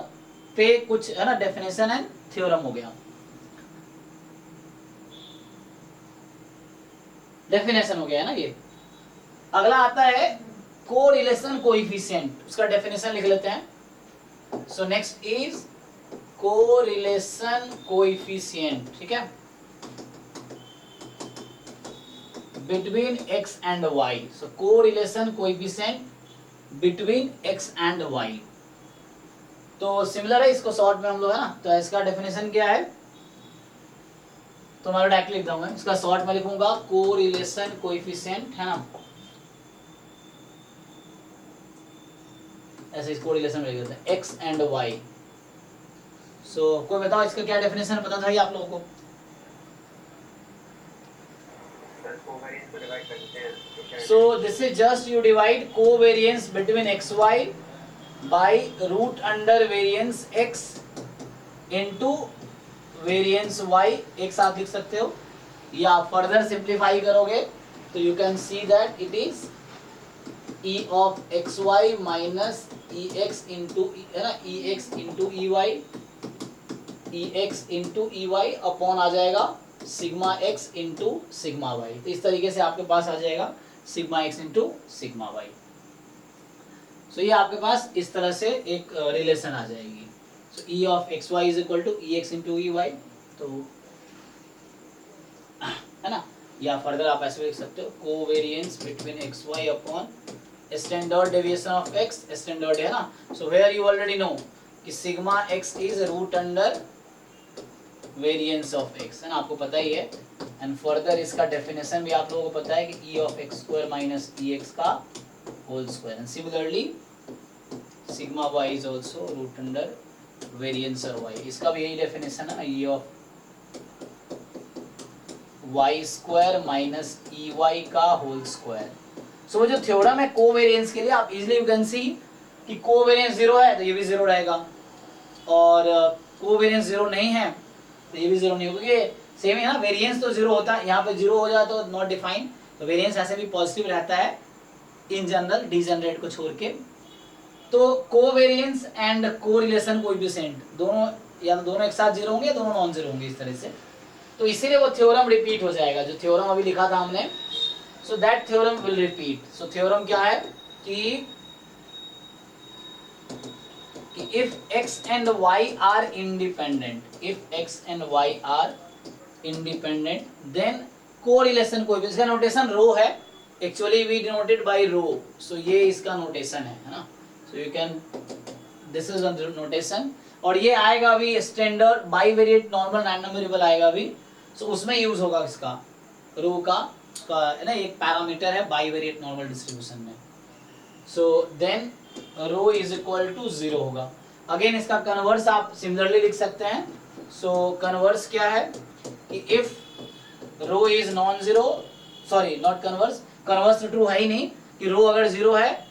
A: पे कुछ है ना डेफिनेशन एंड थ्योरम हो गया, डेफिनेशन हो गया है ना ये। अगला आता है कोरिलेशन कोएफिशिएंट, उसका डेफिनेशन लिख लेते हैं। So next is correlation coefficient, ठीक है, between x and y। So correlation coefficient between x and y। तो सिमिलर है, इसको शॉर्ट में हम लोग है ना, तो इसका डेफिनेशन क्या है, तो मैं डायरेक्ट लिख दूंगा, इसका शॉर्ट में लिखूंगा कोरिलेशन कोएफिशिएंट, है ना, ऐसे इस कोरिलेशन में लिख देते हैं x एंड y। सो कोई बताओ इसका क्या डेफिनेशन पता था ये आप लोगों को?
D: कोवेरिएंस को डिवाइड करते हैं।
A: So this is just you divide covariance between xy by root under variance x into variance y, एक साथ लिख सकते हो, या फर्दर सिंप्लीफाई करोगे तो you can see that it is e of xy minus ex into है ना ex into ex into ey upon आ जाएगा sigma x into sigma y। तो इस तरीके से आपके पास आ जाएगा sigma x into sigma y। So ये आपके पास इस तरह से एक रिलेशन आ जाएगी। So e of X Y is equal to E X into E Y, तो है ना, या फर्दर आप ऐसे लिख सकते हो covariance between X Y upon standard deviation of X, standard है ना। So where you already know कि sigma X is root under variance of X, है ना, आपको पता ही है। एंड फर्दर इसका डेफिनेशन भी आप लोगों को पता है कि e of X square minus E X का whole square. And similarly sigma y is also root under variance और y, इसका भी यही डेफिनेशन है ना, e of y square minus E Y का होल स्क्वायर। सो जो थ्योरम है कोवेरिएंस के लिए, आप इजीली यू कैन सी कि कोवेरिएंस जीरो है तो ये भी जीरो रहेगा, और कोवेरिएंस जीरो नहीं है तो ये भी जीरो नहीं होगा, क्योंकि सेम ही है ना, वेरिएंस तो जीरो होता है, यहाँ पे जीरो हो जाए तो नॉट डिफाइंड, तो वेरिएंस ऐसे भी पॉजिटिव रहता है इन जनरल, डीजेनरेट को छोड़ के। तो कोवेरिएंस एंड कोरिलेशन कोएफिशिएंट दोनों या तो दोनों एक साथ जीरो होंगे, दोनों नॉन जीरो होंगे इस तरह से, तो इसीलिए वो थ्योरम रिपीट हो जाएगा जो थ्योरम अभी लिखा था हमने। So that theorem will repeat. So theorem क्या है कि if x and y are independent, then correlation coefficient, इसका नोटेशन रो है, एक्चुअली वी डिनोटेड बाय रो, सो ये इसका नोटेशन है ना। So you can, this is the notation, और ये आएगा अभी standard bivariate normal random variable आएगा अभी, सो उसमें यूज होगा इसका रो का है ना, एक पैरामीटर है बाइवेरिएट नॉर्मल डिस्ट्रीब्यूशन में। So then rho is equal to 0 होगा। अगेन इसका कन्वर्स आप सिमिलरली लिख सकते हैं। सो कन्वर्स क्या है कि if rho is non zero, sorry not converse, converse तो ट्रू है ही नहीं कि रो अगर जीरो है,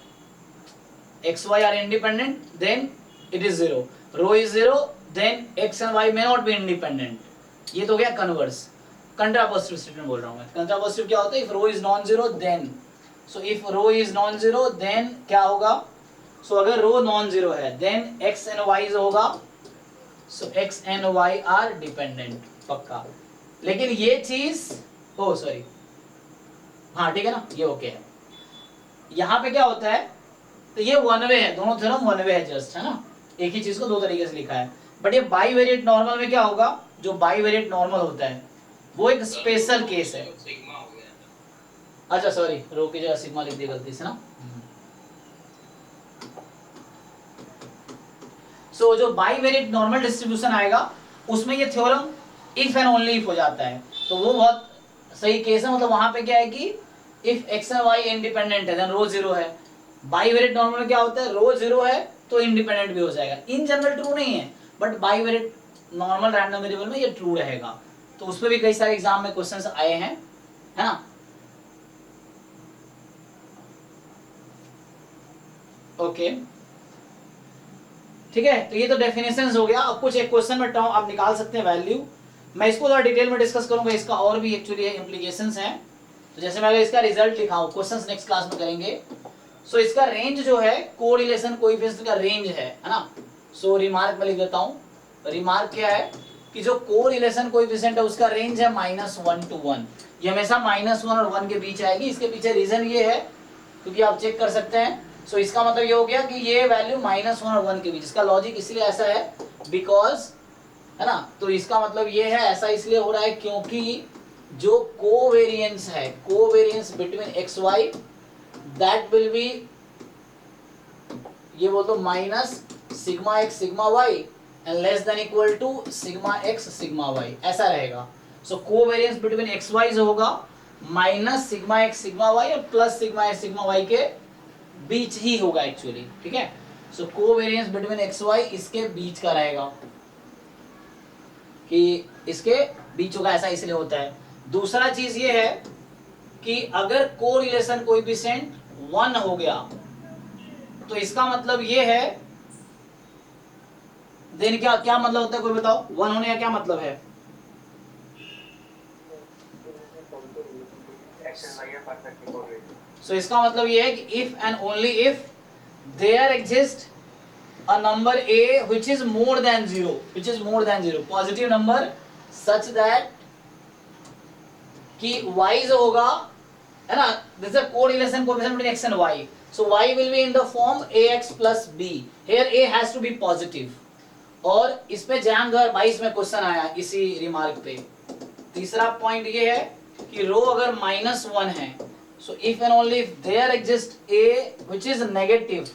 A: X Y are independent, then it is zero, rho is zero, then X and Y may not be independent, ये तो हो गया कन्वर्स। कंट्रापोजिटिव स्टेटमेंट बोल रहा हूं मैं। कंट्रापोजिटिव क्या होता है, if rho is non zero then, so if rho is non zero then क्या होगा, सो अगर रो नॉन जीरो है देन एक्स एंड वाई होगा, so X and Y are dependent, पक्का। लेकिन ये चीज, ओ सॉरी, हाँ ठीक है ना, ये ओके है। यहाँ पे क्या होता है, तो ये वन वे है, दोनों थ्योरम वन वे है जस्ट, है ना, एक ही चीज को दो तरीके से लिखा है। बट ये बाइवेरिएट नॉर्मल में क्या होगा, जो बाइवेरिएट नॉर्मल होता है वो एक स्पेशल केस है। अच्छा सॉरी, रो की जगह सिग्मा लिख दिया गलती से ना। सो जो बाइवेरिएट नॉर्मल डिस्ट्रीब्यूशन आएगा उसमें ये theorem if and only if हो जाता है, तो वो बहुत सही केस है। मतलब वहां पे क्या है कि if X and Y independent है देन रो जीरो है। बाइवेरिएट नॉर्मल में क्या होता है, रो जीरो है तो इंडिपेंडेंट भी हो जाएगा। इन जनरल ट्रू नहीं है, but bivariate normal random variable में ये ट्रू रहेगा। तो उस पर भी कई सारे एग्जाम में क्वेश्चंस आए हैं, है ना। ओके ठीक है, तो ये तो डेफिनेशंस हो गया। अब कुछ एक क्वेश्चन में टर्म आप निकाल सकते हैं वैल्यू, मैं इसको थोड़ा डिटेल में डिस्कस करूंगा, इसका और भी एक्चुअली इम्प्लीकेशंस हैं,
F: तो जैसे मैं अगर इसका रिजल्ट लिखाऊं, क्वेश्चंस नेक्स्ट क्लास में करेंगे। सो इसका रेंज जो है कोरिलेशन कोएफिशिएंट का रेंज है ना। सो रिमार्क में लिख देता हूं, रिमार्क क्या है कि जो कोरिलेशन कोएफिशिएंट है उसका रेंज है -1 to 1। ये हमेशा -1 और 1 के बीच आएगी। इसके पीछे रीजन ये है क्योंकि आप चेक कर सकते हैं। सो इसका मतलब ये हो गया कि ये वैल्यू -1 और 1 के बीच, इसका लॉजिक इसलिए ऐसा है बिकॉज, है ना। तो इसका मतलब ये है ऐसा इसलिए हो रहा है क्योंकि जो कोवेरिएंस है, covariance between X Y, that will be, ये बोल दो minus sigma X sigma Y and less than equal to sigma X sigma Y, ऐसा रहेगा। So covariance between X Y जो होगा minus sigma X sigma Y और plus sigma X sigma Y के बीच ही होगा एक्चुअली, ठीक है। So covariance between X Y इसके बीच का रहेगा, कि इसके बीच होगा, ऐसा इसलिए होता है। दूसरा चीज ये है कि अगर कोरिलेशन कोएफिशिएंट 1 हो गया तो इसका मतलब ये है, देन क्या क्या मतलब होता है, कोई बताओ 1 होने का क्या मतलब है? सो इसका मतलब ये है कि if and only if there exist a number a which is more than 0, which is more than 0, positive number such that कि y जो होगा, है ना, this is a correlation coefficient between x and y, so y will be in the form ax plus b, here a has to be positive। और इस पे जैन 2022 में question आया इसी रिमार्क पे। तीसरा पॉइंट ये है कि रो अगर -1 है, so if and only if there exists a which is negative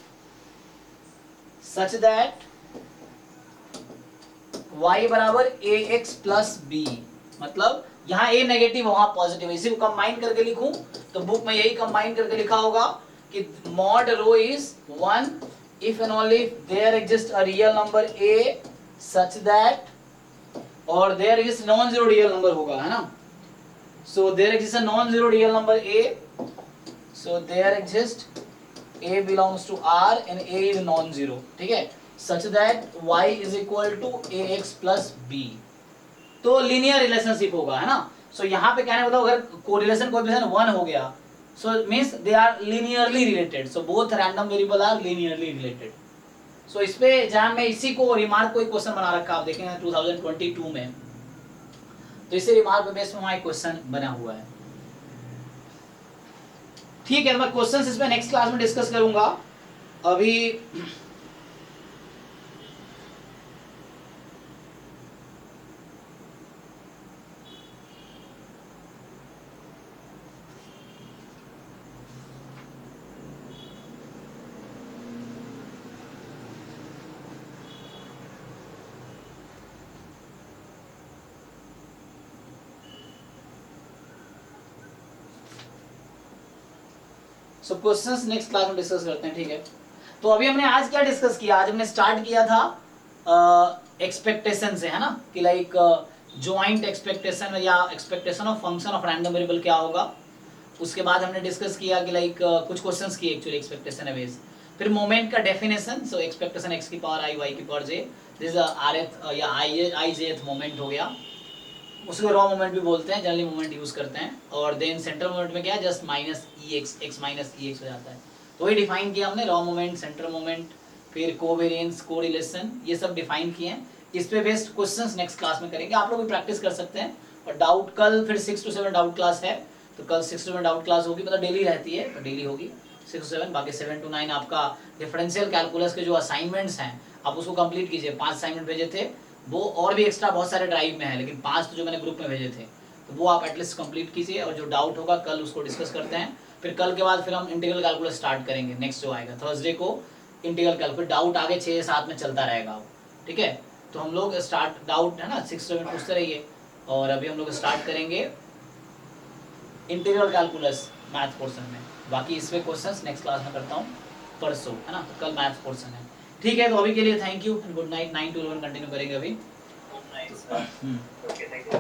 F: such that y बराबर ax plus b, मतलब यहाँ a नेगेटिव वहां पॉजिटिव है। इसी को कंबाइन करके लिखूं तो बुक में यही कंबाइन करके लिखा होगा कि mod rho is 1 if and only if there exists a real number a such that, और there is non zero real number होगा, है ना। so there exists a non zero real number a, so there exists a belongs to R and a is non-zero, ठीक है, such that y is equal to ax plus b, तो linear relationship होगा, है ना। सो यहाँ पे कहने बताओ अगर कोरिलेशन कोएफिशिएंट 1 हो गया, so means they are linearly related, so both random variable are linearly related. So इस पे जहाँ मैं इसी को रिमार्क कोई क्वेश्चन बना रखा, आप देखेंगे 2022 में, तो इसी रिमार्क पे बेस में वहाँ एक क्वेश्चन बना हुआ है, ठीक है। मैं क्वेश्चंस इसमें नेक्स्ट क्लास में डिस्कस करूंगा। अभी सो क्वेश्चंस नेक्स्ट क्लास में डिस्कस करते हैं, ठीक है। तो अभी हमने आज क्या डिस्कस किया, आज हमने स्टार्ट किया था एक्सपेक्टेशन से, है ना, कि लाइक जॉइंट एक्सपेक्टेशन या expectation of function of random variable क्या होगा। उसके बाद हमने डिस्कस किया कि लाइक कुछ क्वेश्चंस किए एक्चुअली एक्सपेक्टेशन है बेस। फिर मोमेंट का डेफिनेशन, सो एक्सपेक्टेशन एक्स की पावर आई वाई की power J, this is rth या आई जेथ मोमेंट हो गया, उसको रॉ मोमेंट भी बोलते हैं, जनरली मोमेंट यूज करते हैं। और देन सेंटर मोमेंट में क्या है, just minus E x, x minus E x हो जाता है, तो वही डिफाइन किया हमने, रॉ मोमेंट, सेंटर मोमेंट, फिर कोवेरिएंस, कोरिलेशन, ये सब डिफाइन किए हैं। इस पे बेस्ड क्वेश्चंस नेक्स्ट क्लास में करेंगे, आप लोग भी प्रैक्टिस कर सकते हैं। और डाउट कल फिर 6 to 7 डाउट क्लास है, तो कल 6 to 7 डाउट क्लास होगी, मतलब डेली रहती है, तो डेली होगी 6 to 7, बाकी 7 to 9 आपका डिफरेंशियल कैलकुलस के जो असाइनमेंट्स हैं आप उसको कंप्लीट कीजिए। 5 असाइनमेंट भेजे थे वो, और भी एक्स्ट्रा बहुत सारे ड्राइव में है, लेकिन 5 तो जो मैंने ग्रुप में भेजे थे, तो वो आप एटलीस्ट कंप्लीट कीजिए। और जो डाउट होगा कल उसको डिस्कस करते हैं। फिर कल के बाद फिर हम इंटीग्रल कैलकुलस स्टार्ट करेंगे, नेक्स्ट जो आएगा थर्सडे को इंटीग्रल कैलकुलस। डाउट आगे 6-7 में चलता रहेगा, ठीक है। तो हम लोग स्टार्ट, डाउट है ना 6-7 पूछते रहिए, और अभी हम लोग स्टार्ट करेंगे इंटीग्रल कैलकुलस मैथ पोर्शन में। बाकी इसमें क्वेश्चंस नेक्स्ट क्लास में करता हूँ परसों, है ना, तो कल मैथ पोर्शन है, ठीक है। तो अभी के लिए thank you and good night. 9 to 11 continue करेंगे अभी।
D: Okay, thank you.